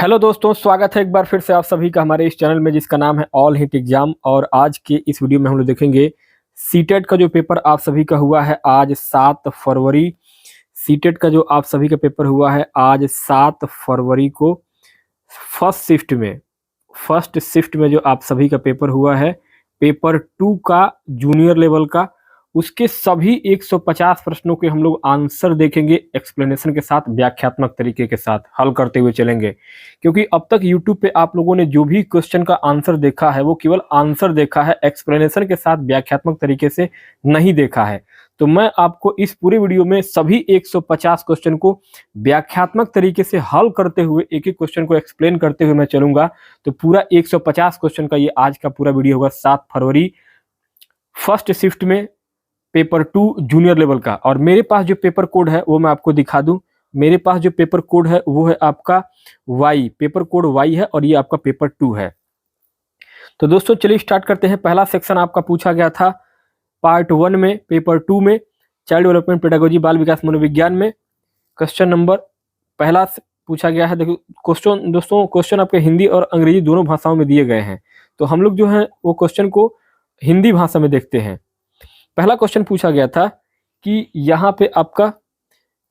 Hello दोस्तों, स्वागत है एक बार फिर से आप सभी का हमारे इस चैनल में जिसका नाम है ऑल हिट एग्जाम। और आज के इस वीडियो में हम लोग देखेंगे सीटेट का जो पेपर आप सभी का हुआ है आज 7 फरवरी। सीटेट का जो आप सभी का पेपर हुआ है आज 7 फरवरी को फर्स्ट शिफ्ट में जो आप सभी का पेपर हुआ है पेपर 2 का जूनियर लेवल का, उसके सभी 150 प्रश्नों के हम लोग आंसर देखेंगे एक्सप्लेनेशन के साथ, व्याख्यात्मक तरीके के साथ हल करते हुए चलेंगे। क्योंकि अब तक यूट्यूब पे आप लोगों ने जो भी क्वेश्चन का आंसर देखा है वो केवल आंसर देखा है, एक्सप्लेनेशन के साथ व्याख्यात्मक तरीके से नहीं देखा है। तो मैं आपको इस पूरे वीडियो में सभी 150 क्वेश्चन को व्याख्यात्मक तरीके से हल करते हुए, एक एक क्वेश्चन को एक्सप्लेन करते हुए मैं चलूंगा। तो पूरा 150 क्वेश्चन का ये आज का पूरा वीडियो होगा 7 फरवरी फर्स्ट शिफ्ट में पेपर 2 जूनियर लेवल का। और मेरे पास जो पेपर कोड है वो मैं आपको दिखा दूं। मेरे पास जो पेपर कोड है वो है आपका वाई, पेपर कोड वाई है और ये आपका पेपर 2 है। तो दोस्तों चलिए स्टार्ट करते हैं। पहला सेक्शन आपका पूछा गया था पार्ट 1 में, पेपर 2 में, चाइल्ड डेवलपमेंट पेडागोजी, बाल विकास मनोविज्ञान में। क्वेश्चन नंबर पहला पूछा गया है। देखो क्वेश्चन आपके हिंदी और अंग्रेजी दोनों भाषाओं में दिए गए हैं, तो हम लोग जो है वो क्वेश्चन को हिंदी भाषा में देखते हैं। पहला क्वेश्चन पूछा गया था कि यहाँ पे आपका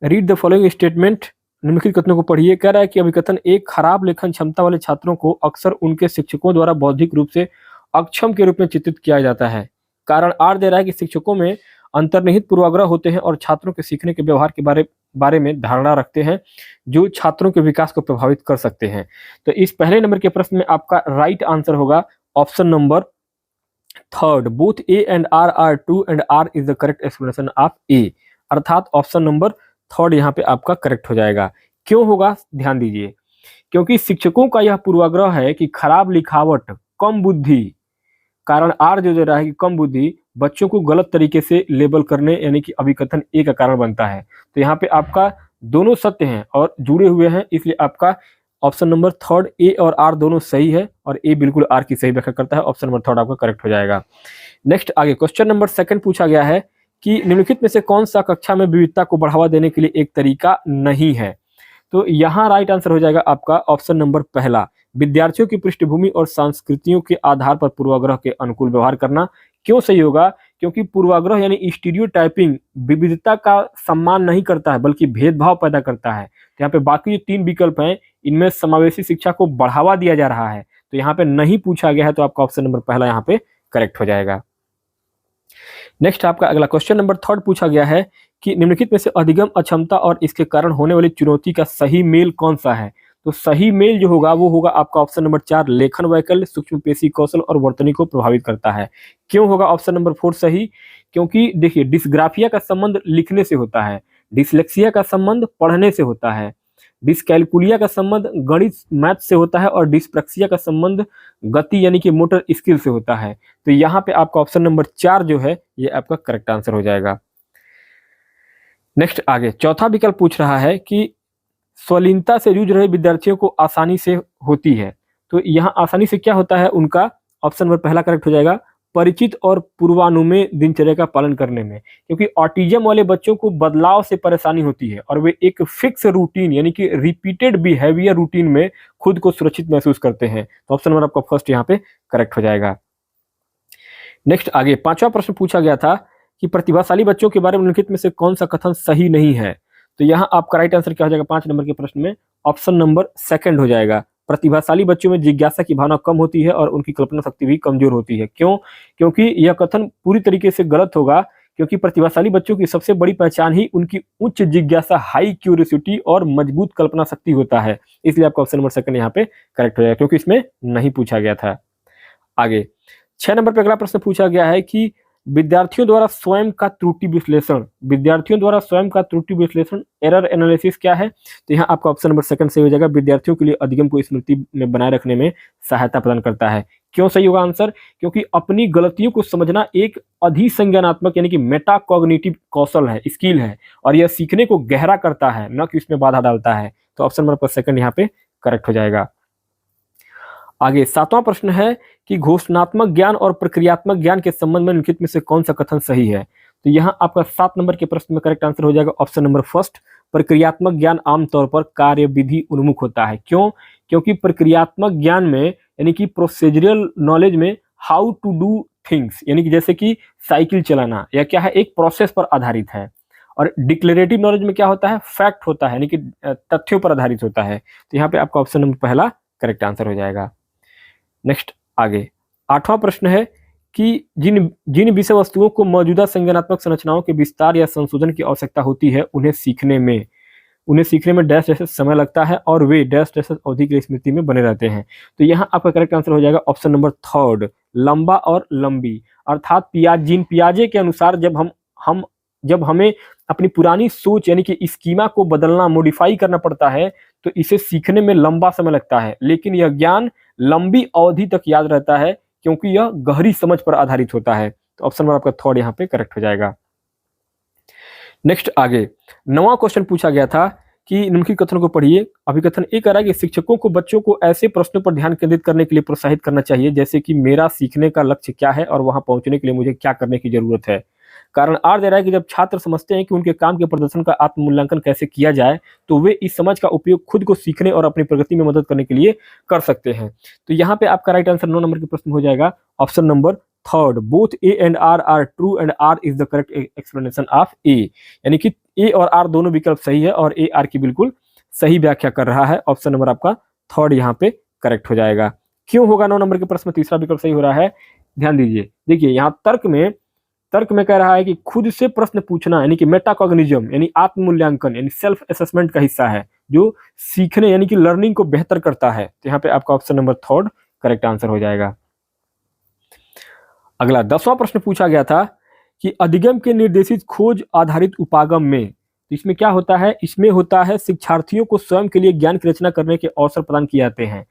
रीड द फॉलोइंग स्टेटमेंट, निम्नलिखित कथनों को पढ़िए। कह रहा है कि अभिकथन एक, खराब लेखन क्षमता वाले छात्रों को अक्सर उनके शिक्षकों द्वारा बौद्धिक रूप से अक्षम के रूप में चित्रित किया जाता है। कारण आर दे रहा है कि शिक्षकों में अंतर्निहित पूर्वाग्रह होते हैं और छात्रों के सीखने के व्यवहार के बारे में धारणा रखते हैं जो छात्रों के विकास को प्रभावित कर सकते हैं। तो इस पहले नंबर के प्रश्न में आपका राइट आंसर होगा option number 3rd, both A and R are true and R is the correct explanation of A. अर्थात ऑप्शन नंबर 3rd यहाँ पे आपका करेक्ट हो जाएगा। क्यों होगा ध्यान दीजिए, क्योंकि शिक्षकों का यह पूर्वाग्रह है कि खराब लिखावट, कम बुद्धि, कारण आर जो दे रहा है कि कम बुद्धि बच्चों को गलत तरीके से लेबल करने यानी कि अभिकथन ए का कारण बनता है। तो यहाँ पे आपका दोनों सत्य हैं और जुड़े हुए हैं, इसलिए आपका ऑप्शन नंबर 3rd ए और आर दोनों सही है और ए बिल्कुल आर की सही व्याख्या करता है। ऑप्शन नंबर 3rd आपका करेक्ट हो जाएगा। नेक्स्ट आगे क्वेश्चन नंबर 2 पूछा गया है कि निम्नलिखित में से कौन सा कक्षा में विविधता को बढ़ावा देने के लिए एक तरीका नहीं है। तो यहाँ राइट आंसर हो जाएगा आपका ऑप्शन नंबर पहला, विद्यार्थियों की पृष्ठभूमि और संस्कृतियों के आधार पर पूर्वाग्रह के अनुकूल व्यवहार करना। क्यों सही होगा, क्योंकि पूर्वाग्रह यानी स्टीरियोटाइपिंग विविधता का सम्मान नहीं करता है बल्कि भेदभाव पैदा करता है। तो यहाँ पे बाकी जो 3 विकल्प हैं इनमें समावेशी शिक्षा को बढ़ावा दिया जा रहा है, तो यहाँ पे नहीं पूछा गया है, तो आपका ऑप्शन नंबर पहला यहाँ पे करेक्ट हो जाएगा। नेक्स्ट आपका अगला क्वेश्चन नंबर 3rd पूछा गया है कि निम्नलिखित में से अधिगम अक्षमता और इसके कारण होने वाली चुनौती का सही मेल कौन सा है। तो सही मेल जो होगा वो होगा आपका ऑप्शन नंबर 4, लेखन वैकल्य, सूक्ष्म पेशी कौशल और वर्तनी को प्रभावित करता है। क्यों होगा ऑप्शन नंबर 4 सही, क्योंकि देखिए डिस्ग्राफिया का संबंध लिखने से होता है, डिसलेक्सिया का संबंध पढ़ने से होता है, डिस्कैलकुलिया का संबंध गणित मैथ से होता है और डिस्प्रक्सिया का संबंध गति यानी कि मोटर स्किल से होता है। तो यहाँ पे आपका ऑप्शन नंबर 4 जो है ये आपका करेक्ट आंसर हो जाएगा। नेक्स्ट आगे चौथा विकल्प पूछ रहा है कि स्वलीनता से जूझ रहे विद्यार्थियों को आसानी से होती है। तो यहाँ आसानी से क्या होता है उनका, ऑप्शन नंबर पहला करेक्ट हो जाएगा, परिचित और पूर्वानुमेय दिनचर्या का पालन करने में। क्योंकि ऑटिज्म वाले बच्चों को बदलाव से परेशानी होती है और वे एक फिक्स रूटीन यानी कि रिपीटेड बिहेवियर रूटीन में खुद को सुरक्षित महसूस करते हैं। तो ऑप्शन नंबर आपका फर्स्ट यहाँ पे करेक्ट हो जाएगा। नेक्स्ट आगे 5वां प्रश्न पूछा गया था कि प्रतिभाशाली बच्चों के बारे में निम्नलिखित में से कौन सा कथन सही नहीं है। तो यहाँ आपका राइट आंसर क्या हो जाएगा 5 नंबर के प्रश्न में, ऑप्शन नंबर 2 हो जाएगा। प्रतिभाशाली बच्चों में जिज्ञासा की भावना कम होती है और उनकी कल्पना शक्ति भी कमजोर होती है। क्यों, क्योंकि यह कथन पूरी तरीके से गलत होगा, क्योंकि प्रतिभाशाली बच्चों की सबसे बड़ी पहचान ही उनकी उच्च जिज्ञासा, हाई क्यूरियोसिटी और मजबूत कल्पना शक्ति होता है। इसलिए आपका ऑप्शन नंबर 2 यहाँ पे करेक्ट हो जाएगा, क्योंकि इसमें नहीं पूछा गया था। आगे 6 नंबर पर अगला प्रश्न पूछा गया है कि विद्यार्थियों द्वारा स्वयं का त्रुटि विश्लेषण, एरर एनालिसिस क्या है। तो यहाँ आपका ऑप्शन नंबर 2 सही हो जाएगा, विद्यार्थियों के लिए अधिगम को स्मृति में बनाए रखने में सहायता प्रदान करता है। क्यों सही होगा आंसर, क्योंकि अपनी गलतियों को समझना एक अधिसंज्ञानात्मक यानी कि मेटाकॉग्निटिव कौशल है, स्किल है, और यह सीखने को गहरा करता है, न कि उसमें बाधा डालता है। तो ऑप्शन नंबर 2 यहाँ पे करेक्ट हो जाएगा। आगे 7वां प्रश्न है कि घोषणात्मक ज्ञान और प्रक्रियात्मक ज्ञान के संबंध में निम्नलिखित में से कौन सा कथन सही है। तो यहाँ आपका 7 नंबर के प्रश्न में करेक्ट आंसर हो जाएगा ऑप्शन नंबर 1, प्रक्रियात्मक ज्ञान आमतौर पर कार्य विधि उन्मुख होता है। क्यों? क्योंकि प्रक्रियात्मक ज्ञान में यानी कि प्रोसीजरल नॉलेज में हाउ टू डू थिंग्स यानी कि जैसे कि साइकिल चलाना या क्या है एक प्रोसेस पर आधारित है, और डिक्लेरेटिव नॉलेज में क्या होता है फैक्ट होता है यानी कि तथ्यों पर आधारित होता है। तो यहाँ पे आपका ऑप्शन नंबर पहला करेक्ट आंसर हो जाएगा। नेक्स्ट आगे 8वां प्रश्न है कि जिन जिन विषय वस्तुओं को मौजूदा संज्ञानात्मक संरचनाओं के विस्तार या संशोधन की आवश्यकता होती है उन्हें सीखने में डैश डैश समय लगता है और वे डैश डैश अवधि की स्मृति में बने रहते हैं। तो यहाँ आपका करेक्ट आंसर हो जाएगा ऑप्शन नंबर थर्ड, लंबा और लंबी। अर्थात जीन पियाजे के अनुसार जब हमें अपनी पुरानी सोच यानी कि स्कीमा को बदलना मॉडिफाई करना पड़ता है तो इसे सीखने में लंबा समय लगता है, लेकिन यह ज्ञान लंबी अवधि तक याद रहता है क्योंकि यह गहरी समझ पर आधारित होता है। तो ऑप्शन नंबर आपका थर्ड यहाँ पे करेक्ट हो जाएगा। नेक्स्ट आगे 9वां क्वेश्चन पूछा गया था कि निम्नलिखित कथनों को पढ़िए। अभिकथन ए कह रहा है कि शिक्षकों को बच्चों को ऐसे प्रश्नों पर ध्यान केंद्रित करने के लिए प्रोत्साहित करना चाहिए जैसे कि मेरा सीखने का लक्ष्य क्या है और वहां पहुंचने के लिए मुझे क्या करने की जरूरत है। कारण आर दे रहा है कि जब छात्र समझते हैं कि उनके काम के प्रदर्शन का आत्म मूल्यांकन कैसे किया जाए तो वे इस समझ का उपयोग खुद को सीखने और अपनी प्रगति में मदद करने के लिए कर सकते हैं। तो यहाँ पे आपका राइट आंसर 9 नंबर के प्रश्न हो जाएगा option number third, both A and R are true and R is the correct explanation of A. यानी कि ए और आर दोनों विकल्प सही है और ए आर की बिल्कुल सही व्याख्या कर रहा है। ऑप्शन नंबर आपका थर्ड यहाँ पे करेक्ट हो जाएगा। क्यों होगा 9 नंबर के प्रश्न में तीसरा विकल्प सही हो रहा है? ध्यान दीजिए, देखिए यहाँ तर्क में कह रहा है कि खुद से प्रश्न पूछना यानी कि मेटाकॉग्निज्म यानी आत्म मूल्यांकन यानी सेल्फ असेसमेंट का हिस्सा है जो सीखने यानी कि लर्निंग को बेहतर करता है। तो यहाँ पे आपका option number third correct answer हो जाएगा। अगला 10वां प्रश्न पूछा गया था कि अधिगम के निर्देशित खोज आधारित उपागम में, तो इसमें क्या होता है? इसमें होता है शिक्षार्थियों को स्वयं के लिए ज्ञान की रचना करने के अवसर प्रदान किए जाते हैं,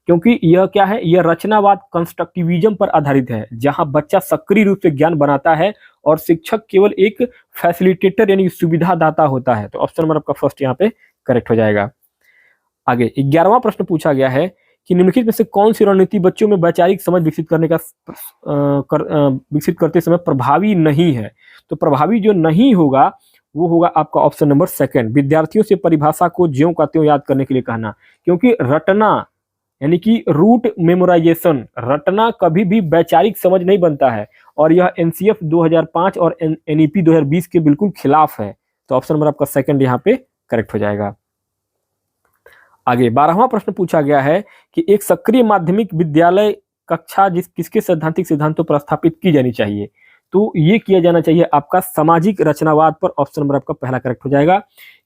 क्योंकि यह क्या है, यह रचनावाद कंस्ट्रक्टिविज्म पर आधारित है जहां बच्चा सक्रिय रूप से ज्ञान बनाता है और शिक्षक केवल एक फैसिलिटेटर यानी सुविधादाता होता है। तो ऑप्शन नंबर आपका फर्स्ट यहाँ पे करेक्ट हो जाएगा। आगे 11वां प्रश्न पूछा गया है कि निम्नलिखित में से कौन सी रणनीति बच्चों में वैचारिक समझ विकसित करते समय प्रभावी नहीं है? तो प्रभावी जो नहीं होगा वो होगा आपका ऑप्शन नंबर सेकंड, विद्यार्थियों से परिभाषा को ज्यों का त्यों याद करने के लिए कहना। क्योंकि रटना यानी कि रूट मेमोराइजेशन, रटना कभी भी वैचारिक समझ नहीं बनता है और यह एनसीएफ 2005 और एनईपी 2020 के बिल्कुल खिलाफ है। तो ऑप्शन नंबर आपका सेकंड यहाँ पे करेक्ट हो जाएगा। आगे 12वां प्रश्न पूछा गया है कि एक सक्रिय माध्यमिक विद्यालय कक्षा किसके सैद्धांतिक सिद्धांतों पर स्थापित की जानी चाहिए? तो ये किया जाना चाहिए आपका सामाजिक रचनावाद पर। ऑप्शन नंबर आपका पहला करेक्ट हो जाएगा,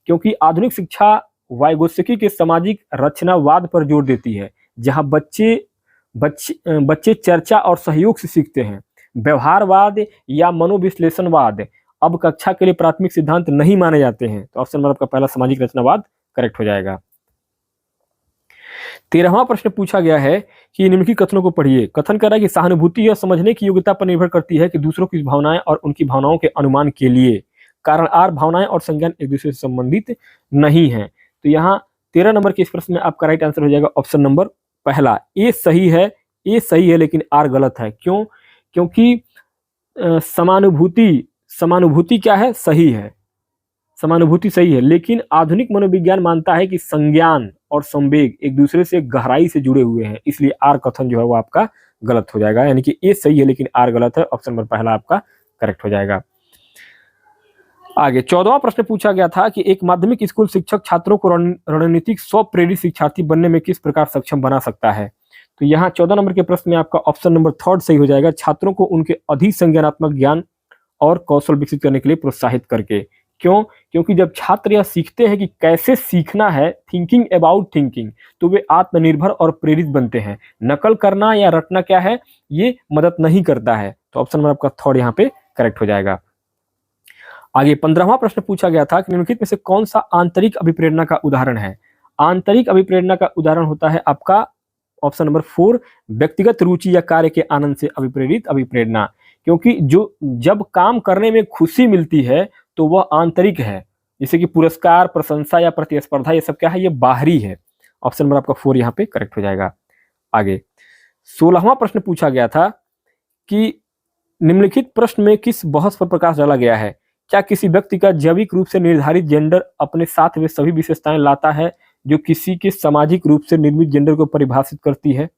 क्योंकि आधुनिक शिक्षा वाइगोत्स्की के सामाजिक रचनावाद पर जोर देती है जहां बच्चे चर्चा और सहयोग से सीखते हैं। व्यवहारवाद या मनोविश्लेषणवाद अब कक्षा के लिए प्राथमिक सिद्धांत नहीं माने जाते हैं। तो ऑप्शन नंबर आपका पहला सामाजिक रचनावाद करेक्ट हो जाएगा। 13वां प्रश्न पूछा गया है कि निम्नलिखित कथनों को पढ़िए। कथन कर रहा है कि सहानुभूति यह समझने की योग्यता पर निर्भर करती है कि दूसरों की भावनाएं और उनकी भावनाओं के अनुमान के लिए, कारण आर भावनाएं और संज्ञान एक दूसरे से संबंधित नहीं है। तो यहाँ 13 नंबर के इस प्रश्न में आपका राइट आंसर हो जाएगा ऑप्शन नंबर पहला, ए सही है लेकिन आर गलत है। क्यों? क्योंकि समानुभूति क्या है? सही है, समानुभूति सही है, लेकिन आधुनिक मनोविज्ञान मानता है कि संज्ञान और संवेग एक दूसरे से गहराई से जुड़े हुए हैं, इसलिए आर कथन जो है वो आपका गलत हो जाएगा। यानी कि ए सही है लेकिन आर गलत है। ऑप्शन नंबर पहला आपका करेक्ट हो जाएगा। आगे 14वां प्रश्न पूछा गया था कि एक माध्यमिक स्कूल शिक्षक छात्रों को रणनीतिक स्वप्रेरित शिक्षार्थी बनने में किस प्रकार सक्षम बना सकता है? तो यहाँ 14 नंबर के प्रश्न में आपका ऑप्शन नंबर थर्ड सही हो जाएगा, छात्रों को उनके अधिक संज्ञानात्मक ज्ञान और कौशल विकसित करने के लिए प्रोत्साहित करके। क्यों? क्योंकि जब छात्र यह सीखते हैं कि कैसे सीखना है, थिंकिंग अबाउट थिंकिंग, तो वे आत्मनिर्भर और प्रेरित बनते हैं। नकल करना या रटना क्या है, ये मदद नहीं करता है। तो ऑप्शन नंबर आपका थर्ड यहाँ पे करेक्ट हो जाएगा। आगे 15वां प्रश्न पूछा गया था कि निम्नलिखित में से कौन सा आंतरिक अभिप्रेरणा का उदाहरण है? आंतरिक अभिप्रेरणा का उदाहरण होता है आपका ऑप्शन नंबर 4, व्यक्तिगत रुचि या कार्य के आनंद से अभिप्रेरित अभिप्रेरणा। क्योंकि जब काम करने में खुशी मिलती है तो वह आंतरिक है, जैसे कि पुरस्कार, प्रशंसा या प्रतिस्पर्धा, ये सब क्या है? ये बाहरी है। ऑप्शन नंबर आपका 4 यहाँ पे करेक्ट हो जाएगा। आगे 16वां प्रश्न पूछा गया था कि निम्नलिखित प्रश्न में किस बहस पर प्रकाश डाला गया है? क्या किसी व्यक्ति का जैविक रूप से निर्धारित जेंडर अपने साथ वे सभी विशेषताएं लाता है जो किसी के सामाजिक रूप से निर्मित जेंडर को परिभाषित करती है?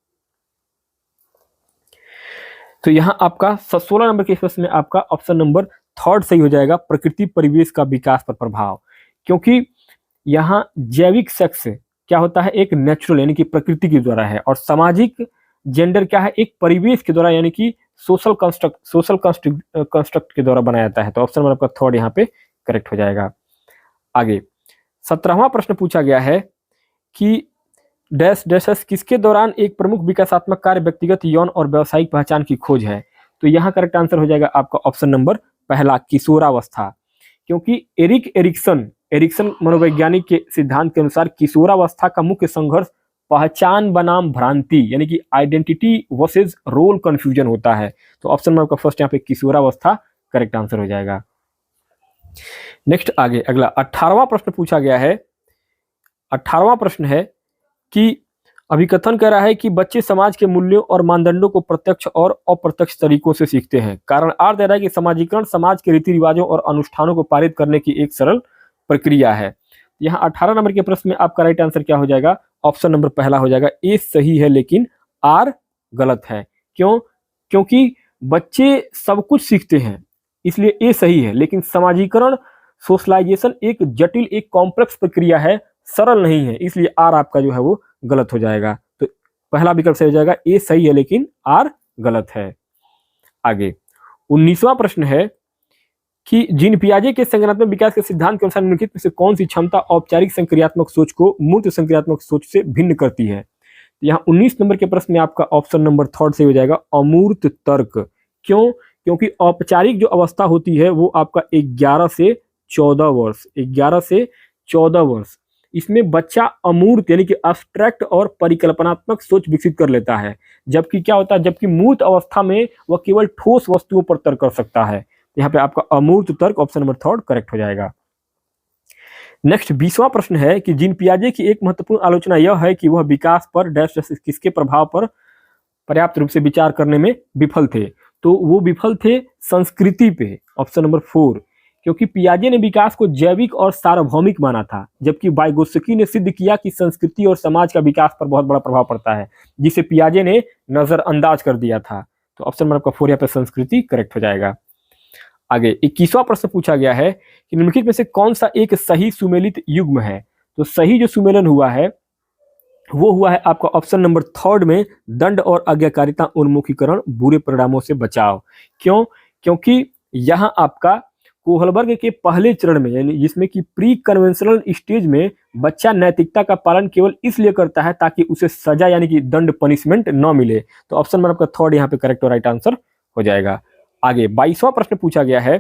तो यहाँ आपका 16 नंबर के प्रश्न में आपका ऑप्शन नंबर थर्ड सही हो जाएगा, प्रकृति परिवेश का विकास पर प्रभाव। क्योंकि यहाँ जैविक सेक्स क्या होता है, एक नेचुरल यानी कि प्रकृति के द्वारा है, और सामाजिक जेंडर क्या है, एक परिवेश के द्वारा यानी कि सोशल कंस्ट्रक्ट के द्वारा बनाया जाता है। तो ऑप्शन नंबर आपका थर्ड यहाँ पे करेक्ट हो जाएगा। आगे 17वां प्रश्न पूछा गया है कि डैश डैश किसके दौरान एक प्रमुख विकासात्मक कार्य व्यक्तिगत यौन और व्यावसायिक पहचान की खोज है? तो यहाँ करेक्ट आंसर हो जाएगा आपका ऑप्शन नंबर पहला, किशोरावस्था। क्योंकि एरिक्सन मनोवैज्ञानिक के सिद्धांत के अनुसार किशोरावस्था का मुख्य संघर्ष पहचान बनाम भ्रांति यानी कि आइडेंटिटी वर्सेस रोल कंफ्यूजन होता है। तो ऑप्शन नंबर का फर्स्ट यहाँ पे किशोरावस्था करेक्ट आंसर हो जाएगा। नेक्स्ट आगे अगला 18वां प्रश्न पूछा गया है। 18वां प्रश्न है कि अभिकथन कह रहा है कि बच्चे समाज के मूल्यों और मानदंडों को प्रत्यक्ष और अप्रत्यक्ष तरीकों से सीखते हैं। कारण आर दे रहा है कि समाजीकरण समाज के रीति रिवाजों और अनुष्ठानों को पारित करने की एक सरल प्रक्रिया है। यहाँ 18 नंबर के प्रश्न में आपका राइट आंसर क्या हो जाएगा? ऑप्शन नंबर पहला हो जाएगा, ए सही है लेकिन आर गलत है। क्यों? क्योंकि बच्चे सब कुछ सीखते हैं इसलिए ए सही है, लेकिन समाजीकरण सोशलाइजेशन एक जटिल एक कॉम्प्लेक्स प्रक्रिया है, सरल नहीं है, इसलिए आर आपका जो है वो गलत हो जाएगा। तो पहला विकल्प सही हो जाएगा, ए सही है लेकिन आर गलत है। आगे 19वां प्रश्न है कि जीन पियाजे के संज्ञानात्मक विकास के सिद्धांत के अनुसार निम्नलिखित में से कौन सी क्षमता औपचारिक संक्रियात्मक सोच को मूर्त संक्रियात्मक सोच से भिन्न करती है? तो यहाँ 19 नंबर के प्रश्न में आपका ऑप्शन नंबर थर्ड सही हो जाएगा, अमूर्त तर्क। क्यों? क्योंकि औपचारिक जो अवस्था होती है वो आपका 11 से 14 वर्ष, इसमें बच्चा अमूर्त यानी कि अब्स्ट्रैक्ट और परिकल्पनात्मक सोच विकसित कर लेता है। जबकि क्या होता है, जबकि मूर्त अवस्था में वह केवल ठोस वस्तुओं पर तर्क कर सकता है। यहाँ पे आपका अमूर्त तर्क ऑप्शन नंबर थर्ड करेक्ट हो जाएगा। नेक्स्ट 20वां प्रश्न है कि जीन पियाजे की एक महत्वपूर्ण आलोचना यह है कि वह विकास पर डैश किसके प्रभाव पर पर्याप्त रूप से विचार करने में विफल थे? तो वो विफल थे संस्कृति पे, ऑप्शन नंबर 4। क्योंकि पियाजे ने विकास को जैविक और सार्वभौमिक माना था, जबकि वाइगोत्स्की ने सिद्ध किया कि संस्कृति और समाज का विकास पर बहुत बड़ा प्रभाव पड़ता है, जिसे पियाजे ने नजरअंदाज कर दिया था। तो ऑप्शन नंबर आपका 4 यहाँ पे संस्कृति करेक्ट हो जाएगा। आगे 21वां प्रश्न पूछा गया है कि निम्नलिखित में से कौन सा एक सही सुमेलित युग्म है? तो सही जो सुमेलन हुआ है वो हुआ है आपका ऑप्शन नंबर थर्ड में, दंड और आज्ञाकारिता उन्मुखीकरण बुरे परिणामों से बचाव। क्यों? क्योंकि यहाँ आपका कोहलबर्ग के पहले चरण में यानी जिसमें कि प्री कन्वेंशनल स्टेज में बच्चा नैतिकता का पालन केवल इसलिए करता है ताकि उसे सजा यानी कि दंड पनिशमेंट न मिले। तो ऑप्शन नंबर आपका थर्ड यहाँ पे करेक्ट और राइट आंसर हो जाएगा। आगे 22वां प्रश्न पूछा गया है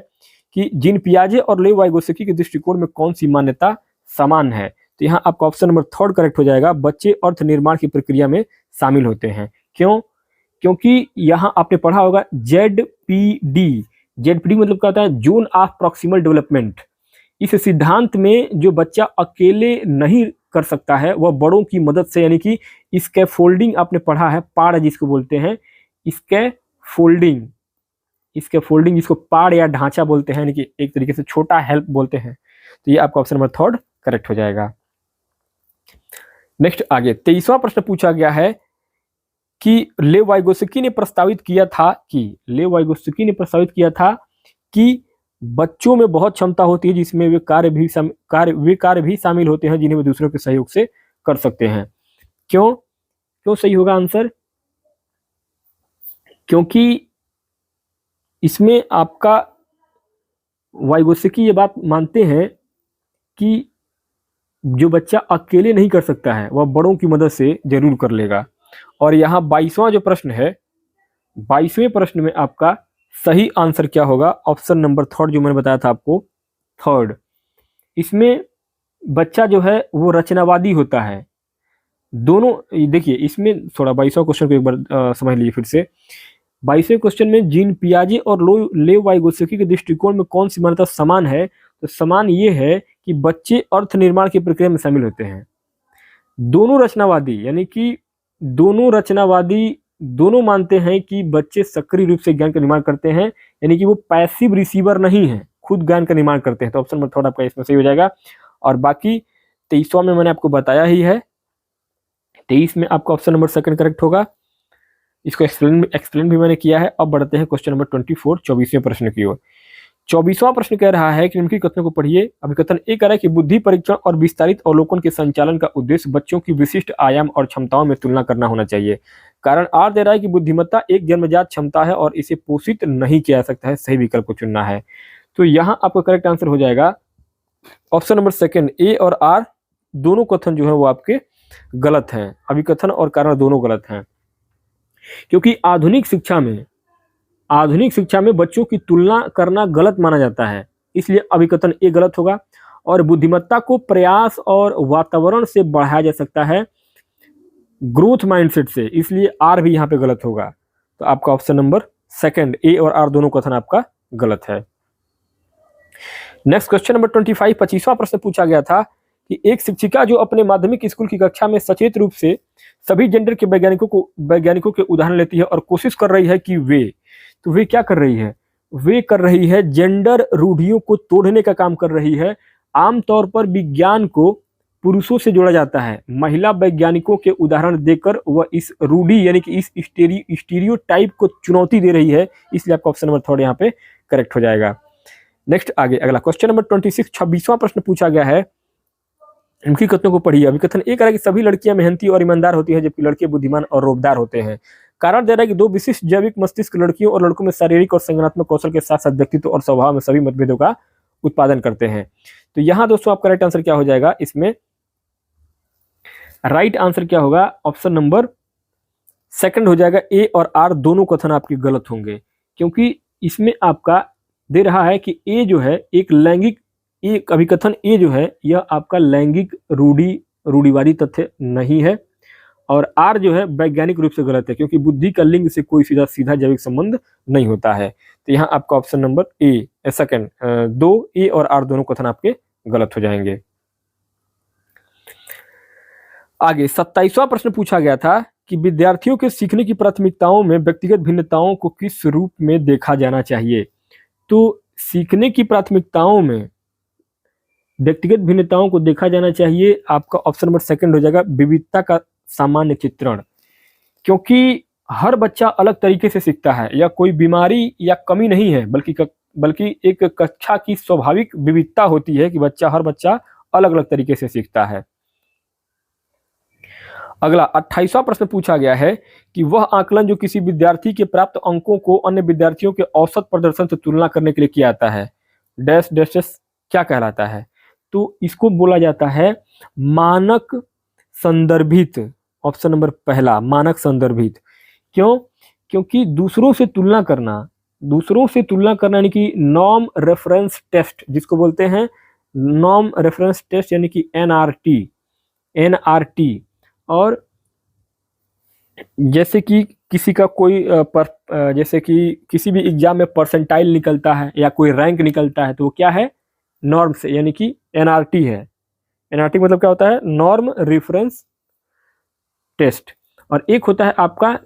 कि जीन पियाजे और लेव वाइगोत्स्की के दृष्टिकोण में कौन सी मान्यता समान है? तो यहाँ आपका ऑप्शन नंबर थर्ड करेक्ट हो जाएगा, बच्चे अर्थ निर्माण की प्रक्रिया में शामिल होते हैं। क्यों? क्योंकि यहाँ आपने पढ़ा होगा जेडपीडी मतलब क्या होता है, जोन ऑफ प्रॉक्सिमल डेवलपमेंट। इस सिद्धांत में जो बच्चा अकेले नहीं कर सकता है वह बड़ों की मदद से यानी कि स्कैफोल्डिंग आपने पढ़ा है, पाड़ जिसको बोलते हैं स्कैफोल्डिंग जिसको पाड़ या ढांचा बोलते हैं, यानी कि एक तरीके से छोटा हेल्प बोलते हैं। तो ये आपका ऑप्शन नंबर थर्ड करेक्ट हो जाएगा। नेक्स्ट आगे 23वां प्रश्न पूछा गया है कि लेव वाइगोत्स्की ने प्रस्तावित किया था कि बच्चों में बहुत क्षमता होती है जिसमें वे कार्य भी शामिल होते हैं जिन्हें वे दूसरों के सहयोग से कर सकते हैं। क्यों सही होगा आंसर? क्योंकि इसमें आपका वाइगोत्स्की ये बात मानते हैं कि जो बच्चा अकेले नहीं कर सकता है वह बड़ों की मदद से जरूर कर लेगा। और यहाँ 22वां जो प्रश्न है, 22वें प्रश्न में आपका सही आंसर क्या होगा? ऑप्शन नंबर थर्ड जो मैंने बताया था आपको, थर्ड। इसमें बच्चा जो है वो रचनावादी होता है। दोनों देखिए इसमें थोड़ा 22वां क्वेश्चन को एक बार समझ लीजिए फिर से। 22वें क्वेश्चन में जीन पियाजे और लेव वाइगोत्स्की के दृष्टिकोण में कौन सी मान्यता समान है? तो समान ये है कि बच्चे अर्थ निर्माण की प्रक्रिया में शामिल होते हैं। दोनों रचनावादी यानी कि दोनों मानते हैं कि बच्चे सक्रिय रूप से ज्ञान का निर्माण करते हैं, यानी कि वो पैसिव रिसीवर नहीं है, खुद ज्ञान का निर्माण करते हैं। तो ऑप्शन नंबर थर्ड आपका इसमें सही हो जाएगा। और बाकी 23वां में मैंने आपको बताया ही है, 23 में आपका ऑप्शन नंबर सेकंड करेक्ट होगा। इसको एक्सप्लेन भी मैंने किया है। अब बढ़ते हैं क्वेश्चन नंबर 24, 24वें प्रश्न की ओर। 24वां प्रश्न कह रहा है कि निम्नलिखित कथनों को पढ़िए। अभिकथन ए कह रहा है कि बुद्धि परीक्षण और विस्तारित अवलोकन के संचालन का उद्देश्य बच्चों की विशिष्ट आयाम और क्षमताओं में तुलना करना होना चाहिए। कारण आर दे रहा है कि बुद्धिमत्ता एक जन्मजात क्षमता है और इसे पोषित नहीं किया जा सकता है। सही विकल्प को चुनना है। तो यहाँ आपका करेक्ट आंसर हो जाएगा ऑप्शन नंबर सेकंड, ए और आर दोनों कथन जो है वो आपके गलत हैं। अभिकथन और कारण दोनों गलत हैं, क्योंकि आधुनिक शिक्षा में बच्चों की तुलना करना गलत माना जाता है, इसलिए अभिकथन ए गलत होगा। और बुद्धिमत्ता को प्रयास और वातावरण से बढ़ाया जा सकता है, ग्रोथ माइंडसेट से, इसलिए आर भी यहाँ पे गलत होगा। तो आपका ऑप्शन नंबर सेकंड, ए और आर दोनों कथन आपका गलत है। नेक्स्ट क्वेश्चन नंबर 25, 25वां प्रश्न पूछा गया था कि एक शिक्षिका जो अपने माध्यमिक स्कूल की कक्षा में सचेत रूप से सभी जेंडर के वैज्ञानिकों के उदाहरण लेती है और कोशिश कर रही है कि वे क्या कर रही है? वे कर रही है जेंडर रूढ़ियों को तोड़ने का काम कर रही है। आमतौर पर विज्ञान को पुरुषों से जोड़ा जाता है। महिला वैज्ञानिकों के उदाहरण देकर वह इस रूढ़ी यानी कि इस स्टीरियोटाइप को चुनौती दे रही है, इसलिए आपका ऑप्शन नंबर थर्ड यहाँ पे करेक्ट हो जाएगा। नेक्स्ट आगे अगला क्वेश्चन नंबर 26, 26वां प्रश्न पूछा गया है। इनकी कथनों को पढ़िए। अभिकथन एक है कि सभी लड़कियां मेहनती और ईमानदार होती हैं, जबकि लड़के बुद्धिमान और रोबदार होते हैं। कारण दे रहा है कि दो विशिष्ट जैविक मस्तिष्क लड़कियों और लड़कों में शारीरिक और संज्ञानात्मक कौशल के साथ साथ व्यक्तित्व और स्वभाव में सभी मतभेदों का उत्पादन करते हैं। तो यहाँ दोस्तों आपका राइट आंसर क्या हो जाएगा? इसमें राइट आंसर क्या होगा? ऑप्शन नंबर सेकंड हो जाएगा। ए और आर दोनों कथन आपके गलत होंगे, क्योंकि इसमें आपका दे रहा है कि ए जो है एक लैंगिक, एक अभिकथन ए जो है यह आपका लैंगिक रूढ़िवादी तथ्य नहीं है, और आर जो है वैज्ञानिक रूप से गलत है, क्योंकि बुद्धि का लिंग से कोई सीधा जैविक संबंध नहीं होता है। तो यहाँ आपका ऑप्शन नंबर ए सेकंड, दो ए और आर दोनों कथन आपके गलत हो जाएंगे। आगे 27वां प्रश्न पूछा गया था कि विद्यार्थियों के सीखने की प्राथमिकताओं में व्यक्तिगत भिन्नताओं को किस रूप में देखा जाना चाहिए? तो सीखने की प्राथमिकताओं में व्यक्तिगत भिन्नताओं को देखा जाना चाहिए, आपका ऑप्शन नंबर सेकंड हो जाएगा, विविधता का सामान्य चित्रण। क्योंकि हर बच्चा अलग तरीके से सीखता है, या कोई बीमारी या कमी नहीं है, बल्कि एक कक्षा की स्वाभाविक विविधता होती है कि हर बच्चा अलग अलग तरीके से सीखता है। अगला 28वां प्रश्न पूछा गया है कि वह आकलन जो किसी विद्यार्थी के प्राप्त अंकों को अन्य विद्यार्थियों के औसत प्रदर्शन से तुलना करने के लिए किया जाता है, डैश डैश क्या कहलाता है? तो इसको बोला जाता है मानक संदर्भित। ऑप्शन नंबर पहला, मानक संदर्भित। क्यों? क्योंकि दूसरों से तुलना करना यानी कि नॉर्म रेफरेंस टेस्ट, जिसको बोलते हैं नॉर्म रेफरेंस टेस्ट यानी कि एनआरटी। और जैसे कि किसी का कोई जैसे कि किसी भी एग्जाम में परसेंटाइल निकलता है या कोई रैंक निकलता है, तो वो क्या है? नॉर्म से, यानी कि एनआरटी है। एनआरटी मतलब क्या होता है? Norm reference test. और एक होता है आपका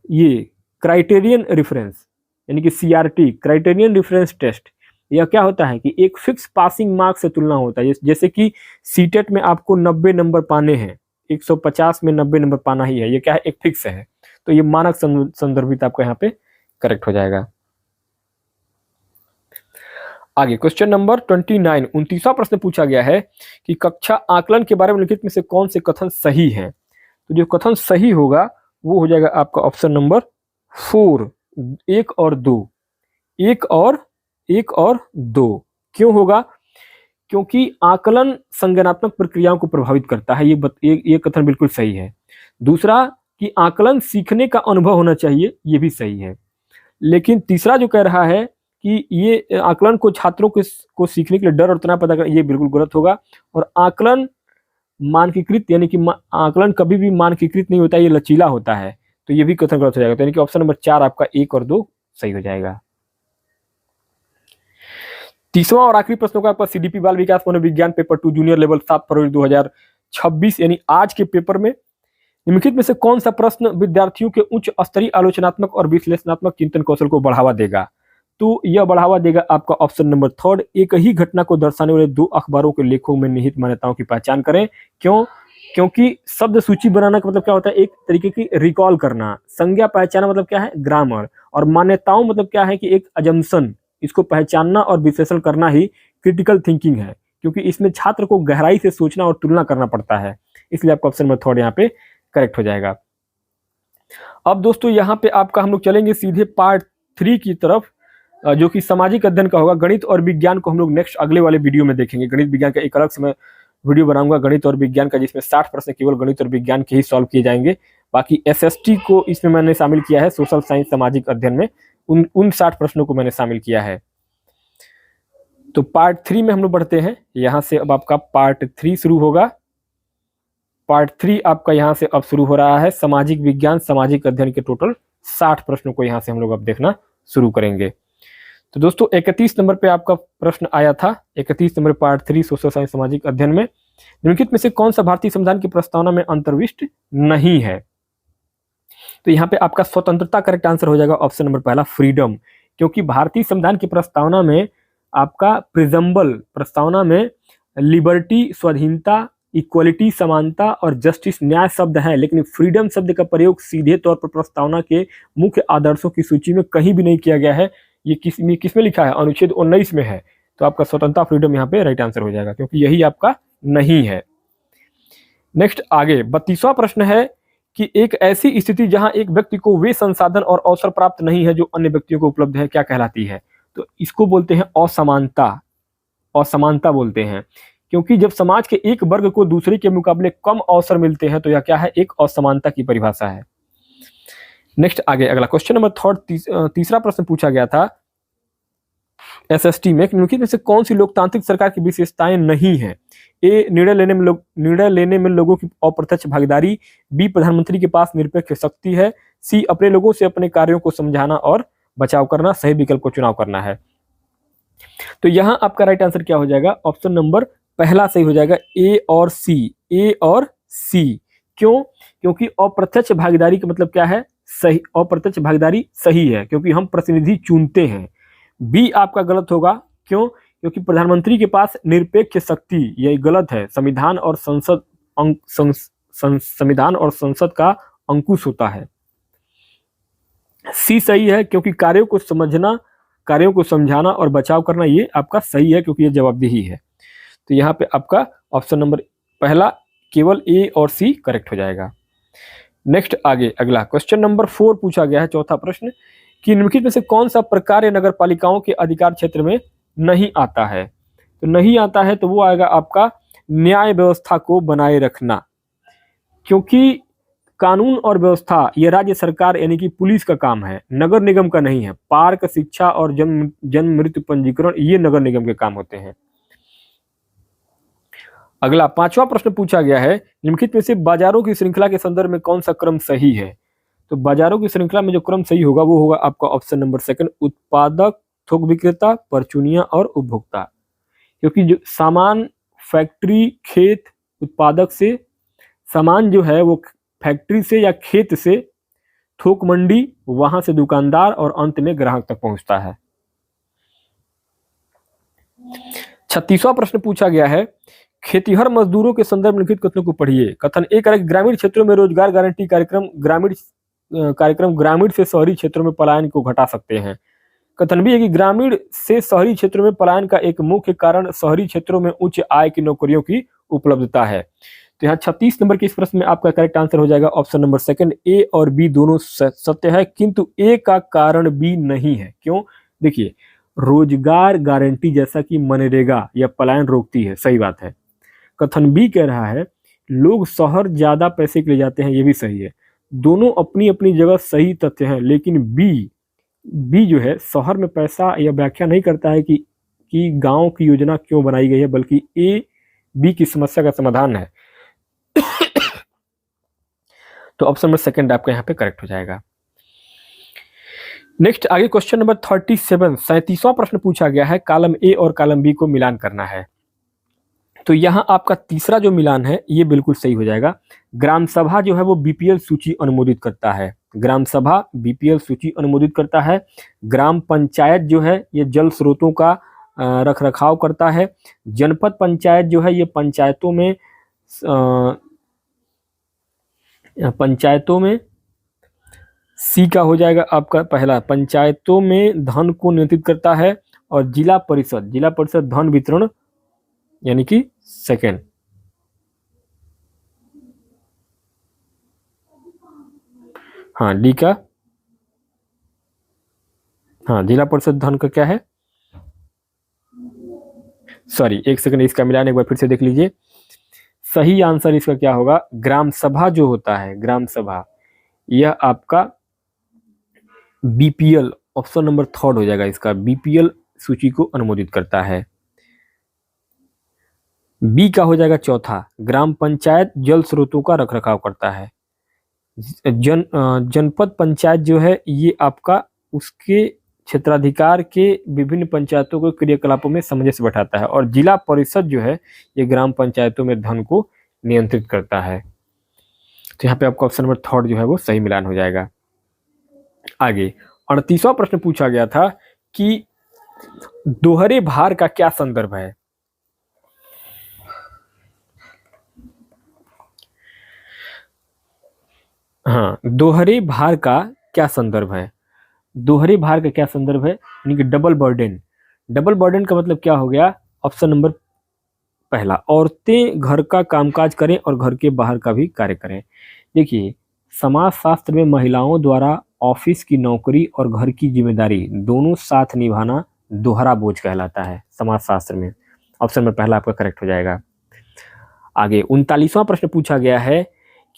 ये क्राइटेरियन रेफरेंस यानी कि सीआरटी, क्राइटेरियन रेफरेंस टेस्ट। यह क्या होता है कि एक फिक्स पासिंग मार्क्स से तुलना होता है। जैसे कि सीटेट में आपको 90 नंबर पाने हैं, 150 में 90 नंबर पाना ही है, ये क्या है? एक फिक्स है। तो ये मानक संदर्भित आपका यहाँ पे करेक्ट हो जाएगा। आगे क्वेश्चन नंबर 29, 29वां प्रश्न पूछा गया है कि कक्षा आकलन के बारे में लिखित में से कौन से कथन सही हैं? तो जो कथन सही होगा वो हो जाएगा आपका ऑप्शन नंबर 4, 1 और 2। 1 और 2 क्यों होगा? क्योंकि आकलन संज्ञानात्मक प्रक्रियाओं को प्रभावित करता है, ये कथन बिल्कुल सही है। दूसरा कि आकलन सीखने का अनुभव होना चाहिए, ये भी सही है। लेकिन तीसरा जो कह रहा है कि ये आकलन को छात्रों को सीखने के लिए डर और तनाव पैदा कर, ये बिल्कुल गलत होगा। और आकलन मानकीकृत यानी कि आकलन कभी भी मानकीकृत नहीं होता, ये लचीला होता है, तो ये भी कथन गलत हो जाएगा। तो यानी कि ऑप्शन नंबर 4 आपका 1 और 2 सही हो जाएगा। तीसवां और आखिरी प्रश्न का आपका सीडीपी बाल विकास मनोविज्ञान पेपर 2 जूनियर लेवल 7 फरवरी 2026 यानी आज के पेपर में निम्नलिखित में से कौन सा प्रश्न विद्यार्थियों के उच्च स्तरीय आलोचनात्मक और विश्लेषणात्मक चिंतन कौशल को बढ़ावा देगा? तो यह बढ़ावा देगा आपका ऑप्शन नंबर थर्ड, एक ही घटना को दर्शाने वाले दो अखबारों के लेखों में निहित मान्यताओं की पहचान करें। क्यों? क्योंकि शब्द सूची बनाना का मतलब क्या होता है, एक तरीके की रिकॉल करना। संज्ञा पहचाना मतलब क्या है, ग्रामर। और मान्यताओं मतलब क्या है कि एक अजम्पशन, इसको पहचानना और विश्लेषण करना ही क्रिटिकल थिंकिंग है, क्योंकि इसमें छात्र को गहराई से सोचना और तुलना करना पड़ता है। इसलिए आपका ऑप्शन नंबर थर्ड यहाँ पे करेक्ट हो जाएगा। अब दोस्तों यहाँ पे आपका हम लोग चलेंगे सीधे पार्ट 3 की तरफ, जो कि सामाजिक अध्ययन का होगा। गणित और विज्ञान को हम लोग नेक्स्ट अगले वाले वीडियो में देखेंगे। गणित विज्ञान का एक अलग से मैं वीडियो बनाऊंगा गणित और विज्ञान का, जिसमें 60 प्रश्न केवल गणित और विज्ञान के ही सॉल्व किए जाएंगे। बाकी एसएसटी को इसमें मैंने शामिल किया है, सोशल साइंस सामाजिक अध्ययन में उन 60 प्रश्नों को मैंने शामिल किया है। तो पार्ट 3 में हम लोग बढ़ते हैं। यहाँ से अब आपका पार्ट 3 शुरू होगा। पार्ट 3 आपका यहाँ से अब शुरू हो रहा है। सामाजिक विज्ञान सामाजिक अध्ययन के टोटल 60 प्रश्नों को यहाँ से हम लोग अब देखना शुरू करेंगे। तो दोस्तों 31 नंबर पे आपका प्रश्न आया था। 31 नंबर पार्ट 3 सोशल साइंस सामाजिक अध्ययन में निम्नलिखित में से कौन सा भारतीय संविधान की प्रस्तावना में अंतर्विष्ट नहीं है? तो यहाँ पे आपका स्वतंत्रता करेक्ट आंसर हो जाएगा, ऑप्शन नंबर पहला फ्रीडम। क्योंकि भारतीय संविधान की प्रस्तावना में आपका प्रिजम्बल प्रस्तावना में लिबर्टी स्वाधीनता, इक्वलिटी समानता और जस्टिस न्याय शब्द है, लेकिन फ्रीडम शब्द का प्रयोग सीधे तौर पर प्रस्तावना के मुख्य आदर्शों की सूची में कहीं भी नहीं किया गया है। ये किसमें लिखा है? अनुच्छेद 19 में है। तो आपका स्वतंत्रता फ्रीडम यहाँ पे राइट आंसर हो जाएगा, क्योंकि यही आपका नहीं है। नेक्स्ट आगे 32वां प्रश्न है कि एक ऐसी स्थिति जहां एक व्यक्ति को वे संसाधन और अवसर प्राप्त नहीं है जो अन्य व्यक्तियों को उपलब्ध है, क्या कहलाती है? तो इसको बोलते हैं असमानता। असमानता बोलते हैं, क्योंकि जब समाज के एक वर्ग को दूसरे के मुकाबले कम अवसर मिलते हैं तो यह क्या है? एक असमानता की परिभाषा है। नेक्स्ट आगे अगला क्वेश्चन नंबर थर्ड, तीसरा प्रश्न पूछा गया था एसएसटी में, निम्नलिखित में से कौन सी लोकतांत्रिक सरकार की विशेषताएं नहीं है? ए, निर्णय लेने में लोगों की अप्रत्यक्ष भागीदारी। बी, प्रधानमंत्री के पास निरपेक्ष शक्ति है। सी, अपने लोगों से अपने कार्यों को समझाना और बचाव करना। सही विकल्प को चुनाव करना है। तो यहाँ आपका राइट आंसर क्या हो जाएगा? ऑप्शन नंबर पहला सही हो जाएगा, ए और सी। ए और सी। क्यों? क्योंकि अप्रत्यक्ष भागीदारी का मतलब क्या है? सही, अप्रत्यक्ष भागीदारी सही है, क्योंकि हम प्रतिनिधि चुनते हैं। बी आपका गलत होगा। क्यों? क्योंकि प्रधानमंत्री के पास निरपेक्ष शक्ति, यही गलत है। संविधान और संसद का अंकुश होता है। सी सही है, क्योंकि कार्यों को समझाना और बचाव करना, ये आपका सही है, क्योंकि ये जवाबदेही है। तो यहाँ पे आपका ऑप्शन नंबर पहला केवल ए और सी करेक्ट हो जाएगा। नेक्स्ट आगे अगला क्वेश्चन नंबर 4 पूछा गया है, चौथा प्रश्न, कि निम्नलिखित में से कौन सा प्रकार नगर पालिकाओं के अधिकार क्षेत्र में नहीं आता है? तो नहीं आता है तो वो आएगा आपका न्याय व्यवस्था को बनाए रखना, क्योंकि कानून और व्यवस्था ये राज्य सरकार यानी कि पुलिस का काम है, नगर निगम का नहीं है। पार्क, शिक्षा और जन्म मृत्यु पंजीकरण ये नगर निगम के काम होते हैं। अगला 5वां प्रश्न पूछा गया है, निम्नलिखित में से बाजारों की श्रृंखला के संदर्भ में कौन सा क्रम सही है? तो बाजारों की श्रृंखला में जो क्रम सही होगा वो होगा आपका ऑप्शन नंबर सेकंड, उत्पादक, थोक विक्रेता, परचूनिया और उपभोक्ता। क्योंकि जो सामान फैक्ट्री, खेत, उत्पादक से सामान जो है वो फैक्ट्री से या खेत से थोक मंडी, वहां से दुकानदार और अंत में ग्राहक तक पहुंचता है। 36वां प्रश्न पूछा गया है, खेतीहर मजदूरों के संदर्भ में लिखित कथनों को पढ़िए। कथन ए करेक्ट, ग्रामीण क्षेत्रों में रोजगार गारंटी कार्यक्रम ग्रामीण से शहरी क्षेत्रों में पलायन को घटा सकते हैं। कथन बी है कि ग्रामीण से शहरी क्षेत्रों में पलायन का एक मुख्य कारण शहरी क्षेत्रों में उच्च आय की नौकरियों की उपलब्धता है। तो यहाँ 36 नंबर के इस प्रश्न में आपका करेक्ट आंसर हो जाएगा ऑप्शन नंबर सेकंड, ए और बी दोनों सत्य है, किंतु ए का कारण बी नहीं है। क्यों? देखिए, रोजगार गारंटी जैसा कि मनरेगा या पलायन रोकती है, सही बात है। कथन बी कह रहा है लोग शहर ज्यादा पैसे के लिए जाते हैं, ये भी सही है। दोनों अपनी अपनी जगह सही तथ्य हैं, लेकिन बी जो है शहर में पैसा यह व्याख्या नहीं करता है कि गांव की योजना क्यों बनाई गई है, बल्कि ए बी की समस्या का समाधान है। तो ऑप्शन नंबर सेकंड आपका यहाँ पे करेक्ट हो जाएगा। नेक्स्ट आगे क्वेश्चन नंबर 37, 37वां प्रश्न पूछा गया है, कॉलम ए और कॉलम बी को मिलान करना है। तो यहाँ आपका तीसरा जो मिलान है ये बिल्कुल सही हो जाएगा। ग्राम सभा जो है वो बीपीएल सूची अनुमोदित करता है। ग्राम सभा बीपीएल सूची अनुमोदित करता है। ग्राम पंचायत जो है ये जल स्रोतों का रख रखाव करता है। जनपद पंचायत जो है ये पंचायतों में सी का हो जाएगा आपका पहला, पंचायतों में धन को नियंत्रित करता है। और जिला परिषद धन वितरण यानी कि सेकेंड। हाँ डी का, हाँ जिला परिषद धन का क्या है, सॉरी एक सेकंड, इसका मिलान एक बार फिर से देख लीजिए। सही आंसर इसका क्या होगा, ग्राम सभा जो होता है, ग्राम सभा यह आपका बीपीएल, ऑप्शन नंबर थर्ड हो जाएगा इसका, बीपीएल सूची को अनुमोदित करता है। बी का हो जाएगा चौथा, ग्राम पंचायत जल स्रोतों का रखरखाव करता है। जनपद पंचायत जो है ये आपका उसके क्षेत्राधिकार के विभिन्न पंचायतों के क्रियाकलापों में सामंजस्य बैठाता है। और जिला परिषद जो है ये ग्राम पंचायतों में धन को नियंत्रित करता है। तो यहाँ पे आपका ऑप्शन नंबर थर्ड जो है वो सही मिलान हो जाएगा। आगे 38वां प्रश्न पूछा गया था कि दोहरे भार का क्या संदर्भ है। हाँ, दोहरे भार का क्या संदर्भ है, दोहरे भार का क्या संदर्भ है, यानी कि डबल बर्डन। डबल बर्डन का मतलब क्या हो गया, ऑप्शन नंबर पहला, औरतें घर का कामकाज करें और घर के बाहर का भी कार्य करें। देखिए समाज शास्त्र में महिलाओं द्वारा ऑफिस की नौकरी और घर की जिम्मेदारी दोनों साथ निभाना दोहरा बोझ कहलाता है समाज शास्त्र में। ऑप्शन नंबर पहला आपका करेक्ट हो जाएगा। आगे 39वां प्रश्न पूछा गया है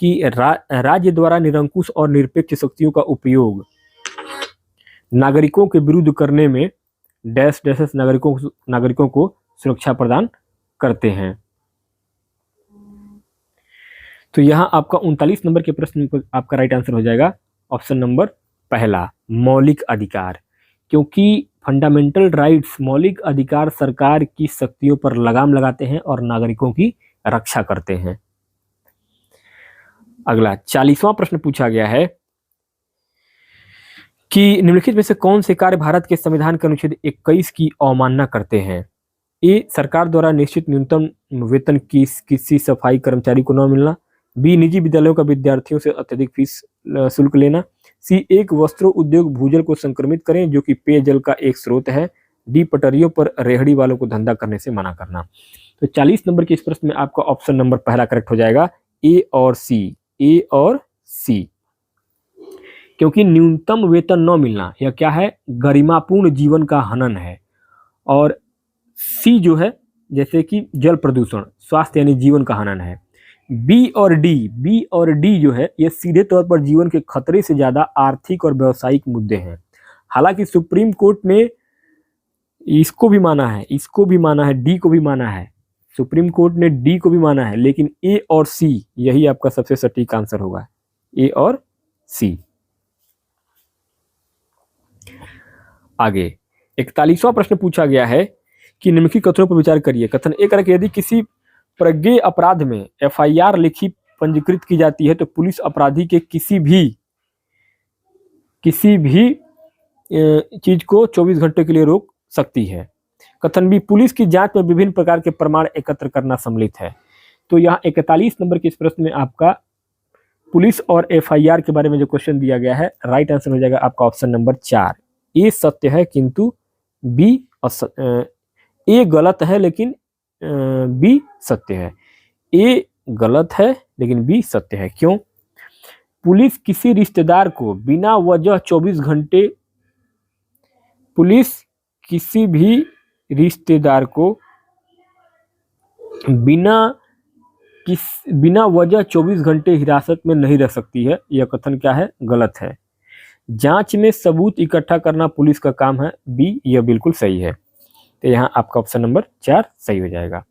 कि राज्य द्वारा निरंकुश और निरपेक्ष शक्तियों का उपयोग नागरिकों के विरुद्ध करने में डैश डैश नागरिकों को सुरक्षा प्रदान करते हैं। तो यहाँ आपका 39 नंबर के प्रश्न पर आपका राइट आंसर हो जाएगा ऑप्शन नंबर पहला, मौलिक अधिकार। क्योंकि फंडामेंटल राइट्स, मौलिक अधिकार सरकार की शक्तियों पर लगाम लगाते हैं और नागरिकों की रक्षा करते हैं। अगला 40वां प्रश्न पूछा गया है कि निम्नलिखित में से कौन से कार्य भारत के संविधान के अनुच्छेद 21 की अवमानना करते हैं। ए, सरकार द्वारा निश्चित न्यूनतम वेतन की किसी सफाई कर्मचारी को न मिलना। बी, निजी विद्यालयों का विद्यार्थियों से अत्यधिक फीस शुल्क लेना। सी, एक वस्त्रों उद्योग भूजल को संक्रमित करें जो कि पेयजल का एक स्रोत है। डी, पटरियों पर रेहड़ी वालों को धंधा करने से मना करना। तो 40 नंबर के इस प्रश्न में आपका ऑप्शन नंबर पहला करेक्ट हो जाएगा, ए और सी, ए और सी। क्योंकि न्यूनतम वेतन न मिलना यह क्या है, गरिमापूर्ण जीवन का हनन है। और सी जो है जैसे कि जल प्रदूषण, स्वास्थ्य यानी जीवन का हनन है। बी और डी जो है ये सीधे तौर पर जीवन के खतरे से ज्यादा आर्थिक और व्यावसायिक मुद्दे हैं। हालांकि सुप्रीम कोर्ट ने इसको भी माना है, इसको भी माना है, डी को भी माना है, सुप्रीम कोर्ट ने डी को भी माना है, लेकिन ए और सी यही आपका सबसे सटीक आंसर होगा, ए और सी। आगे 41वां प्रश्न पूछा गया है कि निम्नलिखित कथनों पर विचार करिए। कथन एक है कि यदि किसी प्रज्ञेय अपराध में एफआईआर लिखी पंजीकृत की जाती है तो पुलिस अपराधी के किसी भी चीज को 24 घंटे के लिए रोक सकती है। कथन बी, पुलिस की जांच में विभिन्न प्रकार के प्रमाण एकत्र करना सम्मिलित है। तो यहाँ 41 नंबर के इस प्रश्न में आपका पुलिस और एफआईआर के बारे में जो क्वेश्चन दिया गया है, राइट आंसर हो जाएगा आपका ऑप्शन नंबर 4। ए सत्य है किंतु बी ए गलत है लेकिन बी सत्य है। ए गलत है लेकिन बी सत्य है। क्यों? पुलिस किसी रिश्तेदार को बिना वजह 24 घंटे, पुलिस किसी भी रिश्तेदार को बिना वजह 24 घंटे हिरासत में नहीं रख सकती है। यह कथन क्या है? गलत है। जांच में सबूत इकट्ठा करना पुलिस का काम है। बी, यह बिल्कुल सही है। तो यहाँ आपका ऑप्शन नंबर 4 सही हो जाएगा।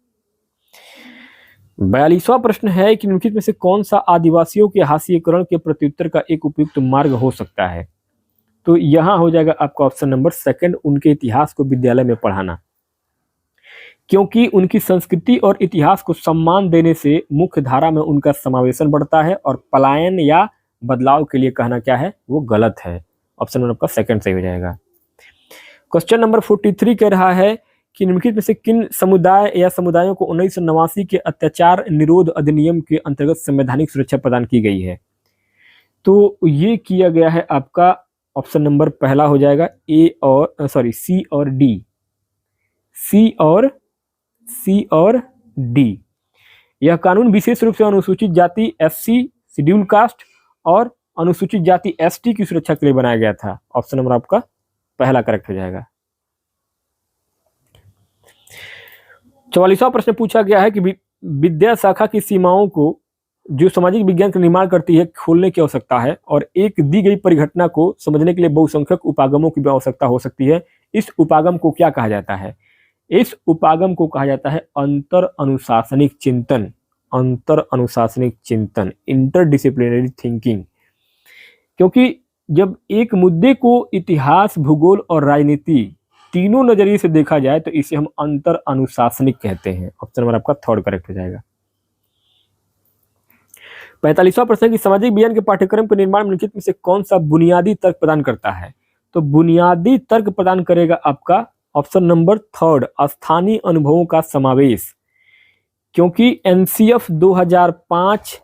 42वां प्रश्न है कि निम्नलिखित में से कौन सा आदिवासियों के हाशिएकरण के प्रत्युत्तर का एक उपयुक्त मार्ग हो सकता है। तो यहाँ हो जाएगा आपका ऑप्शन नंबर 2, उनके इतिहास को विद्यालय में पढ़ाना। क्योंकि उनकी संस्कृति और इतिहास को सम्मान देने से मुख्य धारा में उनका समावेशन बढ़ता है, और पलायन या बदलाव के लिए कहना क्या है, वो गलत है। ऑप्शन नंबर आपका सेकंड सही हो जाएगा। क्वेश्चन नंबर 43 कह रहा है कि निम्नलिखित में से किन समुदाय या समुदायों को 1989 के अत्याचार निरोध अधिनियम के अंतर्गत संवैधानिक सुरक्षा प्रदान की गई है? तो ये किया गया है आपका ऑप्शन नंबर पहला हो जाएगा सी और डी। यह कानून विशेष रूप से अनुसूचित जाति एससी, शेड्यूल कास्ट और अनुसूचित जाति एसटी की सुरक्षा के लिए बनाया गया था। ऑप्शन नंबर आपका पहला करेक्ट हो जाएगा। 44वां प्रश्न पूछा गया है कि विद्या शाखा की सीमाओं को जो सामाजिक विज्ञान का निर्माण करती है खोलने की आवश्यकता है, और एक दी गई परिघटना को समझने के लिए बहुसंख्यक उपागमों की भी आवश्यकता हो सकती है। इस उपागम को क्या कहा जाता है? इस उपागम को कहा जाता है अंतर अनुशासनिक चिंतन, इंटरडिसिप्लिनरी थिंकिंग। क्योंकि जब एक मुद्दे को इतिहास, भूगोल और राजनीति तीनों नजरिए से देखा जाए तो इसे हम अंतर अनुशासनिक कहते हैं। ऑप्शन नंबर आपका थर्ड करेक्ट हो जाएगा। 45वां प्रश्न है कि सामाजिक विज्ञान के पाठ्यक्रम के निर्माण में निम्नलिखित में से कौन सा बुनियादी तर्क प्रदान करता है? तो बुनियादी तर्क प्रदान करेगा आपका ऑप्शन नंबर थर्ड, स्थानीय अनुभवों का समावेश। क्योंकि एनसीएफ 2005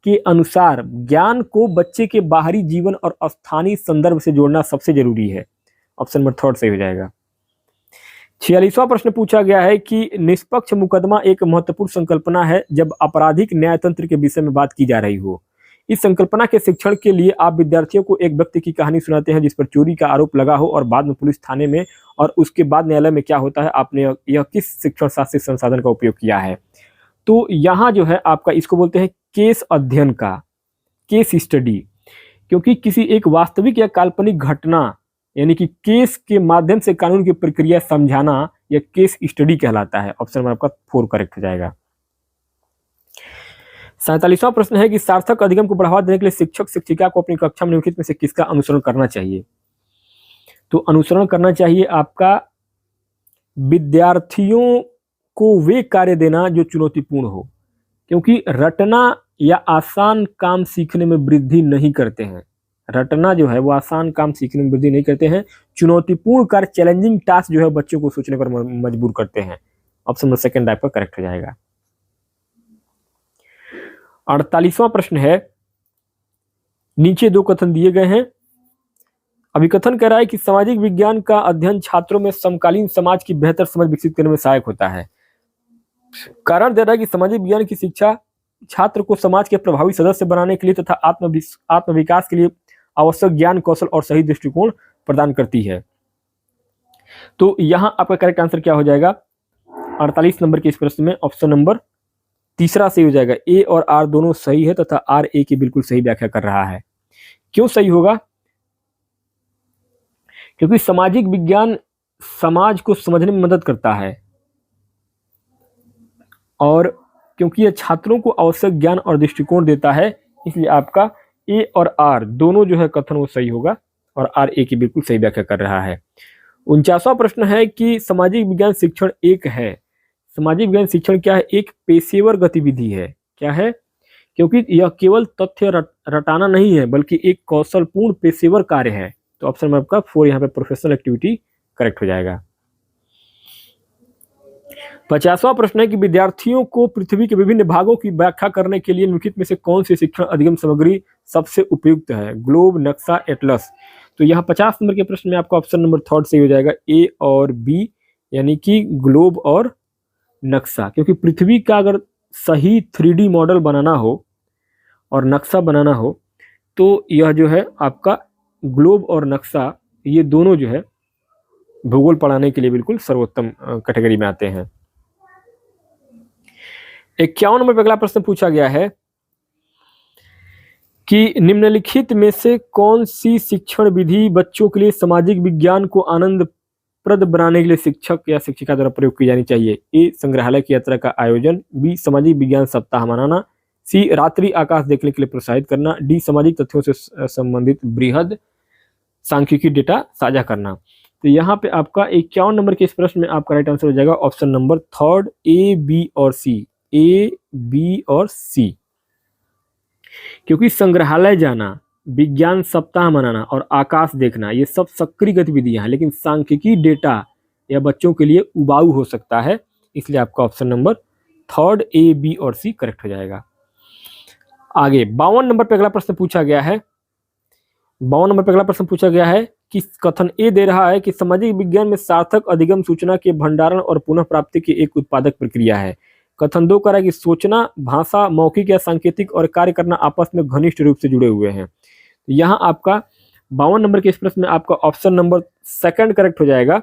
के अनुसार ज्ञान को बच्चे के बाहरी जीवन और स्थानीय संदर्भ से जोड़ना सबसे जरूरी है। ऑप्शन नंबर थर्ड सही हो जाएगा। 46वां प्रश्न पूछा गया है कि निष्पक्ष मुकदमा एक महत्वपूर्ण संकल्पना है जब आपराधिक न्यायतंत्र के विषय में बात की जा रही हो। इस संकल्पना के शिक्षण के लिए आप विद्यार्थियों को एक व्यक्ति की कहानी सुनाते हैं जिस पर चोरी का आरोप लगा हो और बाद में पुलिस थाने में और उसके बाद न्यायालय में क्या होता है, आपने यह किस शिक्षण शास्त्रीय संसाधन का उपयोग किया है? तो यहाँ जो है आपका इसको बोलते हैं केस अध्ययन का, केस स्टडी। क्योंकि किसी एक वास्तविक या काल्पनिक घटना यानी कि केस के माध्यम से कानून की प्रक्रिया समझाना यह केस स्टडी कहलाता है। ऑप्शन नंबर आपका 4 करेक्ट हो जाएगा। 47वां प्रश्न है कि सार्थक अधिगम को बढ़ावा देने के लिए शिक्षक शिक्षिका को अपनी कक्षा में निम्नलिखित में से किसका अनुसरण करना चाहिए? तो अनुसरण करना चाहिए आपका विद्यार्थियों को वे कार्य देना जो चुनौतीपूर्ण हो, क्योंकि रटना या आसान काम सीखने में वृद्धि नहीं करते हैं। रटना जो है वो आसान काम सीखने में वृद्धि नहीं करते हैं। चुनौतीपूर्ण कार्य, चैलेंजिंग टास्क जो है बच्चों को सोचने पर मजबूर करते हैं। ऑप्शन नंबर सेकंड आपका करेक्ट हो जाएगा। 48वां प्रश्न है, नीचे 2 कथन दिए गए हैं। अभिकथन कह रहा है कि सामाजिक विज्ञान का अध्ययन छात्रों में समकालीन समाज की बेहतर समझ विकसित करने में सहायक होता है। कारण दे रहा है कि सामाजिक विज्ञान की शिक्षा छात्र को समाज के प्रभावी सदस्य बनाने के लिए तथा आत्मविकास के लिए आवश्यक ज्ञान, कौशल और सही दृष्टिकोण प्रदान करती है। तो यहां आपका करेक्ट आंसर क्या हो जाएगा 48 नंबर के इस प्रश्न में? ऑप्शन नंबर तीसरा सही हो जाएगा। ए और आर दोनों सही है तथा आर ए की बिल्कुल सही व्याख्या कर रहा है। क्यों सही होगा? क्योंकि सामाजिक विज्ञान समाज को समझने में मदद करता है और क्योंकि यह छात्रों को आवश्यक ज्ञान और दृष्टिकोण देता है, इसलिए आपका ए और आर दोनों जो है कथन वो सही होगा और आर ए की बिल्कुल सही व्याख्या कर रहा है। 49वां प्रश्न है कि सामाजिक विज्ञान शिक्षण एक है। सामाजिक विज्ञान शिक्षण क्या है? एक पेशेवर गतिविधि है। क्या है? क्योंकि यह केवल तथ्य रटाना नहीं है बल्कि एक कौशलपूर्ण पेशेवर कार्य है। तो ऑप्शन नंबर आपका 4 यहाँ पे प्रोफेशनल एक्टिविटी करेक्ट हो जाएगा। 50वां प्रश्न है कि विद्यार्थियों को पृथ्वी के विभिन्न भागों की व्याख्या करने के लिए निम्नलिखित में से कौन सी शिक्षण अधिगम सामग्री सबसे उपयुक्त है? ग्लोब, नक्शा, एटलस। तो यहाँ 50 नंबर के प्रश्न में आपका ऑप्शन नंबर थर्ड सही हो जाएगा, ए और बी, यानी कि ग्लोब और नक्शा। क्योंकि पृथ्वी का अगर सही 3D मॉडल बनाना हो और नक्शा बनाना हो तो यह जो है आपका ग्लोब और नक्शा, ये दोनों जो है भूगोल पढ़ाने के लिए बिल्कुल सर्वोत्तम कैटेगरी में आते हैं। 51 नंबर पर अगला प्रश्न पूछा गया है कि निम्नलिखित में से कौन सी शिक्षण विधि बच्चों के लिए सामाजिक विज्ञान को आनंदप्रद बनाने के लिए शिक्षक या शिक्षिका द्वारा प्रयोग की जानी चाहिए? ए, संग्रहालय की यात्रा का आयोजन, बी, सामाजिक विज्ञान सप्ताह मनाना, सी, रात्रि आकाश देखने के लिए प्रोत्साहित करना, डी, सामाजिक तथ्यों से संबंधित बृहद सांख्यिकी डेटा साझा करना। तो यहाँ पे आपका 51 नंबर के इस प्रश्न में आपका राइट आंसर हो जाएगा ऑप्शन नंबर थर्ड, ए, बी और सी। ए, बी और सी। क्योंकि संग्रहालय जाना, विज्ञान सप्ताह मनाना और आकाश देखना ये सब सक्रिय गतिविधियां हैं, लेकिन सांख्यिकी डेटा या बच्चों के लिए उबाऊ हो सकता है, इसलिए आपका ऑप्शन नंबर थर्ड, ए, बी और सी करेक्ट हो जाएगा। आगे 52 नंबर पे अगला प्रश्न पूछा गया है। 52 नंबर पे अगला प्रश्न पूछा गया है कि कथन ए दे रहा है कि सामाजिक विज्ञान में सार्थक अधिगम सूचना के भंडारण और पुनः प्राप्ति की एक उत्पादक प्रक्रिया है। कथन 2 कह रहा है कि सोचना, भाषा, मौखिक या सांकेतिक और कार्य करना आपस में घनिष्ठ रूप से जुड़े हुए हैं। तो यहाँ आपका 52 नंबर के इस प्रश्न में आपका ऑप्शन नंबर सेकंड करेक्ट हो जाएगा।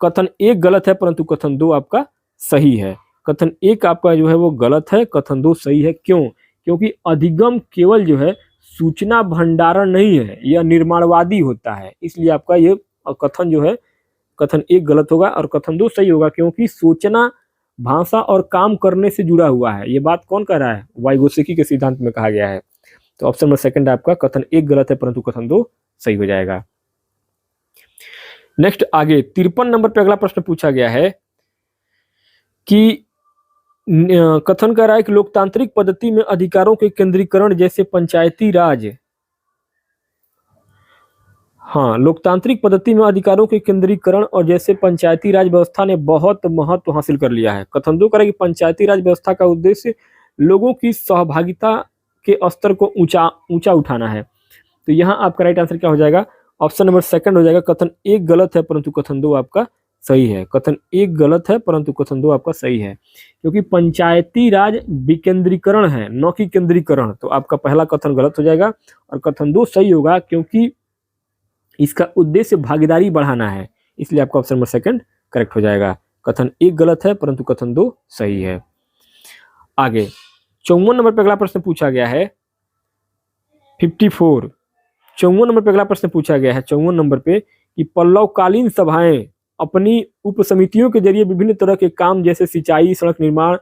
कथन 1 गलत है, परंतु कथन 2 आपका सही है। कथन 1 आपका जो है वो गलत है, कथन 2 सही है। क्यों? क्योंकि अधिगम केवल जो है सूचना भंडारण नहीं है, यह निर्माणवादी होता है, इसलिए आपका ये कथन जो है कथन 1 गलत होगा और कथन 2 सही होगा, क्योंकि सूचना भाषा और काम करने से जुड़ा हुआ है। ये बात कौन कह रहा है? वाइगोत्स्की के सिद्धांत में कहा गया है। तो ऑप्शन नंबर सेकंड आपका कथन 1 गलत है, परंतु कथन 2 सही हो जाएगा। नेक्स्ट आगे 53 नंबर पे अगला प्रश्न पूछा गया है कि कथन कर रहा है कि लोकतांत्रिक पद्धति में अधिकारों के केंद्रीकरण जैसे पंचायती राज, हाँ, लोकतांत्रिक पद्धति में अधिकारों के केंद्रीकरण और जैसे पंचायती राज व्यवस्था ने बहुत महत्व हासिल कर लिया है। कथन 2 कह रहा है कि पंचायती राज व्यवस्था का उद्देश्य लोगों की सहभागिता के स्तर को ऊंचा उठाना है। तो यहाँ आपका राइट आंसर क्या हो जाएगा? ऑप्शन नंबर सेकंड हो जाएगा। कथन 1 गलत है, परंतु कथन 2 आपका सही है। कथन 1 गलत है, परंतु कथन 2 आपका सही है, क्योंकि पंचायती राज विकेंद्रीकरण है, न कि केंद्रीकरण। तो आपका पहला कथन गलत हो जाएगा और कथन 2 सही होगा, क्योंकि इसका उद्देश्य भागीदारी बढ़ाना है, इसलिए आपका ऑप्शन नंबर सेकंड करेक्ट हो जाएगा। कथन 1 गलत है, परंतु कथन 2 सही है। आगे 54 नंबर पे अगला प्रश्न पूछा गया है। 54 नंबर पे अगला प्रश्न पूछा गया है 54 नंबर पे कि पल्लवकालीन सभाएं अपनी उप समितियों के जरिए विभिन्न तरह के काम जैसे सिंचाई, सड़क निर्माण,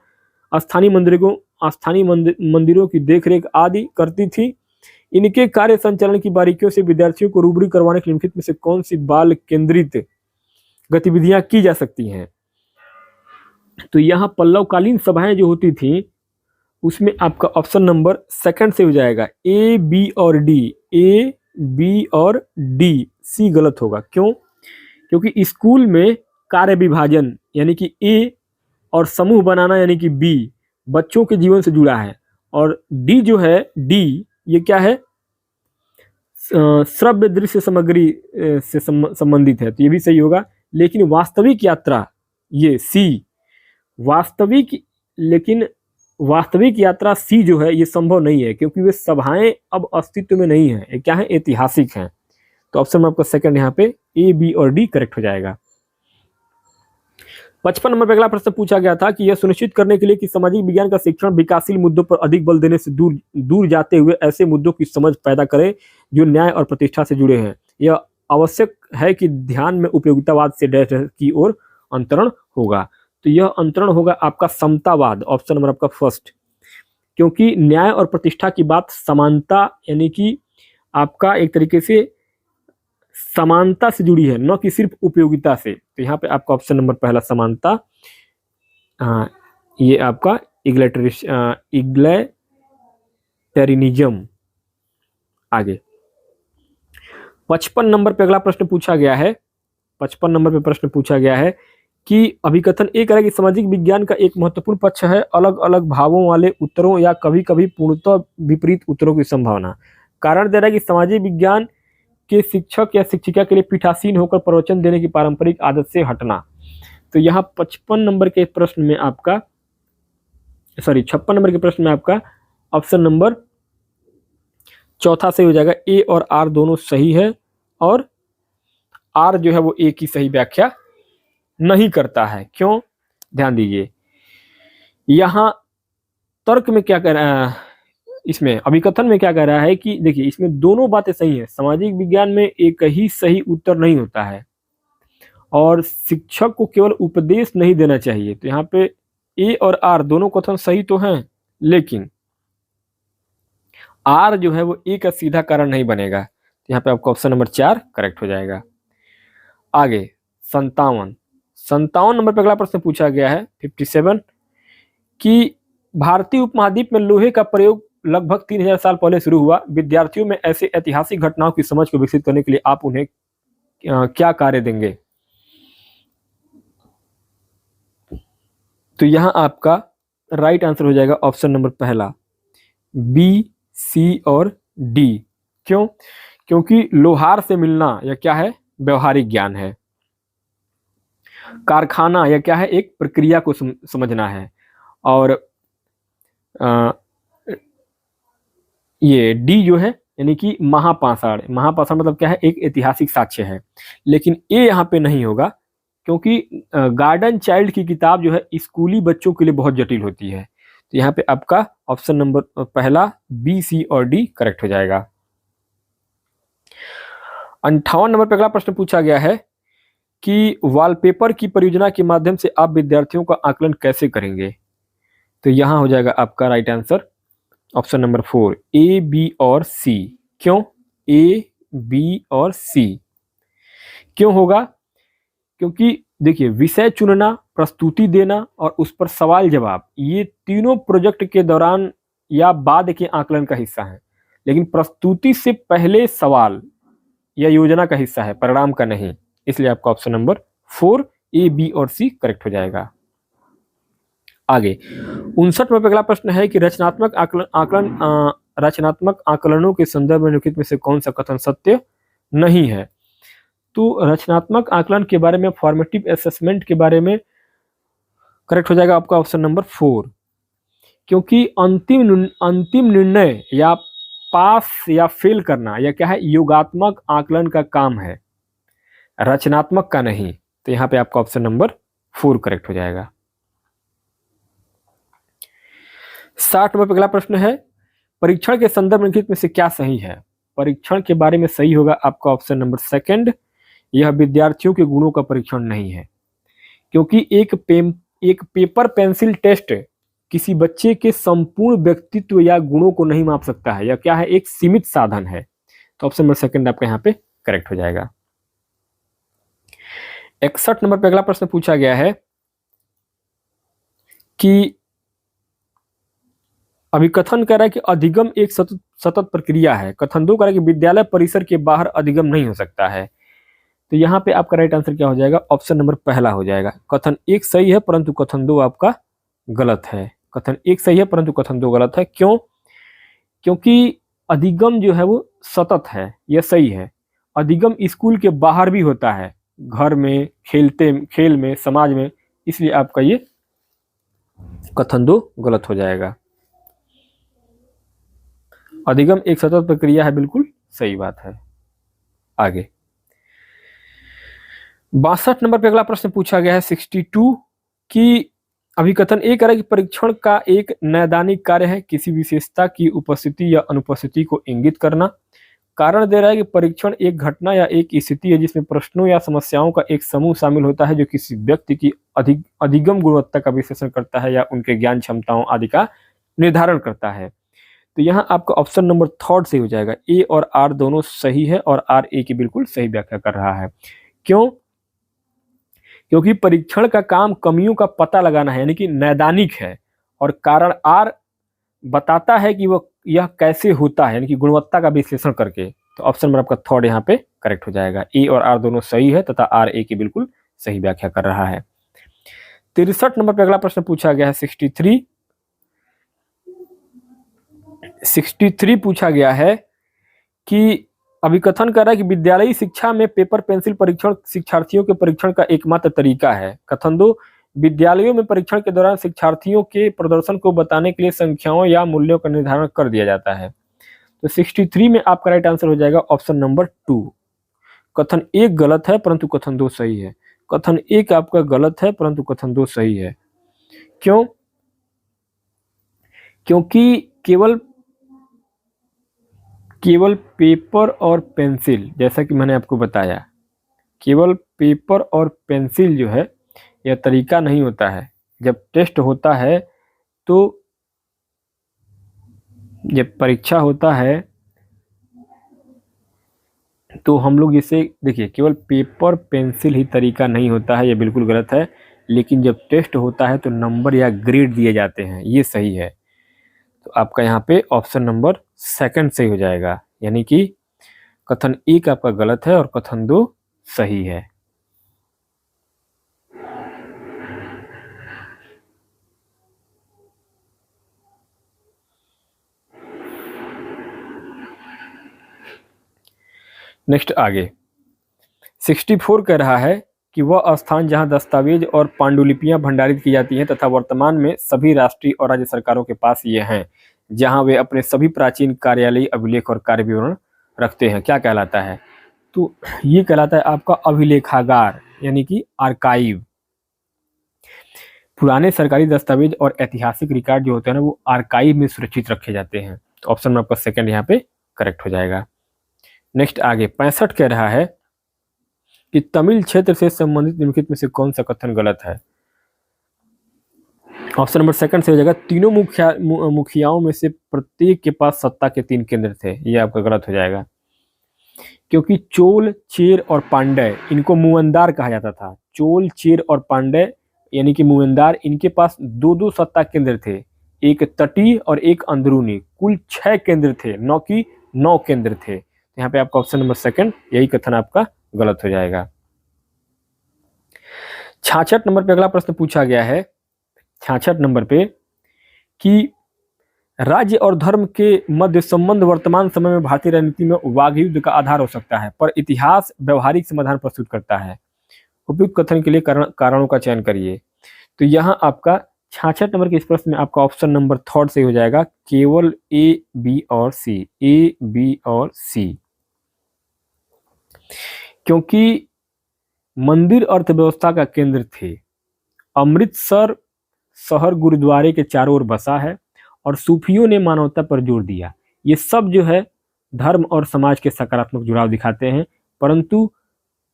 स्थानीय मंदिरों की देखरेख आदि करती थी। इनके कार्य संचालन की बारीकियों से विद्यार्थियों को रूबरू करवाने के निम्नलिखित में से कौन सी बाल केंद्रित गतिविधियां की जा सकती हैं? तो यहाँ पल्लवकालीन सभाएं जो होती थी उसमें आपका ऑप्शन नंबर सेकंड से हो जाएगा, ए, बी और डी। ए, बी और डी, सी गलत होगा। क्यों? क्योंकि स्कूल में कार्य विभाजन यानी कि ए और समूह बनाना यानी कि बी बच्चों के जीवन से जुड़ा है, और डी जो है, डी ये क्या है? श्रव्य दृश्य सामग्री से संबंधित है, तो ये भी सही होगा। लेकिन वास्तविक यात्रा, ये सी वास्तविक यात्रा सी जो है ये संभव नहीं है, क्योंकि वे सभाएं अब अस्तित्व में नहीं है। ये क्या है? ऐतिहासिक हैं। तो ऑप्शन में आपका सेकंड यहाँ पे ए, बी और डी करेक्ट हो जाएगा। 55 नंबर पर अगला प्रश्न पूछा गया था कि यह सुनिश्चित करने के लिए कि सामाजिक विज्ञान का शिक्षण विकासशील मुद्दों पर अधिक बल देने से दूर जाते हुए ऐसे मुद्दों की समझ पैदा करे जो न्याय और प्रतिष्ठा से जुड़े हैं, यह आवश्यक है कि ध्यान में उपयोगितावाद से डैश की ओर अंतरण होगा। तो यह अंतरण होगा आपका समतावाद, ऑप्शन नंबर आपका फर्स्ट, क्योंकि न्याय और प्रतिष्ठा की बात समानता यानी कि आपका एक तरीके से समानता से जुड़ी है, न कि सिर्फ उपयोगिता से। तो यहाँ पे आपका ऑप्शन नंबर पहला समानता, ये आपका इग्लैटरिनिज्म। आगे 55 नंबर पे अगला प्रश्न पूछा गया है। 55 नंबर पे प्रश्न पूछा गया है कि अभिकथन एक है कि सामाजिक विज्ञान का एक महत्वपूर्ण पक्ष है अलग अलग भावों वाले उत्तरों या कभी कभी पूर्णतः विपरीत उत्तरों की संभावना। कारण दे रहा है कि सामाजिक विज्ञान के शिक्षक या शिक्षिका के लिए पीठासीन होकर प्रवचन देने की पारंपरिक आदत से हटना। तो यहाँ 56 नंबर के प्रश्न में आपका 56 नंबर के प्रश्न में आपका ऑप्शन नंबर चौथा सही हो जाएगा। ए और आर दोनों सही है, और आर जो है वो ए की सही व्याख्या नहीं करता है। क्यों? ध्यान दीजिए, यहां तर्क में क्या कह रहा है, इसमें अभिकथन में क्या कह रहा है कि देखिए इसमें दोनों बातें सही है। सामाजिक विज्ञान में एक ही सही उत्तर नहीं होता है और शिक्षक को केवल उपदेश नहीं देना चाहिए। तो यहाँ पे ए और आर दोनों कथन सही तो हैं, लेकिन आर जो है वो ए का सीधा कारण नहीं बनेगा। तो यहाँ पे आपका ऑप्शन नंबर 4 करेक्ट हो जाएगा। आगे 57 नंबर पे अगला प्रश्न पूछा गया है 57 कि भारतीय उपमहाद्वीप में लोहे का प्रयोग लगभग 3000 साल पहले शुरू हुआ। विद्यार्थियों में ऐसे ऐतिहासिक घटनाओं की समझ को विकसित करने के लिए आप उन्हें क्या कार्य देंगे? तो यहां आपका राइट आंसर हो जाएगा ऑप्शन नंबर पहला, बी, सी और डी। क्यों? क्योंकि लोहार से मिलना यह क्या है? व्यवहारिक ज्ञान है। कारखाना यह क्या है? एक प्रक्रिया को समझना है। और ये डी जो है यानी कि महापाषाण मतलब क्या है? एक ऐतिहासिक साक्ष्य है। लेकिन ए यहाँ पे नहीं होगा क्योंकि गार्डन चाइल्ड की किताब जो है स्कूली बच्चों के लिए बहुत जटिल होती है। तो यहाँ पे आपका ऑप्शन नंबर पहला बी, सी और डी करेक्ट हो जाएगा। 58 नंबर पे अगला प्रश्न पूछा गया है कि वॉलपेपर की परियोजना के माध्यम से आप विद्यार्थियों का आकलन कैसे करेंगे? तो यहां हो जाएगा आपका राइट आंसर ऑप्शन नंबर 4, ए, बी और सी। क्यों ए, बी और सी? क्यों होगा? क्योंकि देखिए विषय चुनना, प्रस्तुति देना और उस पर सवाल जवाब, ये तीनों प्रोजेक्ट के दौरान या बाद के आकलन का हिस्सा है। लेकिन प्रस्तुति से पहले सवाल या योजना का हिस्सा है, परिणाम का नहीं। इसलिए आपका ऑप्शन नंबर 4 ए, बी और सी करेक्ट हो जाएगा। आगे 59 में अगला प्रश्न है कि रचनात्मक आकलनों के संदर्भ में निम्नलिखित में से कौन सा कथन सत्य नहीं है? तो रचनात्मक आकलन के बारे में, फॉर्मेटिव असेसमेंट के बारे में करेक्ट हो जाएगा आपका ऑप्शन नंबर 4, क्योंकि अंतिम निर्णय या पास या फेल करना या क्या है? योगात्मक आकलन का काम है, रचनात्मक का नहीं। तो यहां पे आपका ऑप्शन नंबर 4 करेक्ट हो जाएगा। 60 नंबर पे अगला प्रश्न है परीक्षण के संदर्भ में निम्नलिखित में से क्या सही है? परीक्षण के बारे में सही होगा आपका ऑप्शन नंबर 2, यह विद्यार्थियों के गुणों का परीक्षण नहीं है। क्योंकि एक पेपर पेंसिल टेस्ट किसी बच्चे के संपूर्ण व्यक्तित्व या गुणों को नहीं माप सकता है। यह क्या है? एक सीमित साधन है। तो ऑप्शन नंबर 2 आपका यहाँ पे करेक्ट हो जाएगा। 61 नंबर पे अगला प्रश्न पूछा गया है कि अभिकथन कह रहा है कि अधिगम एक सतत प्रक्रिया है। कथन 2 कह रहा है कि विद्यालय परिसर के बाहर अधिगम नहीं हो सकता है। तो यहाँ पे आपका राइट आंसर क्या हो जाएगा? ऑप्शन नंबर पहला हो जाएगा। कथन 1 सही है परंतु कथन 2 आपका गलत है। कथन 1 सही है परंतु कथन 2 गलत है। क्यों? क्योंकि अधिगम जो है वो सतत है, यह सही है। अधिगम स्कूल के बाहर भी होता है, घर में, खेल में, समाज में। इसलिए आपका ये कथन 2 गलत हो जाएगा। अधिगम एक सतत प्रक्रिया है, बिल्कुल सही बात है। आगे 62 नंबर पे अगला प्रश्न पूछा गया है 62 कि अभिकथन ए कह रहा है कि परीक्षण का एक नैदानिक कार्य है किसी विशेषता की उपस्थिति या अनुपस्थिति को इंगित करना। कारण दे रहा है कि परीक्षण एक घटना या एक स्थिति है जिसमें प्रश्नों या समस्याओं का एक समूह शामिल होता है जो किसी व्यक्ति की अधिगम गुणवत्ता का विश्लेषण करता है या उनके ज्ञान क्षमताओं आदि का निर्धारण करता है। तो यहाँ आपका ऑप्शन नंबर 3 सही हो जाएगा। ए और आर दोनों सही है और आर ए की बिल्कुल सही व्याख्या कर रहा है। क्यों? क्योंकि परीक्षण का काम कमियों का पता लगाना है, यानी कि नैदानिक है, और कारण आर बताता है कि वो यह कैसे होता है, यानी कि गुणवत्ता का विश्लेषण करके। तो ऑप्शन नंबर आपका 3 यहाँ पे करेक्ट हो जाएगा। ए और आर दोनों सही है तथा आर ए की बिल्कुल सही व्याख्या कर रहा है। 63 नंबर पे अगला प्रश्न पूछा गया है 63 पूछा गया है कि अभिकथन कर रहा है कि विद्यालयी शिक्षा में पेपर पेंसिल परीक्षण शिक्षार्थियों के परीक्षण का एकमात्र तरीका है। कथन 2 विद्यालयों में परीक्षण के दौरान शिक्षार्थियों के प्रदर्शन को बताने के लिए संख्याओं या मूल्यों का निर्धारण कर दिया जाता है। तो 63 में आपका राइट आंसर हो जाएगा ऑप्शन नंबर 2। कथन 1 गलत है परंतु कथन 2 सही है। कथन 1 आपका गलत है परंतु कथन 2 सही है। क्यों? क्योंकि केवल पेपर और पेंसिल, जैसा कि मैंने आपको बताया, केवल पेपर और पेंसिल जो है यह तरीका नहीं होता है। जब टेस्ट होता है, तो जब परीक्षा होता है तो हम लोग जैसे देखिए, केवल पेपर पेंसिल ही तरीका नहीं होता है, ये बिल्कुल गलत है। लेकिन जब टेस्ट होता है तो नंबर या ग्रेड दिए जाते हैं, ये सही है। तो आपका यहाँ पे ऑप्शन नंबर सेकंड सही हो जाएगा, यानी कि कथन 1 आपका गलत है और कथन 2 सही है। नेक्स्ट आगे 64 कह रहा है कि वह स्थान जहां दस्तावेज और पांडुलिपियां भंडारित की जाती हैं तथा वर्तमान में सभी राष्ट्रीय और राज्य सरकारों के पास ये हैं, जहां वे अपने सभी प्राचीन कार्यालयीय अभिलेख और कार्य विवरण रखते हैं, क्या कहलाता है? तो ये कहलाता है आपका अभिलेखागार, यानी कि आर्काइव। पुराने सरकारी दस्तावेज और ऐतिहासिक रिकॉर्ड जो होते हैं ना, वो आर्काइव में सुरक्षित रखे जाते हैं। तो ऑप्शन में आपका सेकंड यहाँ पे करेक्ट हो जाएगा। नेक्स्ट आगे 65 कह रहा है कि तमिल क्षेत्र से संबंधित निम्नलिखित में से कौन सा कथन गलत है? ऑप्शन नंबर सेकंड से हो जाएगा, तीनों मुखियाओं में से प्रत्येक के पास सत्ता के 3 केंद्र थे, ये आपका गलत हो जाएगा। क्योंकि चोल, चेर और पांड्य इनको मुवंदार कहा जाता था। चोल, चेर और पांड्य यानी कि मुवंदार, इनके पास 2-2 सत्ता केंद्र थे, एक तटीय और एक अंदरूनी। कुल 6 केंद्र थे, 9 की 9 केंद्र थे। यहाँ पे आपका ऑप्शन नंबर सेकंड, यही कथन आपका गलत हो जाएगा। 66 नंबर पे अगला प्रश्न पूछा गया है, 66 नंबर पे, कि राज्य और धर्म के मध्य संबंध वर्तमान समय में भारतीय राजनीति में वाद युद्ध का आधार हो सकता है, पर इतिहास व्यवहारिक समाधान प्रस्तुत करता है। उपयुक्त कथन के लिए कारणों का चयन करिए। तो यहाँ आपका 66 नंबर के इस प्रश्न में आपका ऑप्शन नंबर थर्ड सही हो जाएगा, केवल ए, बी और सी। ए, बी और सी। क्योंकि मंदिर अर्थव्यवस्था का केंद्र थे। अमृतसर शहर गुरुद्वारे के चारों ओर बसा है और सूफियों ने मानवता पर जोर दिया। ये सब जो है धर्म और समाज के सकारात्मक जुड़ाव दिखाते हैं। परंतु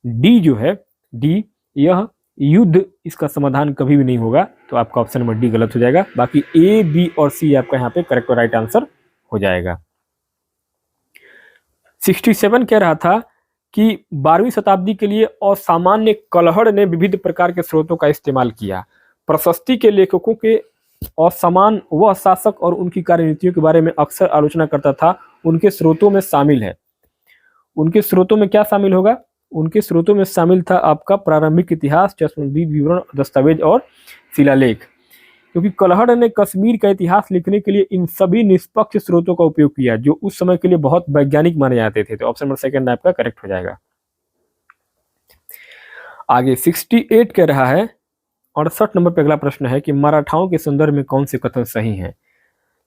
डी जो है, डी, यह युद्ध, इसका समाधान कभी भी नहीं होगा। तो आपका ऑप्शन नंबर डी गलत हो जाएगा। बाकी ए, बी और सी आपका यहाँ पे करेक्ट और राइट आंसर हो जाएगा। 67 कह रहा था कि 12वीं शताब्दी के लिए असामान्य कलहड़ ने विविध प्रकार के स्रोतों का इस्तेमाल किया। प्रशस्ति के लेखकों के असमान वह शासक और उनकी कार्यनीतियों के बारे में अक्सर आलोचना करता था, उनके स्रोतों में शामिल है। उनके स्रोतों में क्या शामिल होगा? उनके स्रोतों में शामिल था आपका प्रारंभिक इतिहास, चश्मदीद विवरण, दस्तावेज और शिलालेख। क्योंकि कलहड़ ने कश्मीर का इतिहास लिखने के लिए इन सभी निष्पक्ष स्रोतों का उपयोग किया, जो उस समय के लिए बहुत वैज्ञानिक माने जाते थे। तो ऑप्शन नंबर सेकंड आपका करेक्ट हो जाएगा। आगे 68 कह रहा है, 68 नंबर पे अगला प्रश्न है कि मराठाओं के संदर्भ में कौन से कथन सही हैं?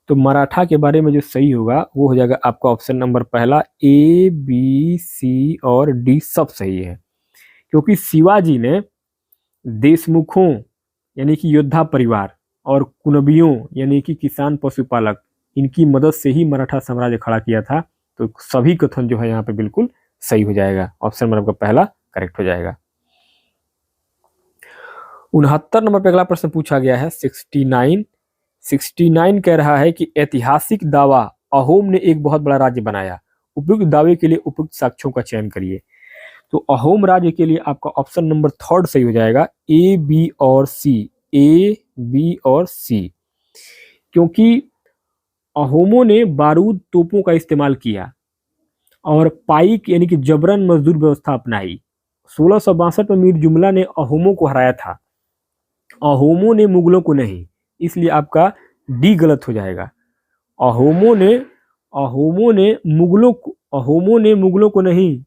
तो मराठा के बारे में जो सही होगा वो हो जाएगा आपका ऑप्शन नंबर पहला, ए, बी, सी और डी सब सही है। क्योंकि शिवाजी ने देशमुखों यानी कि योद्धा परिवार और कुनबियों यानी कि किसान पशुपालक, इनकी मदद से ही मराठा साम्राज्य खड़ा किया था। तो सभी कथन जो है यहाँ पे बिल्कुल सही हो जाएगा। ऑप्शन नंबर आपका पहला करेक्ट हो जाएगा। 69 नंबर पे अगला प्रश्न पूछा गया है, 69 कह रहा है कि ऐतिहासिक दावा, अहोम ने एक बहुत बड़ा राज्य बनाया। उपयुक्त दावे के लिए उपयुक्त साक्ष्यों का चयन करिए। तो अहोम राज्य के लिए आपका ऑप्शन नंबर थर्ड सही हो जाएगा, ए, बी और सी। ए, बी और सी। क्योंकि अहोमों ने बारूद, तोपों का इस्तेमाल किया और पाइक यानी कि जबरन मजदूर व्यवस्था अपनाई। 1662 में मीर जुमला ने अहोमों को हराया था, अहोमों ने मुगलों को नहीं। इसलिए आपका डी गलत हो जाएगा। अहोमों ने मुगलों को नहीं,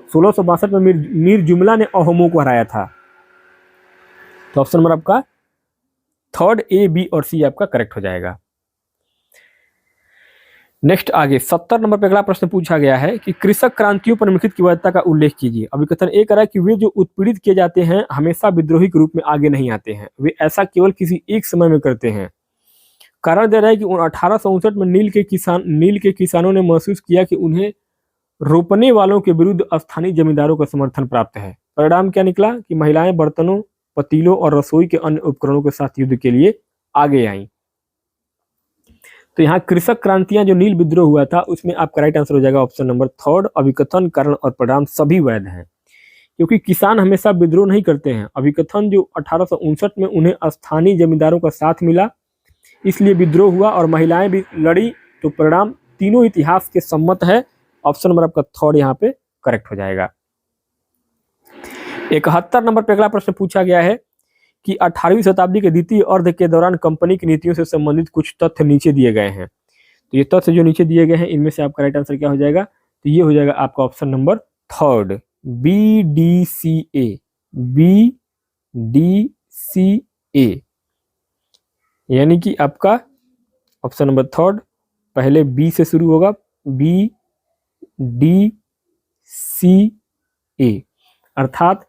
1662 में मीर जुमला ने अहोमों को हराया था। तो ऑप्शन नंबर आपका थर्ड, ए, बी और सी आपका करेक्ट हो जाएगा। नेक्स्ट आगे 70 नंबर पे अगला प्रश्न पूछा गया है कि कृषक क्रांतियों पर निम्नलिखित की वैधता का उल्लेख कीजिए। अभिकथन ए कह रहा है कि वे जो उत्पीड़ित किए जाते हैं हमेशा विद्रोही के रूप में आगे नहीं आते हैं, वे ऐसा केवल किसी एक समय में करते हैं। कारण दे रहा है कि 1859 में नील के किसानों ने महसूस किया कि उन्हें रोपने वालों के विरुद्ध स्थानीय जमींदारों का समर्थन प्राप्त है। परिणाम क्या निकला कि महिलाएं बर्तनों, पतीलों और रसोई के अन्य उपकरणों के साथ युद्ध के लिए आगे आईं। तो तो यहाँ कृषक क्रांतियां जो नील विद्रोह हुआ था उसमें आपका राइट आंसर हो जाएगा ऑप्शन नंबर थर्ड, अभिकथन, कारण और परिणाम सभी वैध हैं, क्योंकि किसान हमेशा विद्रोह नहीं करते हैं। अभिकथन जो 1859 में उन्हें स्थानीय जमींदारों का साथ मिला इसलिए विद्रोह हुआ और महिलाएं भी लड़ी, तो परिणाम तीनों इतिहास के सम्मत है। ऑप्शन नंबर आपका थर्ड यहाँ पे करेक्ट हो जाएगा। 71 नंबर पे अगला प्रश्न पूछा गया है कि 18वीं शताब्दी के द्वितीय अर्ध के दौरान कंपनी की नीतियों से संबंधित कुछ तथ्य नीचे दिए गए हैं। तो ये तथ्य जो नीचे दिए गए हैं इनमें से आपका राइट आंसर क्या हो जाएगा, तो ये हो जाएगा आपका option number third, BDCA, BDCA, यानी कि आपका ऑप्शन नंबर थर्ड पहले बी से शुरू होगा, BDCA, अर्थात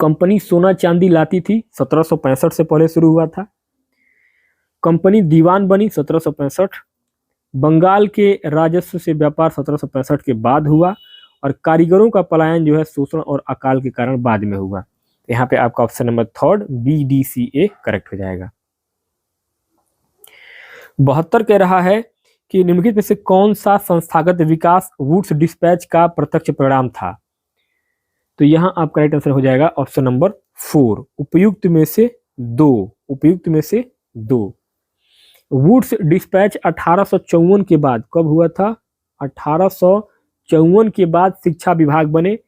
कंपनी सोना चांदी लाती थी 1765 से पहले शुरू हुआ था। कंपनी दीवान बनी 1765, बंगाल के राजस्व से व्यापार 1765 के बाद हुआ और कारीगरों का पलायन जो है शोषण और अकाल के कारण बाद में हुआ। यहाँ पे आपका option number third BDCA correct हो जाएगा। 72 कह रहा है कि निम्नलिखित में से कौन सा संस्थागत विकास वुड्स डिस्पैच का प्रत्यक्ष परिणाम था। तो यहाँ आपका राइट आंसर हो जाएगा ऑप्शन नंबर 4, उपयुक्त में से दो, उपयुक्त में से दो। वुड्स डिस्पैच 1854 के बाद कब हुआ था, 1854 के बाद शिक्षा विभाग बने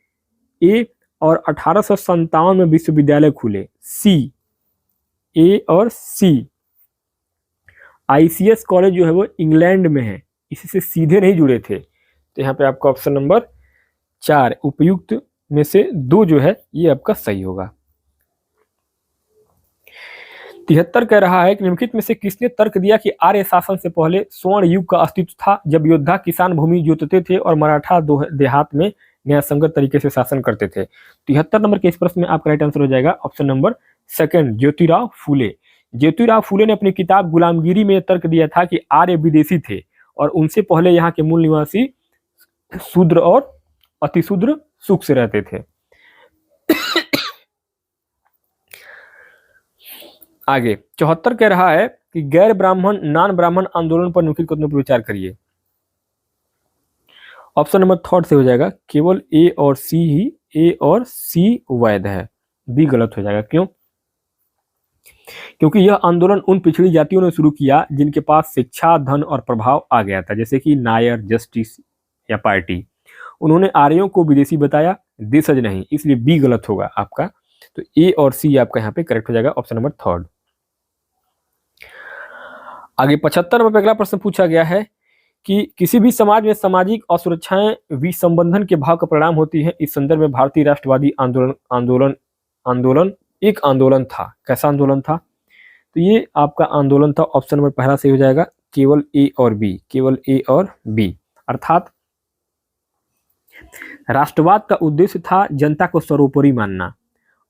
ए, और 1857 में विश्वविद्यालय खुले सी, ए और सी। ICS कॉलेज जो है वो इंग्लैंड में है, इसी से सीधे नहीं जुड़े थे। तो यहाँ पे आपका ऑप्शन नंबर 4, उपयुक्त में से दो जो है ये आपका सही होगा। 73 कह रहा है कि निम्नलिखित में से किसने तर्क दिया कि आर्य शासन से पहले स्वर्ण युग का अस्तित्व था, जब योद्धा किसान भूमि जोतते थे और मराठा देहात में न्यायसंगत तरीके से शासन करते थे। 73 नंबर के इस प्रश्न में आपका राइट आंसर हो जाएगा option number second, Jyotirao Phule. Jyotirao Phule ने अपनी किताब गुलामगिरी में तर्क दिया था कि आर्य विदेशी थे और उनसे पहले यहाँ के मूल निवासी शूद्र और अतिशूद्र सुख से रहते थे। आगे 74 कह रहा है कि गैर ब्राह्मण नॉन ब्राह्मण आंदोलन पर निम्नलिखित कथनों पर विचार करिए। ऑप्शन नंबर थर्ड से हो जाएगा, केवल ए और सी ही, ए और सी वैध है, बी गलत हो जाएगा। क्यों? क्योंकि यह आंदोलन उन पिछड़ी जातियों ने शुरू किया जिनके पास शिक्षा, धन और प्रभाव आ गया था, जैसे कि नायर, जस्टिस या पार्टी। उन्होंने आर्यों को विदेशी बताया, देशज नहीं, इसलिए बी गलत होगा आपका। तो ए और सी आपका यहाँ पे करेक्ट हो जाएगा, ऑप्शन नंबर थर्ड। आगे 75 नंबर पे अगला प्रश्न पूछा गया है कि किसी भी समाज में सामाजिक असुरक्षाएं विसंबंधन के भाव का परिणाम होती है। इस संदर्भ में भारतीय राष्ट्रवादी आंदोलन एक आंदोलन था। कैसा आंदोलन था? तो ये आपका आंदोलन था, ऑप्शन नंबर पहला सही हो जाएगा, केवल ए और बी, केवल ए और बी। अर्थात राष्ट्रवाद का उद्देश्य था जनता को सर्वोपरि मानना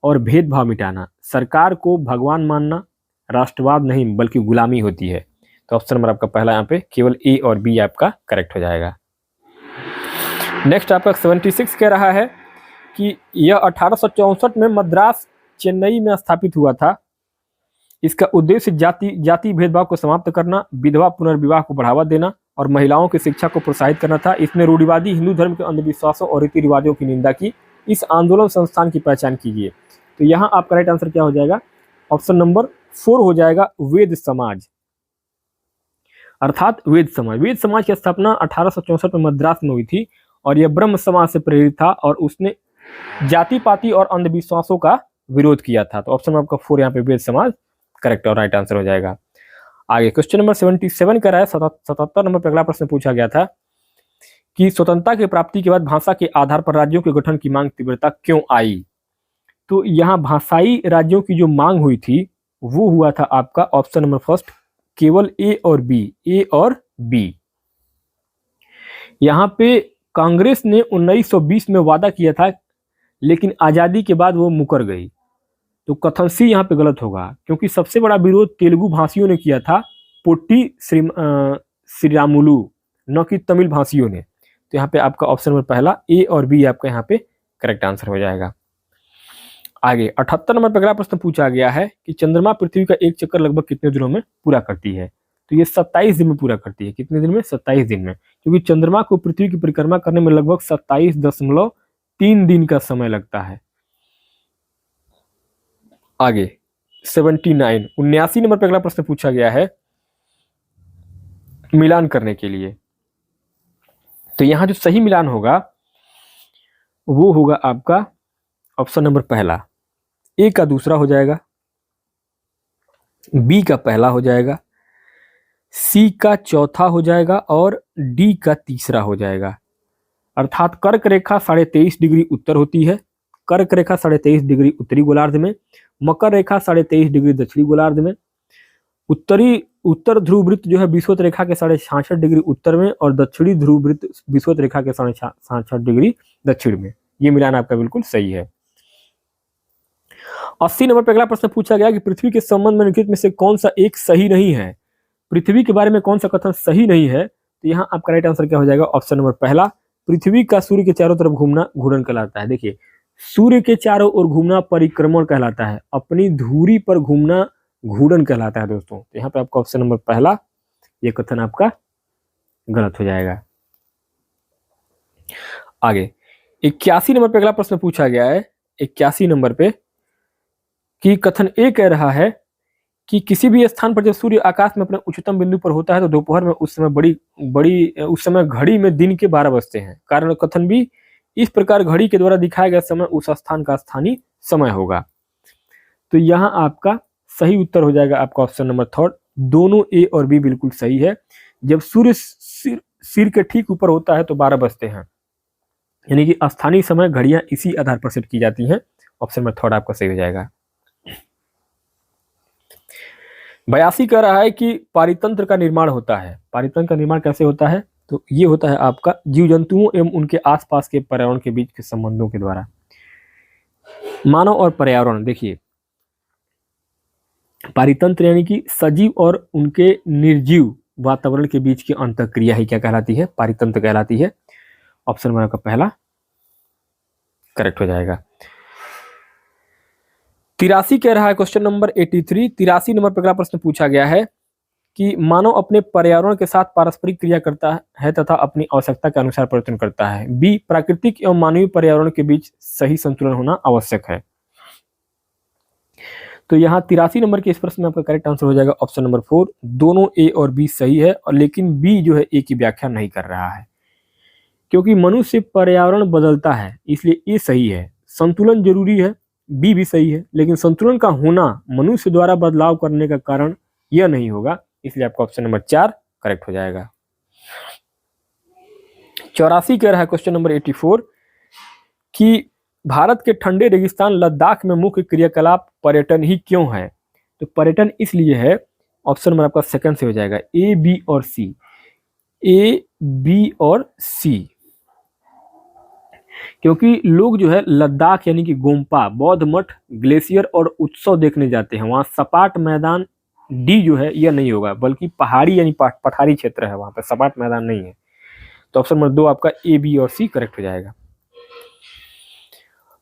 और भेदभाव मिटाना, सरकार को भगवान मानना। राष्ट्रवाद नहीं बल्कि गुलामी होती है। तो ऑप्शन नंबर आपका पहला यहाँ पे केवल ए और बी आपका करेक्ट हो जाएगा। नेक्स्ट आपका 76 कह रहा है कि यह 1864 में मद्रास चेन्नई में स्थापित हुआ था। इसका उद्देश्य जाति भेदभाव को समाप्त करना, विधवा पुनर्विवाह को बढ़ावा देना और महिलाओं की शिक्षा को प्रोत्साहित करना था। इसने रूढ़िवादी हिंदू धर्म के अंधविश्वासों और रीति रिवाजों की निंदा की। इस आंदोलन संस्थान की पहचान कीजिए। तो यहाँ आपका राइट आंसर क्या हो जाएगा? ऑप्शन नंबर 4 हो जाएगा, वेद समाज। अर्थात वेद समाज की स्थापना 1864 में मद्रास में हुई थी और यह ब्रह्म समाज से प्रेरित था और उसने जाति पाति और अंधविश्वासों का विरोध किया था। तो ऑप्शन नंबर आपका 4 यहाँ पे वेद समाज करेक्ट और राइट आंसर हो जाएगा। आगे क्वेश्चन नंबर 77 का है, 77 नंबर पर अगला प्रश्न पूछा गया था कि स्वतंत्रता की प्राप्ति के बाद भाषा के आधार पर राज्यों के गठन की मांग तीव्रता क्यों आई? तो यहाँ भाषाई राज्यों की जो मांग हुई थी वो हुआ था आपका ऑप्शन नंबर फर्स्ट, केवल ए और बी, ए और बी। यहाँ पे कांग्रेस ने 1920 में वादा किया था लेकिन आजादी के बाद वो मुकर गई। तो कथन सी यहाँ पे गलत होगा क्योंकि सबसे बड़ा विरोध तेलुगु भाषियों ने किया था, पोट्टी श्रीरामुलु, न कि तमिल भाषियों ने। तो यहाँ पे आपका ऑप्शन नंबर पहला ए और बी आपका यहाँ पे करेक्ट आंसर हो जाएगा। आगे 78 नंबर पर अगला प्रश्न पूछा गया है कि चंद्रमा पृथ्वी का एक चक्कर लगभग कितने दिनों में पूरा करती है? तो ये 27 दिन में पूरा करती है। कितने दिन में? 27 दिन में, क्योंकि चंद्रमा को पृथ्वी की परिक्रमा करने में लगभग 27.3 दिन का समय लगता है। आगे 79 नंबर पे अगला प्रश्न पूछा गया है मिलान करने के लिए। तो यहां जो सही मिलान होगा वो होगा आपका ऑप्शन नंबर पहला, ए का दूसरा हो जाएगा, बी का पहला हो जाएगा, सी का चौथा हो जाएगा और डी का तीसरा हो जाएगा। अर्थात कर्क रेखा 23.5 डिग्री उत्तर होती है, कर्क रेखा 23.5 डिग्री उत्तरी गोलार्ध में, मकर रेखा 23.5 डिग्री दक्षिणी गोलार्ध में, उत्तर ध्रुव वृत्त जो है विषुवत रेखा के 66.5 डिग्री उत्तर में और दक्षिणी ध्रुव वृत्त विषुवत रेखा के 66.5 डिग्री दक्षिण में। ये मिलान आपका बिल्कुल सही है। 80 नंबर पर अगला प्रश्न पूछा गया कि पृथ्वी के संबंध में निम्नलिखित में से कौन सा एक सही नहीं है। पृथ्वी के बारे में कौन सा कथन सही नहीं है? तो यहाँ आपका राइट आंसर क्या हो जाएगा? ऑप्शन नंबर पहला, पृथ्वी का सूर्य के चारों तरफ घूमना घूर्णन कहलाता है। देखिए, सूर्य के चारों ओर घूमना परिक्रमण कहलाता है, अपनी धुरी पर घूमना घूर्णन कहलाता है दोस्तों। तो यहाँ पे आपका ऑप्शन नंबर पहला ये कथन आपका गलत हो जाएगा। आगे 81 नंबर पे अगला प्रश्न पूछा गया है, 81 नंबर पे, कि कथन ए कह रहा है कि किसी भी स्थान पर जब सूर्य आकाश में अपने उच्चतम बिंदु पर होता है तो दोपहर में उस समय घड़ी में दिन के 12 बजते हैं। कारण कथन बी, इस प्रकार घड़ी के द्वारा दिखाया गया समय उस स्थान का स्थानीय समय होगा। तो यहाँ आपका सही उत्तर हो जाएगा आपका ऑप्शन नंबर थर्ड, दोनों ए और बी बिल्कुल सही है। जब सूर्य सिर के ठीक ऊपर होता है तो 12 बजते हैं, यानी कि स्थानीय समय घड़ियां इसी आधार पर सेट की जाती हैं। ऑप्शन नंबर थर्ड आपका सही हो जाएगा। 82 कह रहा है कि पारितंत्र का निर्माण होता है। पारितंत्र का निर्माण कैसे होता है? तो ये होता है आपका जीव जंतुओं एवं उनके आसपास के पर्यावरण के बीच के संबंधों के द्वारा। मानव और पर्यावरण, देखिए पारितंत्र यानी कि सजीव और उनके निर्जीव वातावरण के बीच की अंतःक्रिया ही क्या कहलाती है? पारितंत्र कहलाती है। ऑप्शन नंबर का पहला करेक्ट हो जाएगा। 83 कह रहा है, क्वेश्चन नंबर 83, 83 नंबर पर अगला प्रश्न पूछा गया है कि मानव अपने पर्यावरण के साथ पारस्परिक क्रिया करता है तथा अपनी आवश्यकता के अनुसार परिवर्तन करता है। बी, प्राकृतिक एवं मानवीय पर्यावरण के बीच सही संतुलन होना आवश्यक है। तो यहाँ 83 नंबर के इस प्रश्न में आपका करेक्ट आंसर हो जाएगा ऑप्शन नंबर 4, दोनों ए और बी सही है, और लेकिन बी जो है ए की व्याख्या नहीं कर रहा है, क्योंकि मनुष्य पर्यावरण बदलता है, इसलिए ए सही है। संतुलन जरूरी है, बी भी सही है, लेकिन संतुलन का होना मनुष्य द्वारा बदलाव करने का कारण यह नहीं होगा, इसलिए आपका ऑप्शन नंबर 4 करेक्ट हो जाएगा। 84 कह रहा है, क्वेश्चन नंबर 84, कि भारत के ठंडे रेगिस्तान लद्दाख में मुख्य क्रियाकलाप पर्यटन ही क्यों है? तो पर्यटन इसलिए है, ऑप्शन नंबर आपका सेकंड से हो जाएगा, ए, बी और सी। ए, बी और सी, क्योंकि लोग जो है लद्दाख यानी कि गोम्पा, बौद्ध मठ, ग्लेशियर और उत्सव देखने जाते हैं। वहाँ सपाट मैदान, डी जो है यह नहीं होगा, बल्कि पहाड़ी यानी पठारी क्षेत्र है, वहाँ पे सपाट मैदान नहीं है। तो ऑप्शन नंबर 2 आपका ए, बी और सी करेक्ट हो जाएगा।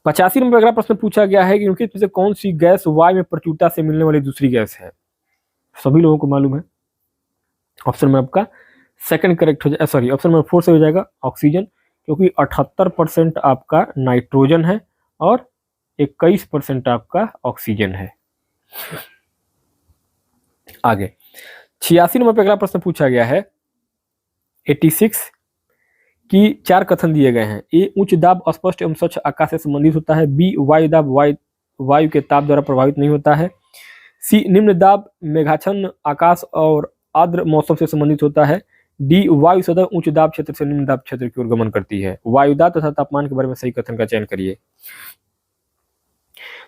85 नंबर अगला प्रश्न पूछा गया है कि उनके में से कौन सी गैस वायु में प्रचुरता से मिलने वाली दूसरी गैस है? सभी लोगों को मालूम है। ऑप्शन में आपका सेकंड करेक्ट हो जाएगा, सॉरी ऑप्शन नंबर 4 से हो जाएगा ऑक्सीजन, क्योंकि 78% आपका नाइट्रोजन है और 21% आपका ऑक्सीजन है। आगे 86 नंबर पर अगला प्रश्न पूछा गया है 86 की 4 कथन दिए गए हैं। ए, उच्च दाब स्पष्ट एवं स्वच्छ आकाश से संबंधित होता है। बी, वायु दाब वायु के ताप द्वारा प्रभावित नहीं होता है। सी, निम्न दाब मेघाच्छन्न आकाश और आर्द्र मौसम से संबंधित होता है। डी, वायु सदैव उच्च दाब क्षेत्र से निम्न दाब क्षेत्र की ओर गमन करती है। वायु दाब तथा तापमान के बारे में सही कथन का चयन करिए।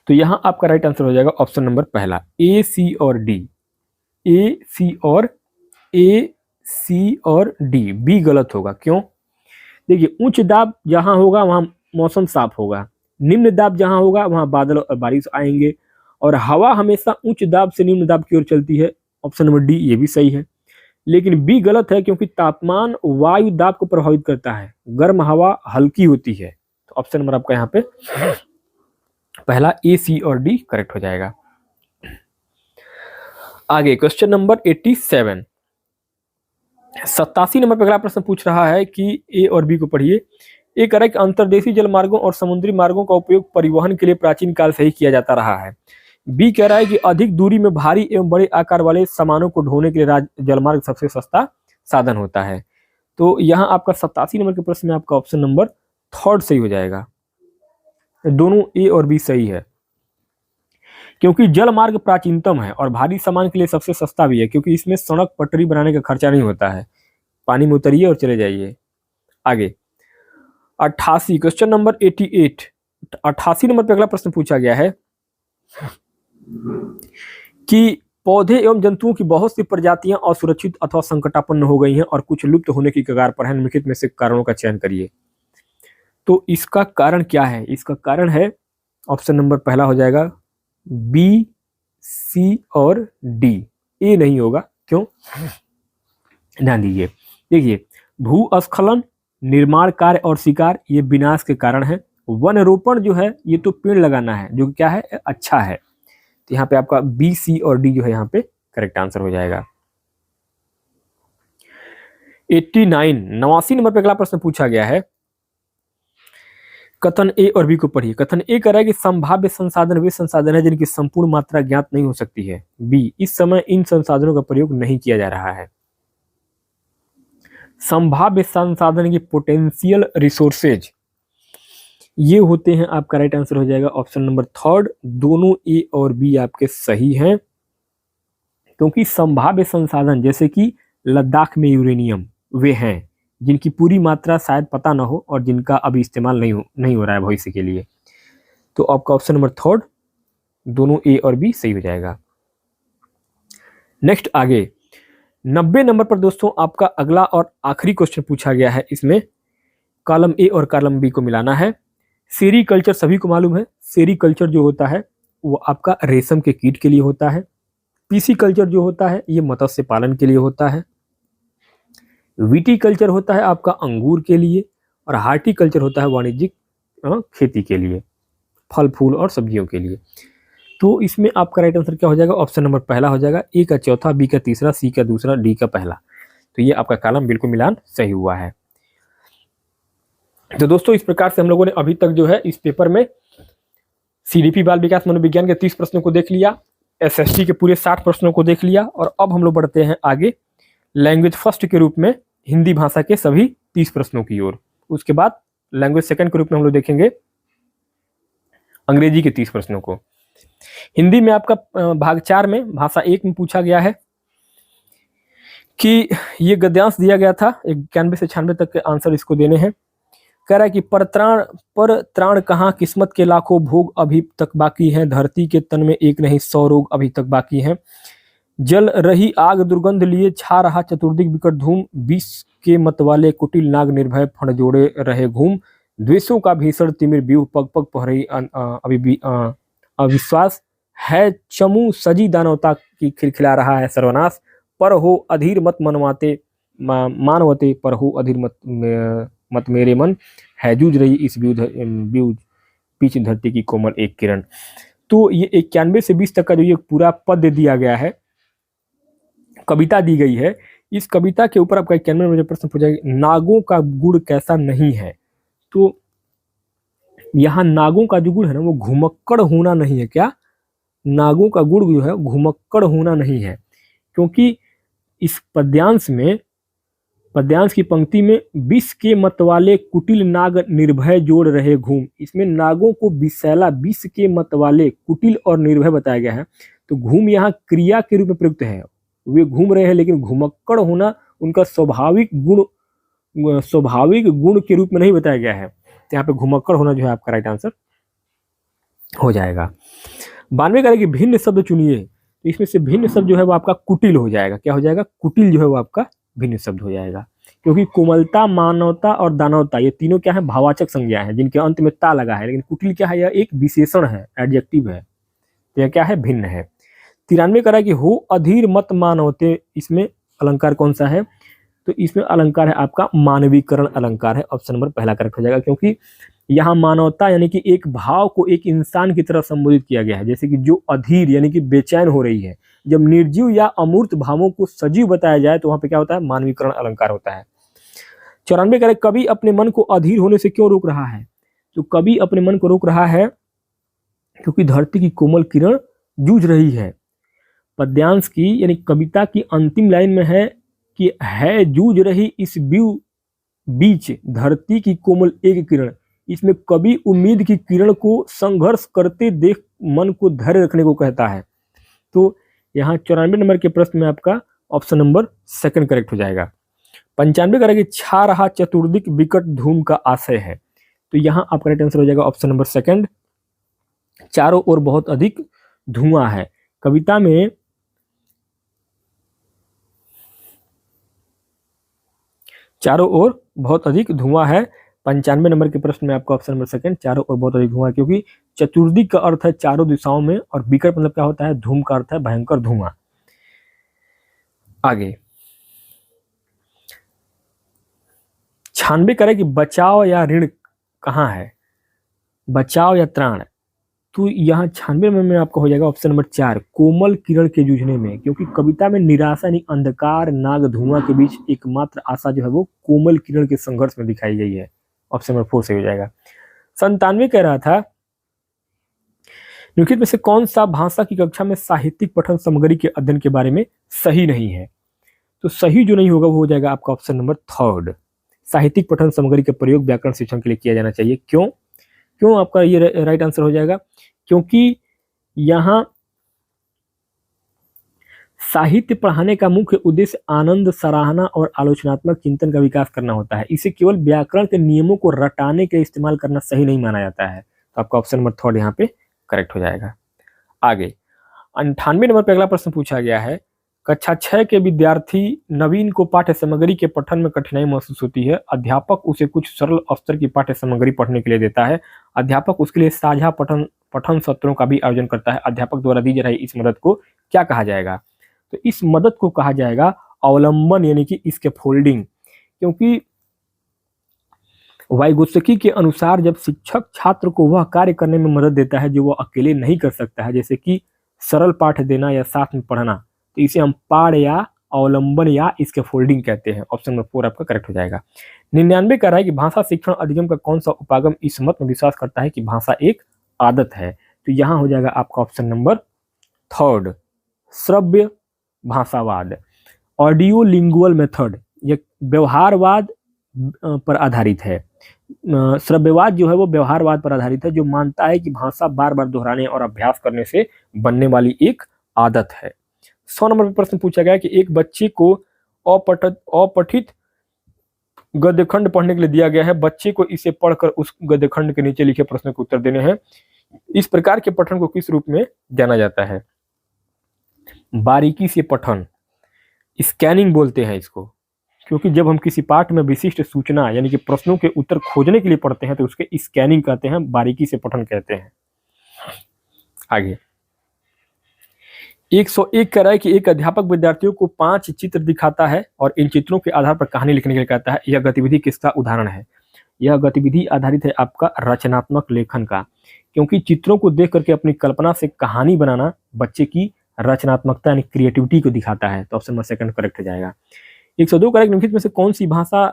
तो यहाँ आपका राइट आंसर हो जाएगा ऑप्शन नंबर पहला, ए, सी और डी। ए, सी और डी। बी गलत होगा, क्यों? देखिए, उच्च दाब जहां होगा वहां मौसम साफ होगा, निम्न दाब जहां होगा वहां बादल और बारिश आएंगे, और हवा हमेशा उच्च दाब से निम्न दाब की ओर चलती है। ऑप्शन नंबर डी ये भी सही है, लेकिन बी गलत है, क्योंकि तापमान वायु दाब को प्रभावित करता है, गर्म हवा हल्की होती है। तो ऑप्शन नंबर आपका यहाँ पे पहला ए, सी और डी करेक्ट हो जाएगा। आगे क्वेश्चन नंबर 87, 87 नंबर पर अगला प्रश्न पूछ रहा है कि ए और बी को पढ़िए। ए कह रहा है कि अंतर्देशीय जल मार्गों और समुद्री मार्गों का उपयोग परिवहन के लिए प्राचीन काल से ही किया जाता रहा है। बी कह रहा है कि अधिक दूरी में भारी एवं बड़े आकार वाले सामानों को ढोने के लिए जलमार्ग सबसे सस्ता साधन होता है। तो यहाँ आपका 87 नंबर के प्रश्न में आपका ऑप्शन नंबर थर्ड सही हो जाएगा। दोनों ए और बी सही है, क्योंकि जल मार्ग प्राचीनतम है और भारी सामान के लिए सबसे सस्ता भी है, क्योंकि इसमें सड़क पटरी बनाने का खर्चा नहीं होता है। पानी में उतरिए और चले जाइए आगे। 88 क्वेश्चन नंबर 88 88 नंबर पे अगला प्रश्न पूछा गया है कि पौधे एवं जंतुओं की बहुत सी प्रजातियां असुरक्षित अथवा संकटापन्न हो गई हैं और कुछ लुप्त होने की कगार पर हैं। निम्नलिखित में से कारणों का चयन करिए। तो इसका कारण क्या है? इसका कारण है ऑप्शन नंबर पहला हो जाएगा बी, सी और डी। ए नहीं होगा, क्यों? ध्यान दीजिए। देखिए, भूस्खलन, निर्माण कार्य और शिकार ये विनाश के कारण है। वन रोपण जो है ये तो पेड़ लगाना है, जो क्या है अच्छा है। तो यहाँ पे आपका बी, सी और डी जो है यहाँ पे करेक्ट आंसर हो जाएगा। 89 नंबर पे अगला प्रश्न पूछा गया है। कथन ए और बी को पढ़िए। कथन ए कह रहा है कि संभाव्य संसाधन वे संसाधन है जिनकी संपूर्ण मात्रा ज्ञात नहीं हो सकती है। बी, इस समय इन संसाधनों का प्रयोग नहीं किया जा रहा है। संभाव्य संसाधन की पोटेंशियल रिसोर्सेज ये होते हैं, आपका राइट आंसर हो जाएगा ऑप्शन नंबर थर्ड। दोनों ए और बी आपके सही हैं, क्योंकि संभाव्य संसाधन जैसे कि लद्दाख में यूरेनियम वे हैं जिनकी पूरी मात्रा शायद पता ना हो और जिनका अभी इस्तेमाल नहीं हो रहा है भविष्य के लिए। तो आपका ऑप्शन नंबर थर्ड, दोनों ए और बी सही हो जाएगा। नेक्स्ट आगे 90 नंबर पर दोस्तों आपका अगला और आखिरी क्वेश्चन पूछा गया है। इसमें कॉलम ए और कॉलम बी को मिलाना है। सेरीकल्चर सभी को मालूम है। सेरीकल्चर जो होता है वो आपका रेशम के कीट के लिए होता है। पीसीकल्चर जो होता है ये मत्स्य पालन के लिए होता है। विटीकल्चर होता है आपका अंगूर के लिए, और हार्टिकल्चर होता है वाणिज्यिक खेती के लिए, फल फूल और सब्जियों के लिए। तो इसमें आपका राइट आंसर क्या हो जाएगा? ऑप्शन नंबर पहला हो जाएगा। ए का चौथा, बी का तीसरा, सी का दूसरा, डी का पहला। तो ये आपका कॉलम बिल्कुल मिलान सही हुआ है। तो दोस्तों इस प्रकार से हम लोगों ने अभी तक जो है इस पेपर में सीडीपी बाल विकास मनोविज्ञान के 30 प्रश्नों को देख लिया, एसएसटी के पूरे 60 प्रश्नों को देख लिया, और अब हम लोग बढ़ते हैं आगे लैंग्वेज फर्स्ट के रूप में हिंदी भाषा के सभी 30 प्रश्नों की ओर। उसके बाद लैंग्वेज सेकंड के रूप में हम लोग देखेंगे अंग्रेजी के 30 प्रश्नों को। हिंदी में आपका भाग 4 में भाषा 1 में पूछा गया है कि ये गद्यांश दिया गया था, 91 से 96 तक के आंसर इसको देने हैं। कह रहा है कि पर त्राण कहाँ, किस्मत के लाखों भोग अभी तक बाकी हैं, धरती के तन में एक नहीं 100 रोग अभी तक बाकी हैं, जल रही आग दुर्गंध लिए छा रहा चतुर्दिक विकट धूम, विष के मतवाले कुटिल नाग निर्भय फण जोड़े रहे घूम, द्वेषों का भीषण तिमिर व्यूह पग पग पहरई अभी भी अविश्वास है, चमू सजी दानवता की खिलखिला रहा है सर्वनाश, पर हो अधीर मत मनवाते मानवते, पर हो अधीर मत मेरे मन, है जूझ रही इस व्यूज पीछे धरती की कोमल एक किरण। तो ये 91 से 20 तक का जो ये पूरा पद दिया गया है, कविता दी गई है, इस कविता के ऊपर आपका 91 में जो प्रश्न पूछा गया, नागों का गुण कैसा नहीं है। तो यहाँ नागों का जो गुण है ना वो घुमक्कड़ होना नहीं है। क्या? नागों का गुण जो है घुमक्कड़ होना नहीं है, क्योंकि इस पद्यांश की पंक्ति में विष के मतवाले कुटिल नाग निर्भय जोड़ रहे घूम, इसमें नागों को विषैला विष के मतवाले कुटिल और निर्भय बताया गया है। तो घूम यहाँ क्रिया के रूप में प्रयुक्त है, वे घूम रहे हैं, लेकिन घुमक्कड़ होना उनका स्वाभाविक गुण के रूप में नहीं बताया गया है। तो यहाँ पे घुमक्कड़ होना जो है आपका राइट आंसर हो जाएगा। 92 का कि भिन्न शब्द चुनिए, तो इसमें से भिन्न शब्द जो है वो आपका कुटिल हो जाएगा। क्या हो जाएगा? कुटिल जो है वो आपका भिन्न शब्द हो जाएगा, क्योंकि कोमलता, मानवता और दानवता ये तीनों क्या है? भावाचक संज्ञा है जिनके अंत में ता लगा है, लेकिन कुटिल क्या है? यह एक विशेषण है, एडजेक्टिव है। तो यह क्या है? भिन्न है। 93 का कि हो अधीर मत मानवते, इसमें अलंकार कौन सा है? तो इसमें अलंकार है आपका मानवीकरण अलंकार है। ऑप्शन नंबर पहला करेक्ट हो जाएगा, क्योंकि यहाँ मानवता यानी कि एक भाव को एक इंसान की तरह संबोधित किया गया है, जैसे कि जो अधीर यानी कि बेचैन हो रही है, जब निर्जीव या अमूर्त भावों को सजीव बताया जाए तो वहां पे क्या होता है, मानवीकरण अलंकार होता है। 94 कह रहे कवि अपने मन को अधीर होने से क्यों रोक रहा है? तो कवि अपने मन को रोक रहा है क्योंकि धरती की कोमल किरण जूझ रही है। पद्यांश की यानी कविता की अंतिम लाइन में है कि है जूझ रही इस बीच धरती की कोमल एक किरण। इसमें कवि उम्मीद की किरण को संघर्ष करते देख मन को धैर्य रखने को कहता है। तो यहाँ 94 नंबर के प्रश्न में आपका ऑप्शन नंबर सेकंड करेक्ट हो जाएगा। 95 करेगा कि छा रहा चतुर्दिक विकट धूम का आशय है। तो यहाँ आपका राइट आंसर हो जाएगा ऑप्शन नंबर सेकंड, चारों ओर बहुत अधिक धुआं है। कविता में चारों ओर बहुत अधिक धुआं है। 95 नंबर के प्रश्न में आपका ऑप्शन नंबर सेकंड, चारों ओर बहुत अधिक धुआं, क्योंकि चतुर्दिक का अर्थ है चारों दिशाओं में और विकट मतलब क्या होता है, धूम का अर्थ है भयंकर धुआं। आगे 96 करे कि बचाव या ऋण कहाँ है, बचाव या त्राण। तो यहाँ 96 में आपका हो जाएगा ऑप्शन नंबर 4, कोमल किरण के जूझने में, क्योंकि कविता में निराशा यानी अंधकार नाग धुआं के बीच एकमात्र आशा जो है वो कोमल किरण के संघर्ष में दिखाई गई है। ऑप्शन नंबर 4 से हो जाएगा। 97 कह रहा था निम्नलिखित में से कौन सा भाषा की कक्षा में साहित्यिक पठन सामग्री के अध्ययन के बारे में सही नहीं है। तो सही जो नहीं होगा वो हो जाएगा आपका ऑप्शन नंबर 3, साहित्यिक पठन सामग्री का प्रयोग व्याकरण शिक्षण के लिए किया जाना चाहिए। क्यों क्यों आपका ये राइट आंसर हो जाएगा, क्योंकि यहाँ साहित्य पढ़ाने का मुख्य उद्देश्य आनंद, सराहना और आलोचनात्मक चिंतन का विकास करना होता है। इसे केवल व्याकरण के नियमों को रटाने के इस्तेमाल करना सही नहीं माना जाता है। तो आपका ऑप्शन नंबर 3 यहाँ पे करेक्ट हो जाएगा। आगे 98 नंबर पे अगला प्रश्न पूछा गया है, कक्षा 6 के विद्यार्थी नवीन को पाठ्य सामग्री के पठन में कठिनाई महसूस होती है। अध्यापक उसे कुछ सरल स्तर की पाठ्य सामग्री पढ़ने के लिए देता है। अध्यापक उसके लिए साझा पठन सत्रों का भी आयोजन करता है। अध्यापक द्वारा दी जा रही इस मदद को क्या कहा जाएगा? तो इस मदद को कहा जाएगा अवलंबन यानी कि इसके फोल्डिंग, क्योंकि वाइगोत्स्की के अनुसार जब शिक्षक छात्र को वह कार्य करने में मदद देता है जो वह अकेले नहीं कर सकता है, जैसे कि सरल पाठ देना या साथ में पढ़ना, तो इसे हम पाठ या अवलंबन या इसके फोल्डिंग कहते हैं। ऑप्शन नंबर 4 आपका करेक्ट हो जाएगा। 99 कह रहा है कि भाषा शिक्षण अधिगम का कौन सा उपागम इस मत में विश्वास करता है कि भाषा एक आदत है। तो यहाँ हो जाएगा आपका ऑप्शन नंबर 3, श्रव्य भाषावाद, ऑडियो लिंगुअल मेथड। ये व्यवहारवाद पर आधारित है। श्रव्यवाद जो है वो व्यवहारवाद पर आधारित है, जो मानता है कि भाषा बार बार दोहराने और अभ्यास करने से बनने वाली एक आदत है। 100 नंबर पर प्रश्न पूछा गया कि एक बच्चे को अपठित गद्यखंड पढ़ने के लिए दिया गया है। बच्चे को इसे पढ़कर उस गद्यखंड के नीचे लिखे प्रश्नों के उत्तर देने हैं। इस प्रकार के पठन को किस रूप में जाना जाता है? बारीकी से पठन, स्कैनिंग बोलते हैं इसको, क्योंकि जब हम किसी पाठ में विशिष्ट सूचना यानी कि प्रश्नों के उत्तर खोजने के लिए पढ़ते हैं तो उसके स्कैनिंग कहते हैं, बारीकी से पठन कहते हैं। आगे 101 कह रहा है कि एक अध्यापक विद्यार्थियों को 5 चित्र दिखाता है और इन चित्रों के आधार पर कहानी लिखने के लिए कहता है। यह गतिविधि किसका उदाहरण है? यह गतिविधि आधारित है आपका रचनात्मक लेखन का, क्योंकि चित्रों को देख करके अपनी कल्पना से कहानी बनाना बच्चे की रचनात्मकता यानी क्रिएटिविटी को दिखाता है। तो ऑप्शन नंबर 2 करेक्ट हो जाएगा। 102 करेक्ट। निम्नलिखित में से कौन सी भाषा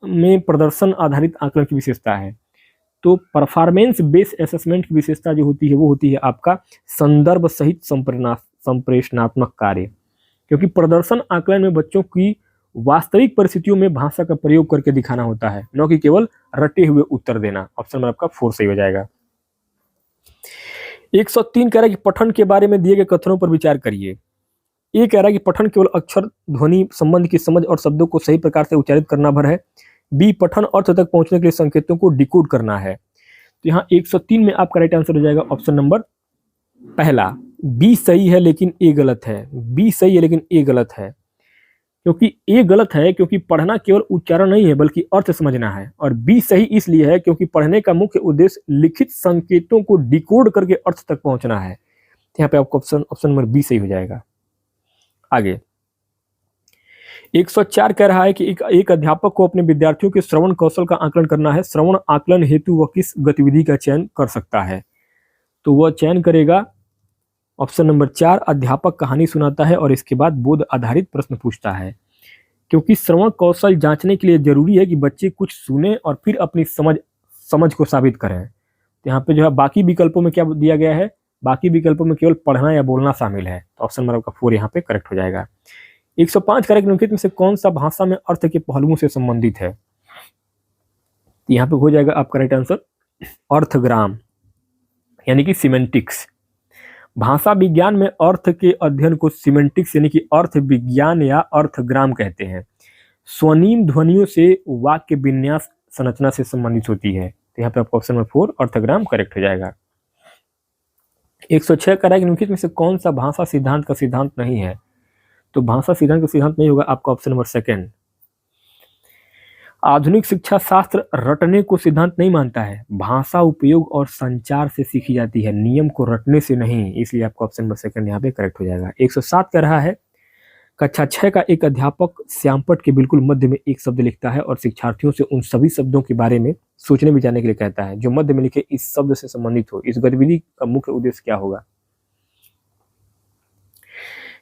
में प्रदर्शन आधारित आकलन की विशेषता है? तो परफॉर्मेंस बेस्ड असेसमेंट की विशेषता जो होती है वो होती है आपका संदर्भ सहित संप्रेषणात्मक कार्य, क्योंकि प्रदर्शन आकलन में बच्चों की वास्तविक परिस्थितियों में भाषा का प्रयोग करके दिखाना होता है, न कि केवल रटे हुए उत्तर देना। ऑप्शन नंबर आपका 4 सही हो जाएगा। 103 कह रहा है कि पठन के बारे में दिए गए कथनों पर विचार करिए। ए कह रहा है कि पठन केवल अक्षर ध्वनि संबंध की समझ और शब्दों को सही प्रकार से उच्चारित करना भर है। बी पठन अर्थ तक पहुंचने के लिए संकेतों को डिकोड करना है। तो यहाँ 103 में आपका राइट आंसर हो जाएगा ऑप्शन नंबर 1, बी सही है लेकिन ए गलत है। बी सही है लेकिन ए गलत है, क्योंकि ए गलत है क्योंकि पढ़ना केवल उच्चारण नहीं है बल्कि अर्थ समझना है, और बी सही इसलिए है क्योंकि पढ़ने का मुख्य उद्देश्य लिखित संकेतों को डिकोड करके अर्थ तक पहुंचना है। यहाँ पे आपको ऑप्शन नंबर बी सही हो जाएगा। आगे 104 कह रहा है कि एक अध्यापक को अपने विद्यार्थियों के श्रवण कौशल का आकलन करना है। श्रवण आकलन हेतु वह किस गतिविधि का चयन कर सकता है? तो वह चयन करेगा ऑप्शन नंबर 4, अध्यापक कहानी सुनाता है और इसके बाद बोध आधारित प्रश्न पूछता है। क्योंकि श्रवण कौशल जांचने के लिए जरूरी है कि बच्चे कुछ सुने और फिर अपनी समझ को साबित करें। तो यहाँ पे जो है बाकी विकल्पों में क्या दिया गया है, बाकी विकल्पों में केवल पढ़ना या बोलना शामिल है। तो ऑप्शन नंबर आपका 4 यहाँ पे करेक्ट हो जाएगा। 105 कारक निम्नलिखित में से कौन सा भाषा में अर्थ के पहलुओं से संबंधित है? यहाँ पे हो जाएगा आपका राइट आंसर अर्थग्राम यानी कि सिमेंटिक्स। भाषा विज्ञान में अर्थ के अध्ययन को सिमेंटिक्स यानी कि अर्थ विज्ञान या अर्थग्राम कहते हैं। स्वनिम ध्वनियों से वाक्य विन्यास संरचना से संबंधित होती है। तो यहाँ पे आपका ऑप्शन नंबर 4 अर्थग्राम करेक्ट हो जाएगा। 106 कारक निम्नलिखित में से कौन सा भाषा सिद्धांत का सिद्धांत नहीं है? तो भाषा सिद्धांत का सिद्धांत नहीं होगा आपका ऑप्शन नंबर 2। आधुनिक शिक्षा शास्त्र रटने को सिद्धांत नहीं मानता है। भाषा उपयोग और संचार से सीखी जाती है, नियम को रटने से नहीं। इसलिए आपका ऑप्शन नंबर 2 यहाँ पे करेक्ट हो जाएगा। 107 कह रहा है कक्षा 6 का एक अध्यापक श्यामपट्ट के बिल्कुल मध्य में एक शब्द लिखता है और शिक्षार्थियों से उन सभी शब्दों के बारे में सोचने विचारने के लिए कहता है जो मध्य में लिखे इस शब्द से संबंधित हो। इस गतिविधि का मुख्य उद्देश्य क्या होगा?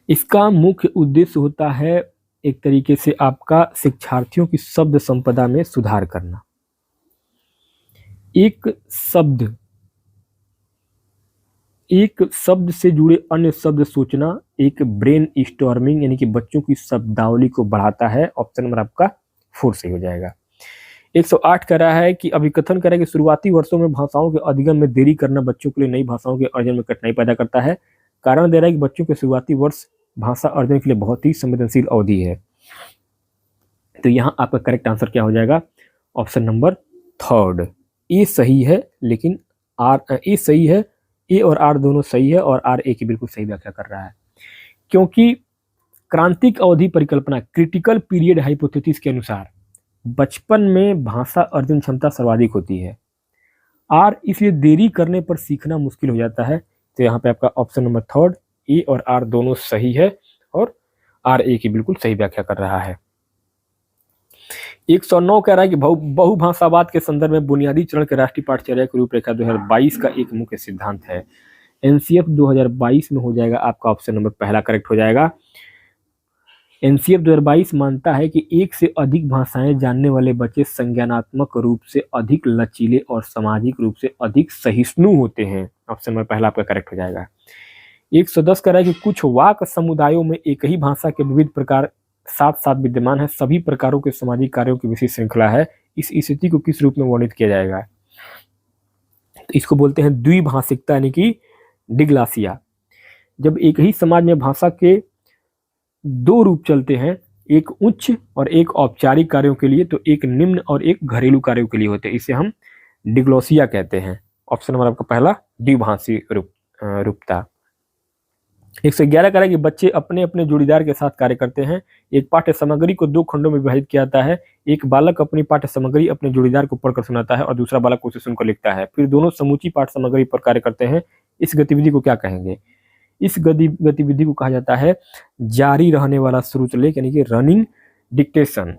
इसका मुख्य उद्देश्य होता है एक तरीके से आपका शिक्षार्थियों की शब्द संपदा में सुधार करना। एक शब्द से जुड़े अन्य शब्द सोचना, एक ब्रेन स्टॉर्मिंग यानी कि बच्चों की शब्दावली को बढ़ाता है। ऑप्शन नंबर आपका 4 सही हो जाएगा। 108 कह रहा है कि अभिकथन कह रहा है कि शुरुआती वर्षों में भाषाओं के अधिगम में देरी करना बच्चों के लिए नई भाषाओं के अर्जन में कठिनाई पैदा करता है। कारण दे रहा है कि बच्चों के शुरुआती वर्ष भाषा अर्जन के लिए बहुत ही संवेदनशील अवधि है। तो यहाँ आपका करेक्ट आंसर क्या हो जाएगा? ऑप्शन नंबर 3 ए सही है, लेकिन ए सही है, ए और आर दोनों सही है और आर ए की बिल्कुल सही व्याख्या कर रहा है। क्योंकि क्रांतिक अवधि परिकल्पना क्रिटिकल पीरियड हाइपोथेसिस के अनुसार बचपन में भाषा अर्जन क्षमता सर्वाधिक होती है। आर इसलिए देरी करने पर सीखना मुश्किल हो जाता है। तो यहाँ पे आपका ऑप्शन नंबर 3 ए और आर दोनों सही है और आर ए की बिल्कुल सही व्याख्या कर रहा है। 109 कह रहा है कि बहुभाषावाद के संदर्भ में बुनियादी चरण के राष्ट्रीय पाठ्यचर्या की रूपरेखा 2022 का एक मुख्य सिद्धांत है। एनसीएफ 2022 में हो जाएगा आपका ऑप्शन नंबर 1 करेक्ट हो जाएगा। एनसीएफ 2022 मानता है कि एक से अधिक भाषाएं जानने वाले बच्चे संज्ञानात्मक रूप से अधिक लचीले और सामाजिक रूप से अधिक सहिष्णु होते हैं। ऑप्शन नंबर 1 आपका करेक्ट हो जाएगा। 110 कह रहा है कि कुछ वाक समुदायों में एक ही भाषा के विविध प्रकार साथ साथ विद्यमान है, सभी प्रकारों के सामाजिक कार्यों की विशेष श्रृंखला है। इस स्थिति को किस रूप में वर्णित किया जाएगा? तो इसको बोलते हैं द्विभाषिकता यानी कि डिग्लासिया। जब एक ही समाज में भाषा के 2 रूप चलते हैं, एक उच्च और एक औपचारिक कार्यों के लिए, तो एक निम्न और एक घरेलू कार्यों के लिए होते हैं, इसे हम डिग्लोसिया कहते हैं। ऑप्शन नंबर आपका पहला द्विभाषी रूपता। 111 कह रहा है कि बच्चे अपने अपने जोड़ीदार के साथ कार्य करते हैं। एक पाठ्य सामग्री को 2 खंडों में विभाजित किया जाता है। एक बालक अपनी पाठ्य सामग्री अपने जोड़ीदार को पढ़कर सुनाता है और दूसरा बालक उसे सुनकर लिखता है। फिर दोनों समूची पाठ्य सामग्री पर कार्य करते हैं। इस गतिविधि को क्या कहेंगे? इस गतिविधि को कहा जाता है जारी रहने वाला श्रुतलेख यानी कि रनिंग डिक्टेशन।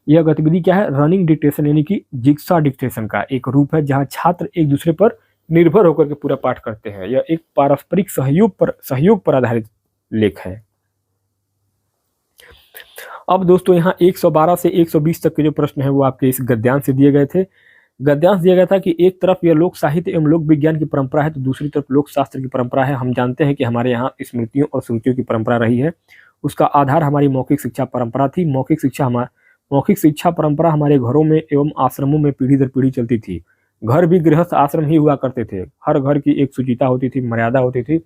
यह गतिविधि क्या है? रनिंग डिक्टेशन यानी कि जिग्सा डिक्टेशन का एक रूप है जहां छात्र एक दूसरे पर निर्भर होकर के पूरा पाठ करते हैं। यह एक पारस्परिक सहयोग पर आधारित लेख है। अब दोस्तों यहाँ 112 से 120 तक के जो प्रश्न है वो आपके इस गद्यांश से दिए गए थे। गद्यांश दिया गया था कि एक तरफ यह लोक साहित्य एवं लोक विज्ञान की परंपरा है तो दूसरी तरफ लोक शास्त्र की परंपरा है। हम जानते हैं कि हमारे यहाँ स्मृतियों और श्रुतियों की परंपरा रही है। उसका आधार हमारी मौखिक शिक्षा परंपरा थी। मौखिक शिक्षा परंपरा हमारे घरों में एवं आश्रमों में पीढ़ी दर पीढ़ी चलती थी। घर भी गृहस्थ आश्रम ही हुआ करते थे। हर घर की एक शुचिता होती थी, मर्यादा होती थी,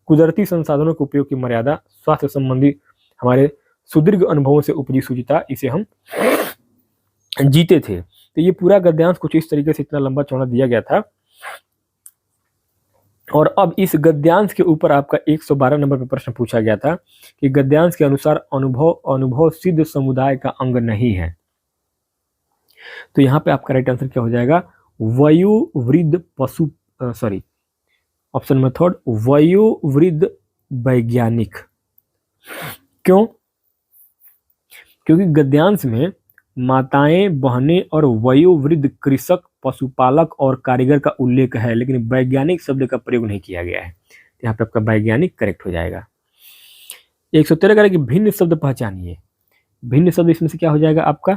कुदरती संसाधनों के उपयोग की मर्यादा, स्वास्थ्य संबंधी हमारे सुदीर्घ अनुभवों से उपजी शुचिता, इसे हम जीते थे। तो ये पूरा गद्यांश कुछ इस तरीके से इतना लंबा चौड़ा दिया गया था। और अब इस गद्यांश के ऊपर आपका 112 नंबर पर प्रश्न पूछा गया था कि गद्यांश के अनुसार अनुभव सिद्ध समुदाय का अंग नहीं है। तो यहाँ पे आपका राइट आंसर क्या हो जाएगा? वयोवृद्ध ऑप्शन नंबर 3 वयोवृद्ध वैज्ञानिक। क्यों? क्योंकि गद्यांश में माताएं, बहनें और वयोवृद्ध कृषक, पशुपालक और कारीगर का उल्लेख है, लेकिन वैज्ञानिक शब्द का प्रयोग नहीं किया गया है। यहाँ पे आपका वैज्ञानिक करेक्ट हो जाएगा। 113 कह रहा है कि भिन्न शब्द पहचानिए। भिन्न शब्द इसमें से क्या हो जाएगा आपका?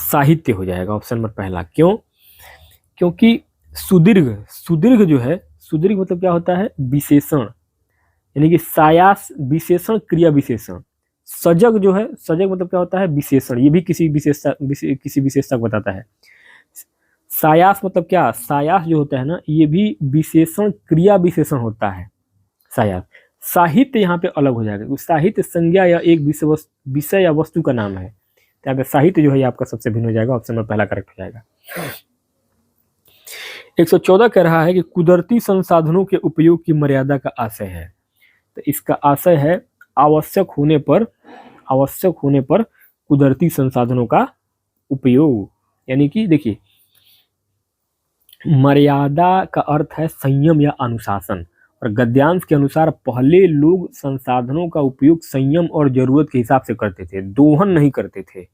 साहित्य हो जाएगा, ऑप्शन नंबर पहला। क्यों? क्योंकि सुदीर्घ, सुदीर्घ जो है, सुदीर्घ मतलब क्या होता है? विशेषण, यानी कि सायास विशेषण, क्रिया विशेषण। सजग जो है, सजग मतलब क्या होता है? विशेषण, ये भी किसी विशेषता को बताता है। सायास मतलब क्या? सायास जो होता है ना, ये भी विशेषण क्रिया विशेषण होता है सायास। साहित्य यहाँ पे अलग हो जाएगा, साहित्य संज्ञा या एक विषय या वस्तु का नाम है। तो यहाँ पे साहित्य जो है आपका सबसे भिन्न हो जाएगा, ऑप्शन नंबर पहला करेक्ट हो जाएगा। 114 कह रहा है कि कुदरती संसाधनों के उपयोग की मर्यादा का आशय है। तो इसका आशय है आवश्यक होने पर कुदरती संसाधनों का उपयोग। यानी कि देखिए, मर्यादा का अर्थ है संयम या अनुशासन, और गद्यांश के अनुसार पहले लोग संसाधनों का उपयोग संयम और जरूरत के हिसाब से करते थे, दोहन नहीं करते थे।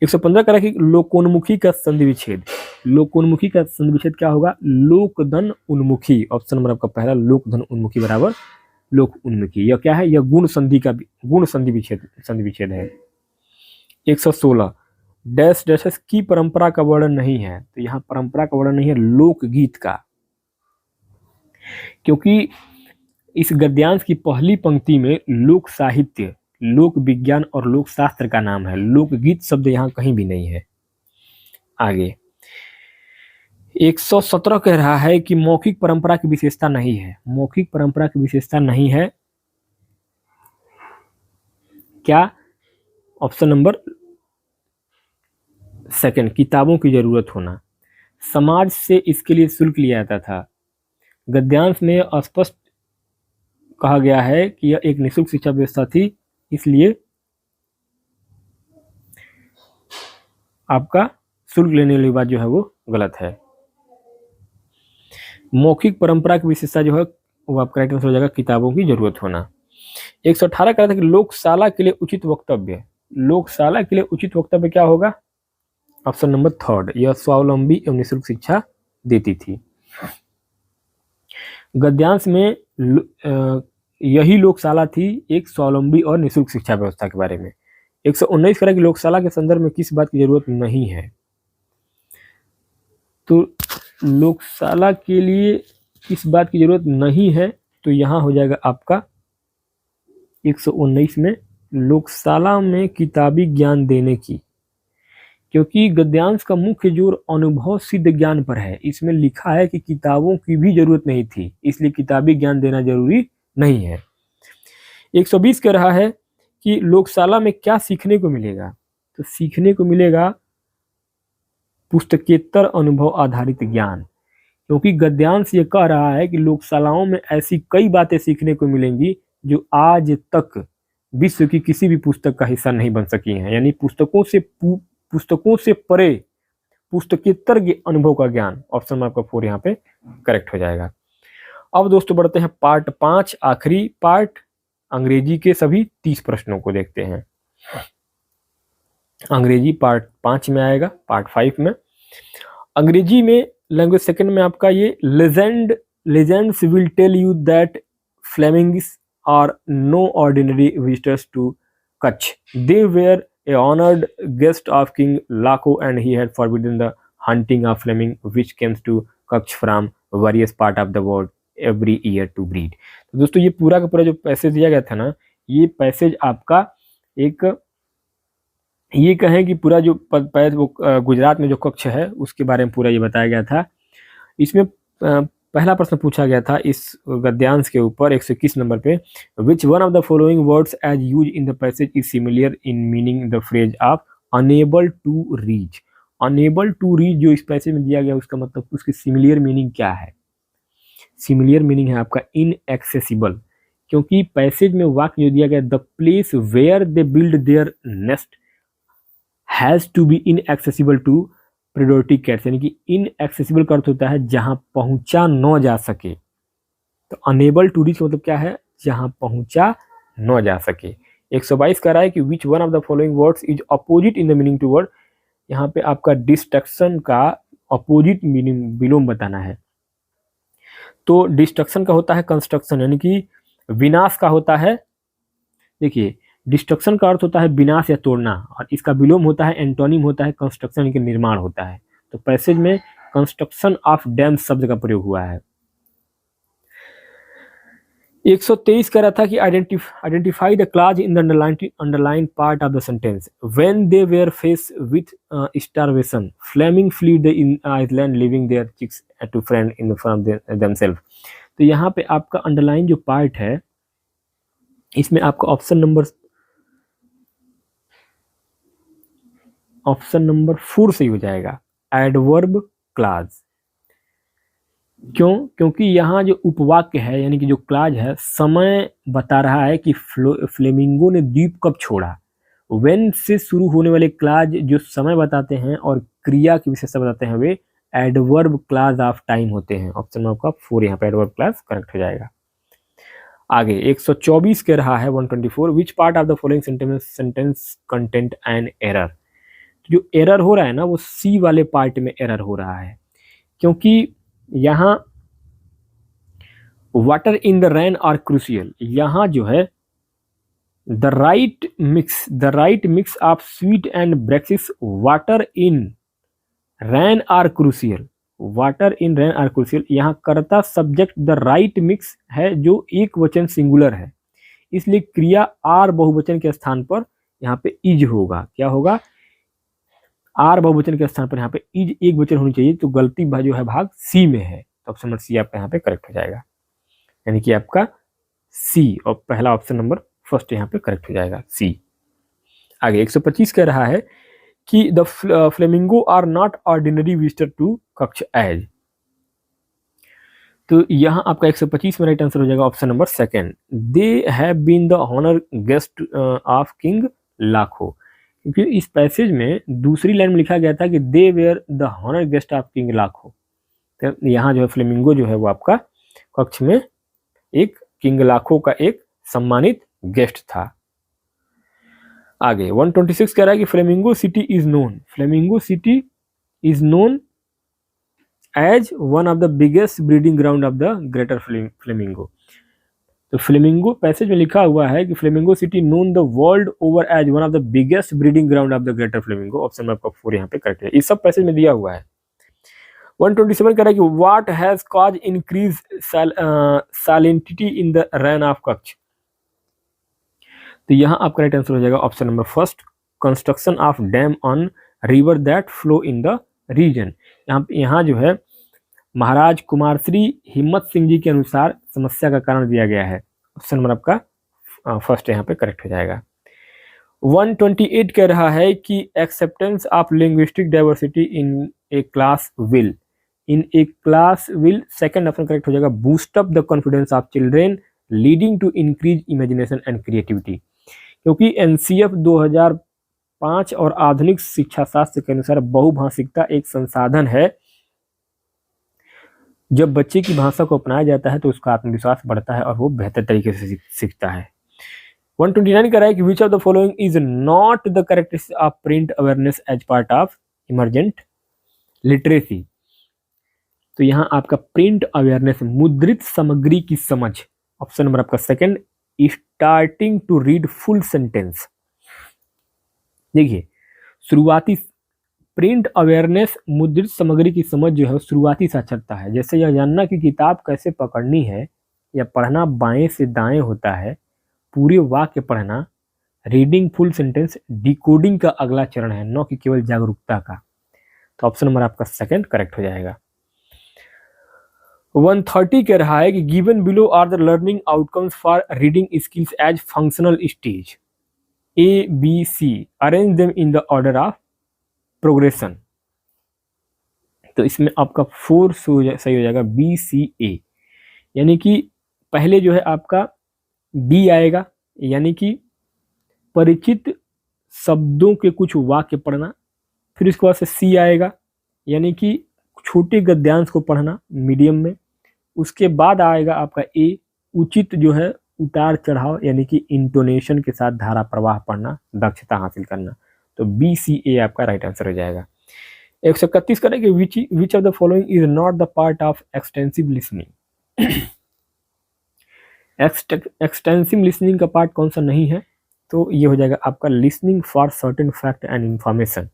115 कह रहा है कि लोकोन्मुखी का संधि विच्छेद। लोकोन्मुखी का संधि विच्छेद क्या होगा? लोकधन उन्मुखी। ऑप्शन नंबर आपका पहला, लोकधन उन्मुखी बराबर लोक उन्मुखी। यह क्या है? यह गुण संधि विच्छेद है। 116 डैश डैश की परंपरा का वर्णन नहीं है। तो यहाँ परंपरा का वर्णन नहीं है, लोकगीत का, क्योंकि इस गद्यांश की पहली पंक्ति में लोक साहित्य, लोक विज्ञान और लोक शास्त्र का नाम है। लोकगीत शब्द यहाँ कहीं भी नहीं है। आगे 117 कह रहा है कि मौखिक परंपरा की विशेषता नहीं है। मौखिक परंपरा की विशेषता नहीं है क्या? ऑप्शन नंबर सेकंड, किताबों की जरूरत होना। समाज से इसके लिए शुल्क लिया जाता था। गद्यांश में स्पष्ट कहा गया है कि यह एक निःशुल्क शिक्षा व्यवस्था थी, इसलिए आपका शुल्क लेने वाली बात जो है वो गलत है। मौखिक परंपरा की विशेषता जो है वो आपका राइट आंसर हो जाएगा, किताबों की जरूरत होना। 118 कहा था कि लोकशाला के लिए उचित वक्तव्य। लोकशाला के लिए उचित वक्तव्य क्या होगा? ऑप्शन नंबर थर्ड, यह स्वावलंबी एवं निःशुल्क शिक्षा देती थी। गद्यांश में यही लोकशाला थी, एक स्वावलंबी और निःशुल्क शिक्षा व्यवस्था के बारे में। 119 कह रहा है कि लोकशाला के संदर्भ में किस बात की जरूरत नहीं है। तो लोकशाला के लिए किस बात की जरूरत नहीं है, तो यहाँ हो जाएगा आपका 119 में लोकशाला में किताबी ज्ञान देने की, क्योंकि गद्यांश का मुख्य जोर अनुभव सिद्ध ज्ञान पर है। इसमें लिखा है कि किताबों की भी जरूरत नहीं थी, इसलिए किताबी ज्ञान देना जरूरी नहीं है। 120 कह रहा है कि लोकशाला में क्या सीखने को मिलेगा। तो सीखने को मिलेगा पुस्तकेतर अनुभव आधारित ज्ञान, क्योंकि गद्यांश ये कह रहा है कि लोकशालाओं में ऐसी कई बातें सीखने को मिलेंगी जो आज तक विश्व की किसी भी पुस्तक का हिस्सा नहीं बन सकी हैं। यानी पुस्तकों से परे पुस्तकेतर अनुभव का ज्ञान। ऑप्शन में आपका 4 यहाँ पे करेक्ट हो जाएगा। अब दोस्तों बढ़ते हैं पार्ट 5, आखिरी पार्ट, अंग्रेजी के सभी 30 प्रश्नों को देखते हैं। अंग्रेजी पार्ट 5 में आएगा, पार्ट 5 में। अंग्रेजी में लैंग्वेज सेकंड में आपका ये legends will tell you that flamingos are no ordinary visitors to Kutch. They were a honored guest of King Laco and he had forbidden the hunting of fleming which came to Kutch from various part of the world every year to breed। तो दोस्तों ये पूरा का पूरा जो passage दिया गया था ना, ये पैसेज आपका एक ये कहें कि पूरा जो गुजरात में जो कच्छ है उसके बारे में पूरा ये बताया गया था। इसमें पहला प्रश्न पूछा गया था इस गद्यांश के ऊपर 121 नंबर पे, which one of the following words as used in the passage is similar in meaning the phrase of unable to reach. Unable to reach जो इस पैसेज में दिया गया उसका मतलब उसकी सिमिलर मीनिंग क्या है? सिमिलर मीनिंग है आपका इनएक्सेसिबल, क्योंकि पैसेज में वाक्य जो दिया गया the place where they build their nest has to be inaccessible to predatory cats, यानी कि इनएक्सेसिबल का अर्थ होता है जहां पहुंचा न जा सके। तो अनेबल टू रीच मतलब क्या है? जहां पहुंचा न जा सके। 122 कह रहा है कि which one of the following words is opposite in the meaning to word. यहाँ पे आपका डिस्ट्रक्शन का अपोजिट मीनिंग विलोम बताना है। तो डिस्ट्रक्शन का होता है कंस्ट्रक्शन, यानी कि विनाश का होता है, देखिए डिस्ट्रक्शन का अर्थ होता है विनाश या तोड़ना, और इसका विलोम होता है, एंटोनिम होता है कंस्ट्रक्शन, यानी कि निर्माण होता है। तो पैसेज में कंस्ट्रक्शन ऑफ डैम शब्द का प्रयोग हुआ है। 123 कह रहा था कि identify the clause in the underline part of the sentence. When they were face with starvation flaming fled in island leaving their chicks to fend in from themself. तो यहाँ पे आपका अंडरलाइन जो पार्ट है, इसमें आपका ऑप्शन नंबर 4 सही हो जाएगा, एडवर्ब क्लॉज। क्यों? क्योंकि यहाँ जो उपवाक्य है, यानी कि जो क्लॉज है, समय बता रहा है कि फ्लेमिंगो ने द्वीप कब छोड़ा। व्हेन से शुरू होने वाले क्लॉज जो समय बताते हैं और क्रिया की विशेषता बताते हैं, वे एडवर्ब क्लॉज ऑफ टाइम होते हैं। ऑप्शन आपका 4 यहाँ पे एडवर्ब क्लॉज करेक्ट हो जाएगा। आगे 124 कह रहा है 124, which part of the following sentence content an error. जो एरर हो रहा है ना, वो सी वाले पार्ट में एरर हो रहा है, क्योंकि यहाँ water in the rain are crucial, यहाँ जो है the right mix of sweet and brackish water in rain are crucial, water in rain are crucial, यहाँ कर्ता सब्जेक्ट द राइट मिक्स है जो एक वचन सिंगुलर है, इसलिए क्रिया आर बहुवचन के स्थान पर यहाँ पे इज होगा। क्या होगा? आर बहुवचन के स्थान पर यहाँ पे इज एक वचन होनी चाहिए, तो गलती जो है भाग सी में है। तो ऑप्शन नंबर सी आपका यहाँ पे करेक्ट हो जाएगा, यानी कि आपका सी और पहला ऑप्शन नंबर फर्स्ट यहाँ पे करेक्ट हो जाएगा, सी। आगे 125 कह रहा है कि the flamingo are not ordinary visitor to Kutch as. तो यहाँ आपका 125 में राइट आंसर हो जाएगा option number second, they have been the honour guest of king Lakho. क्योंकि इस पैसेज में दूसरी लाइन में लिखा गया था कि they were the honour guest of king लाखो। तो यहाँ जो है फ्लेमिंगो जो है वो आपका कक्ष में एक किंग लाखो का एक सम्मानित गेस्ट था। आगे 126 कह रहा है कि flamingo city is known as one of the biggest breeding ground of the greater flamingo. तो फ्लेमिंगो पैसेज में लिखा हुआ है कि flamingo city known the world over as one of the biggest breeding ground of the greater flamingo. Option में आपका 4 यहाँ पे करेक्ट है, इस सब पैसेज में दिया हुआ है। 127 कह रहा है कि what has cause increase salinity in the rain of Kutch. तो यहाँ आपका राइट आंसर हो जाएगा option number first, construction of dam on river that flow in the region. यहाँ जो है महाराज कुमार श्री हिम्मत सिंह जी के अनुसार समस्या का कारण दिया गया है। ऑप्शन नंबर आपका फर्स्ट यहाँ पे करेक्ट हो जाएगा। 128 कह रहा है कि acceptance of linguistic diversity in a class will second option correct हो जाएगा, boost up the confidence of children leading to increase imagination and creativity. क्योंकि एनसीएफ 2005 और आधुनिक शिक्षा शास्त्र के अनुसार बहुभाषिकता एक संसाधन है। जब बच्चे की भाषा को अपनाया जाता है तो उसका आत्मविश्वास बढ़ता है और वो बेहतर तरीके से सीखता है। 129 कह रहा है कि which of the following is not the characteristic of print awareness as part of emergent literacy. तो यहाँ आपका प्रिंट अवेयरनेस, मुद्रित सामग्री की समझ। ऑप्शन नंबर आपका second, starting to read full sentence. देखिए शुरुआती प्रिंट अवेयरनेस, मुद्रित सामग्री की समझ जो है शुरुआती साक्षरता है। जैसे यह जानना कि किताब कैसे पकड़नी है या पढ़ना बाएं से दाएं होता है, पूरे वाक्य पढ़ना, रीडिंग फुल सेंटेंस डिकोडिंग का अगला चरण है, न कि केवल जागरूकता का। तो ऑप्शन नंबर आपका सेकंड करेक्ट हो जाएगा। 130 कह रहा है कि given below are the learning outcomes for reading skills as functional stage A B C, arrange them in the order of progression. तो इसमें आपका 4 सही हो जाएगा, बी सी ए, यानी कि पहले जो है आपका बी आएगा, यानी कि परिचित शब्दों के कुछ वाक्य पढ़ना। फिर इसके बाद से सी आएगा, यानी कि छोटे गद्यांश को पढ़ना मीडियम में। उसके बाद आएगा आपका ए, उचित जो है उतार चढ़ाव, यानी कि इंटोनेशन के साथ धारा प्रवाह पढ़ना, दक्षता हासिल करना। तो बी सी ए आपका राइट आंसर हो जाएगा। 131 करें कि which of the following is not the part of extensive listening. Extensive listening का पार्ट कौन सा नहीं है, तो ये हो जाएगा आपका listening for certain fact and information.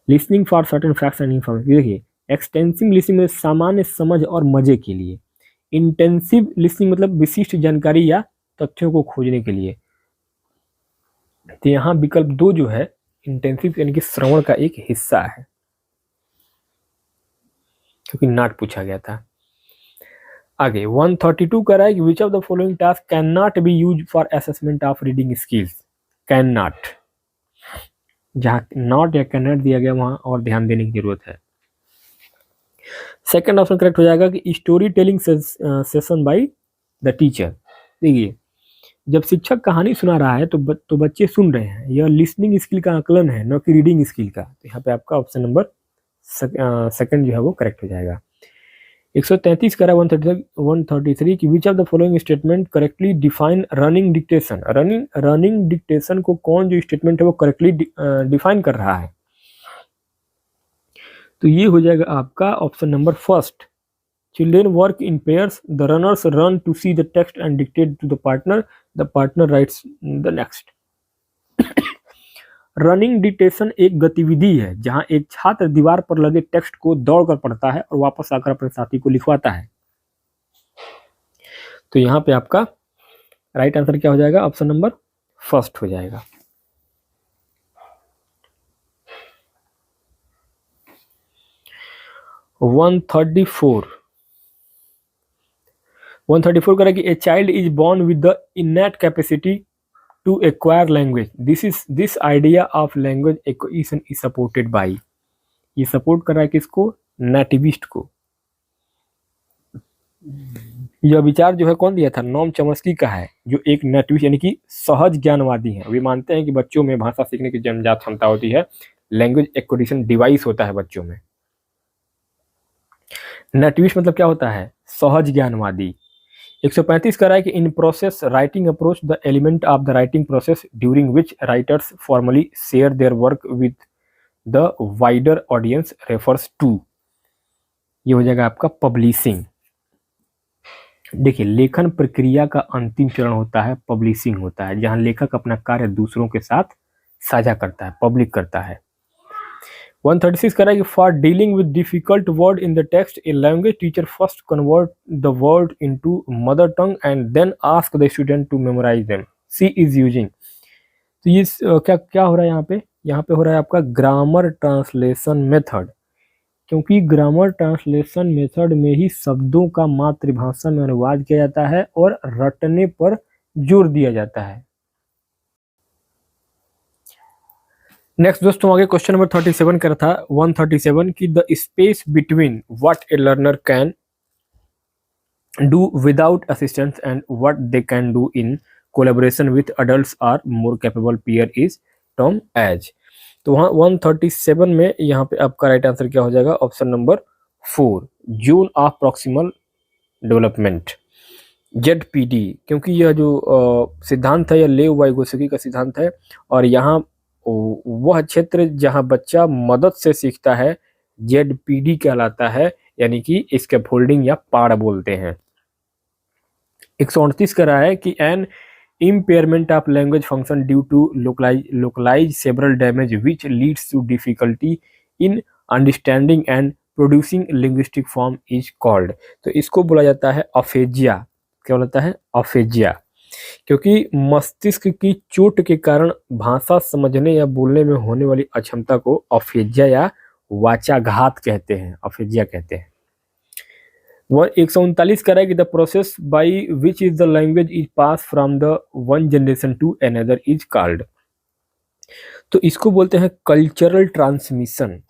Listening for certain facts and information, देखिए एक्सटेंसिव लिसनिंग में सामान्य समझ और मजे के लिए, इंटेंसिव लिसनिंग मतलब विशिष्ट जानकारी या तथ्यों को खोजने के लिए। तो यहाँ विकल्प 2 जो है इंटेंसिव यानी कि श्रवण का एक हिस्सा है, क्योंकि नाट पूछा गया था। आगे 132 कर रहा है कि which of the following task can not be use for assessment of reading skills. Can not, जहाँ नॉट या कैन नॉट दिया गया वहां और ध्यान देने की जरूरत है। सेकंड ऑप्शन करेक्ट हो जाएगा कि story telling session by the teacher. देखिए जब शिक्षक कहानी सुना रहा है तो बच्चे सुन रहे हैं, यह लिसनिंग स्किल का आकलन है, न कि रीडिंग स्किल का। तो यहाँ पे आपका ऑप्शन नंबर सेकंड जो है वो करेक्ट हो जाएगा। 133 करा 133 की विच of the following statement correctly define running dictation. Running dictation को कौन जो स्टेटमेंट है वो करेक्टली डिफाइन कर रहा है, तो ये हो जाएगा आपका option number first. Children work in pairs, the runners run to see the text and dictate to the partner writes the next. Running dictation एक गतिविधि है जहां एक छात्र दीवार पर लगे टेक्स्ट को दौड़कर पढ़ता है और वापस आकर अपने साथी को लिखवाता है। तो यहाँ पे आपका राइट आंसर क्या हो जाएगा, ऑप्शन नंबर फर्स्ट हो जाएगा। वन थर्टी फोर करें कि a child is born with the इनेट capacity to acquire language. This idea of language acquisition is supported by, ये सपोर्ट कर रहा है किसको, नेटिविस्ट को। यह विचार जो है कौन दिया था, नोम चॉम्स्की का है, जो एक नेटिविस्ट यानी कि सहज ज्ञानवादी है। वे मानते हैं कि बच्चों में भाषा सीखने की जन्मजात क्षमता होती है, लैंग्वेज एक्विजिशन डिवाइस होता है बच्चों में। नेटिविस्ट मतलब क्या होता है, सहज ज्ञानवादी। 135 कह रहा है कि in process writing approach the element of the writing process during which writers formally share their work with the wider audience refers to. ये हो जाएगा आपका पब्लिशिंग। देखिए लेखन प्रक्रिया का अंतिम चरण होता है पब्लिशिंग होता है, जहां लेखक अपना कार्य दूसरों के साथ साझा करता है, पब्लिक करता है। 136 कह रहा है कि for dealing with difficult word in the text a language teacher first convert the word into mother tongue and then ask the student to memorise them, she is using. तो ये क्या हो रहा है यहाँ पे हो रहा है आपका ग्रामर ट्रांसलेशन मेथड, क्योंकि ग्रामर ट्रांसलेशन मेथड में ही शब्दों का मातृभाषा में अनुवाद किया जाता है और रटने पर जोर दिया जाता है। नेक्स्ट दोस्तों आगे क्वेश्चन नंबर 37 कर था 137 की the space between what a learner can do without assistance and what they can do in collaboration with adults or more capable peer is term as. तो वहाँ 137 में यहाँ पे आपका राइट आंसर क्या हो जाएगा, option number 4 zone of proximal development ZPD, क्योंकि यह जो सिद्धांत है यह लेव वाइगोत्स्की का सिद्धांत है और यहाँ वह क्षेत्र जहाँ बच्चा मदद से सीखता है ZPD कहलाता है, यानी कि स्कैफोल्डिंग या पाड़ बोलते हैं। 138 कह रहा है कि N impairment of language function due to localized several damage which leads to difficulty in understanding and producing linguistic form is called। तो इसको बोला जाता है अफेजिया। क्या बोला जाता है, अफेजिया, क्योंकि मस्तिष्क की चोट के कारण भाषा समझने या बोलने में होने वाली अक्षमता को अफेजिया या वाचाघात कहते हैं, अफेजिया कहते हैं। 139 कह रहा है कि the process by which is the language is pass from the one generation to another is called. तो इसको बोलते हैं cultural transmission.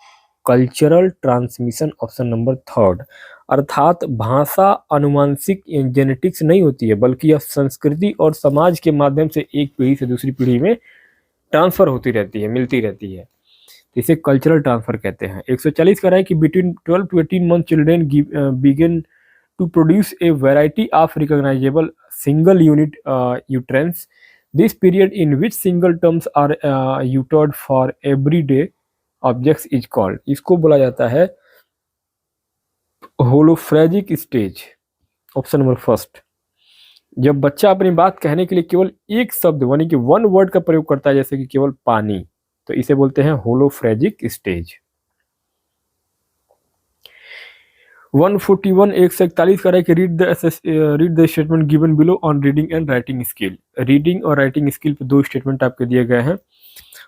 Cultural transmission option number 3, अर्थात भाषा अनुवांशिक जेनेटिक्स नहीं होती है, बल्कि यह संस्कृति और समाज के माध्यम से एक पीढ़ी से दूसरी पीढ़ी में ट्रांसफर होती रहती है, मिलती रहती है, इसे कल्चरल ट्रांसफर कहते हैं। 140 कह रहा है कि between 12 to 18 months children begin to produce a variety of recognisable single unit utterances. This period in which single terms are uttered for everyday objects is called. इसको बोला जाता है holophrastic stage. Option number first. जब बच्चा अपनी बात कहने के लिए केवल एक शब्द यानी कि वन वर्ड का प्रयोग करता है, जैसे कि केवल पानी, तो इसे बोलते हैं होलोफ्रेजिक स्टेज। 141 141 कह रहा है कि read the statement given below on reading and writing skill. Reading और राइटिंग स्किल पे 2 स्टेटमेंट आपके दिए गए हैं,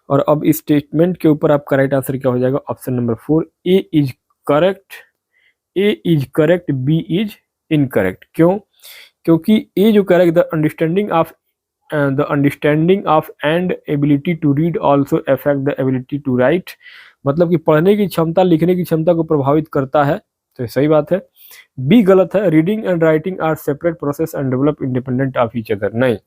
और अब इस स्टेटमेंट के ऊपर आपका राइट आंसर क्या हो जाएगा? Option number 4, A is correct, A is correct, B is incorrect. क्यों? क्योंकि ए जो correct, the understanding of and ability to read also affect the ability to write, मतलब कि पढ़ने की क्षमता लिखने की क्षमता को प्रभावित करता है, तो सही बात है। बी गलत है, reading and writing are separate process and develop independent of each other. नहीं,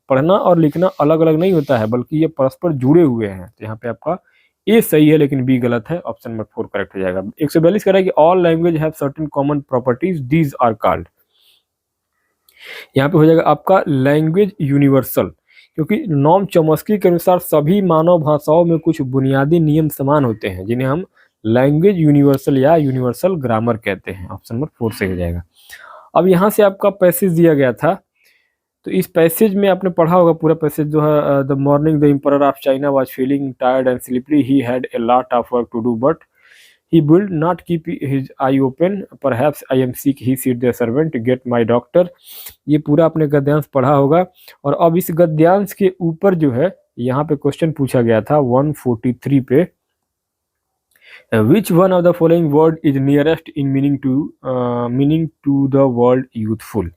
पढ़ना और लिखना अलग अलग नहीं होता है, बल्कि ये परस्पर जुड़े हुए हैं। तो यहाँ पे आपका ए सही है, लेकिन बी गलत है। ऑप्शन नंबर 4 करेक्ट हो जाएगा। 142 कह रहा है कि all language have certain common properties, these are called. यहाँ पे हो जाएगा आपका लैंग्वेज यूनिवर्सल, क्योंकि नॉम चॉम्स्की के अनुसार सभी मानव भाषाओं में कुछ बुनियादी नियम समान होते हैं, जिन्हें हम लैंग्वेज यूनिवर्सल या यूनिवर्सल ग्रामर कहते हैं। ऑप्शन नंबर 4 से हो जाएगा। अब यहाँ से आपका पैसेज दिया गया था, तो इस पैसेज में आपने पढ़ा होगा पूरा पैसेज जो है, the morning the emperor of China was feeling tired and sleepy, he had a lot of work to do but he will not keep his eye open, perhaps I am sick, he said the servant, get my doctor। ये पूरा आपने गद्यांश पढ़ा होगा। और अब इस गद्यांश के ऊपर जो है यहाँ पे क्वेश्चन पूछा गया था 143 पे, which one of the following word is nearest in meaning to the word youthful।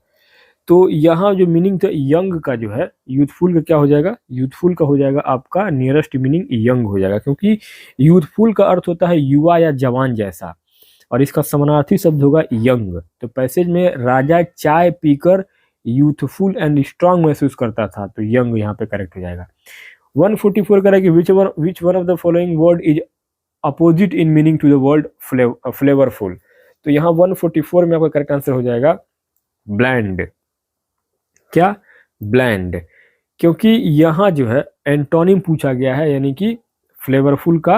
तो यहाँ जो मीनिंग था यंग का जो है, यूथफुल का क्या हो जाएगा? यूथफुल का हो जाएगा आपका नियरेस्ट मीनिंग यंग हो जाएगा, क्योंकि यूथफुल का अर्थ होता है युवा या जवान जैसा, और इसका समानार्थी शब्द होगा यंग। तो पैसेज में राजा चाय पीकर यूथफुल एंड स्ट्रांग महसूस करता था, तो यंग यहाँ पे करेक्ट हो जाएगा। 144 कह रहा है कि which one of the following word is opposite in meaning to the word flavourful. तो यहाँ 144 में आपका करेक्ट आंसर हो जाएगा ब्लैंड। क्या? ब्लैंड, क्योंकि यहाँ जो है एंटोनिम पूछा गया है, यानी कि फ्लेवरफुल का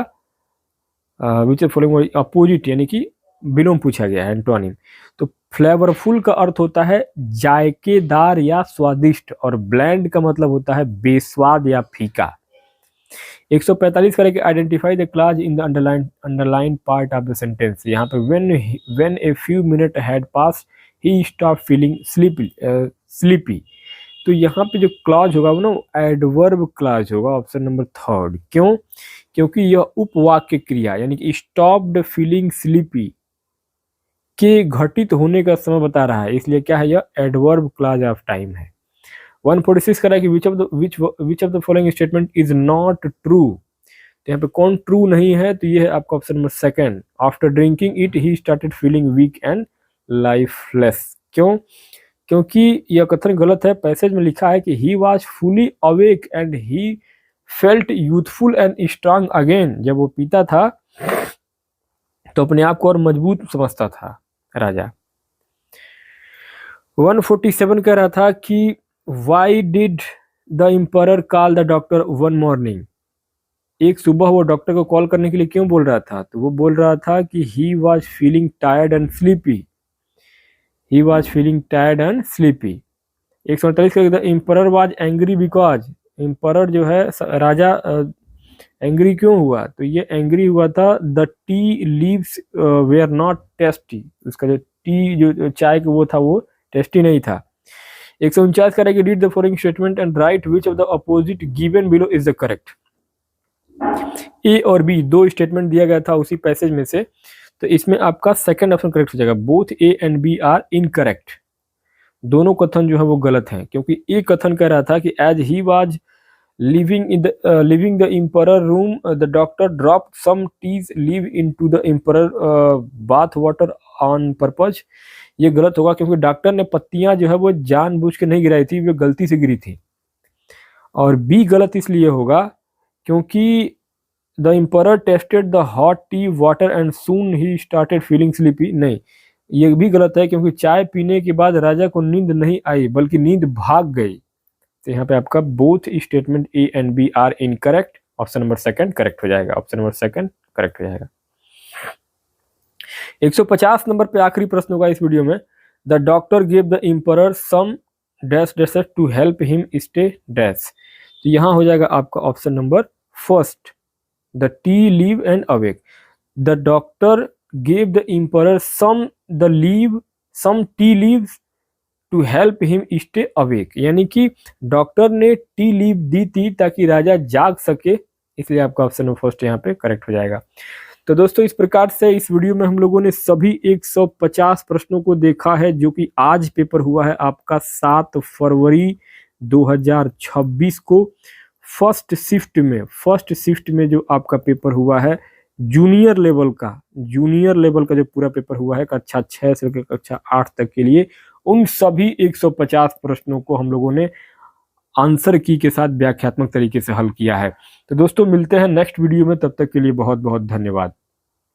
विच फॉलोइंग अपोजिट यानी कि विलोम पूछा गया है, एंटोनिम। तो फ्लेवरफुल का अर्थ होता है जायकेदार या स्वादिष्ट, और ब्लैंड का मतलब होता है बेस्वाद या फीका। 145 करें कि identify the clause in the underline part of the sentence. यहाँ पे when a few minute had pass he stop feeling sleepy. तो यहाँ पे जो क्लॉज होगा वो ना एडवर्ब क्लॉज होगा, ऑप्शन नंबर 3। क्यों? क्योंकि यह उपवाक्य क्रिया यानी कि स्टॉप्ड फीलिंग स्लीपी के घटित होने का समय बता रहा है, इसलिए क्या है? यह एडवर्ब क्लॉज ऑफ टाइम है। 146 कह रहा है कि which of the following statement is not true. तो यहाँ पे कौन ट्रू नहीं है? तो ये है आपका option number 2, after drinking it he started feeling weak and lifeless. क्यों? क्योंकि यह कथन गलत है। पैसेज में लिखा है कि he was fully awake and he felt youthful and strong again. जब वो पीता था तो अपने आप को और मजबूत समझता था राजा। 147 कह रहा था कि why did the emperor call the doctor one morning. एक सुबह वो डॉक्टर को कॉल करने के लिए क्यों बोल रहा था? तो वो बोल रहा था कि he was feeling tired and sleepy, he was feeling tired and sleepy। 148 का the emperor was angry because. Emperor जो है राजा एंग्री क्यों हुआ? तो ये एंग्री हुआ था the tea leaves were not tasty. उसका जो टी जो चाय का वो था वो टेस्टी नहीं था। 149 कह रहा है कि read the following statement and write which of the opposite given below is the correct. A और बी 2 स्टेटमेंट दिया गया था उसी पैसेज में से, तो इसमें आपका सेकंड ऑप्शन करेक्ट हो जाएगा। Both A and B are incorrect. दोनों कथन जो है वो गलत हैं, क्योंकि ए कथन कह रहा था कि as he was leaving the emperor room the doctor drop some teas leave into the emperor bath water on purpose. ये गलत होगा, क्योंकि डॉक्टर ने पत्तियां जो है वो जानबूझ के नहीं गिराई थी, वो गलती से गिरी थी। और बी गलत इसलिए होगा क्योंकि the emperor tested the hot T water and soon he started feeling sleepy. नहीं, ये भी गलत है, क्योंकि चाय पीने के बाद राजा को नींद नहीं आई बल्कि नींद भाग गई। तो यहाँ पे आपका both statement A and B are incorrect. Option number 2 correct हो जाएगा। ऑप्शन नंबर 2 करेक्ट हो जाएगा। 150 नंबर पे आखिरी प्रश्न होगा इस वीडियो में। The doctor give the emperor some dash dash to help him stay dash. तो यहाँ हो जाएगा आपका option number first, the tea leave and awake. The doctor gave the emperor some tea leaves to help him stay awake, यानी कि doctor ने T leave दी थी ताकि राजा जाग सके, इसलिए आपका ऑप्शन नंबर फर्स्ट यहाँ पे करेक्ट हो जाएगा। तो दोस्तों इस प्रकार से इस वीडियो में हम लोगों ने सभी 150 प्रश्नों को देखा है, जो कि आज पेपर हुआ है आपका 7 फरवरी 2026 को फर्स्ट शिफ्ट में जो आपका पेपर हुआ है जूनियर लेवल का जो पूरा पेपर हुआ है कक्षा 6 से लेकर कक्षा 8 तक के लिए, उन सभी 150 प्रश्नों को हम लोगों ने आंसर की के साथ व्याख्यात्मक तरीके से हल किया है। तो दोस्तों मिलते हैं नेक्स्ट वीडियो में, तब तक के लिए बहुत बहुत धन्यवाद।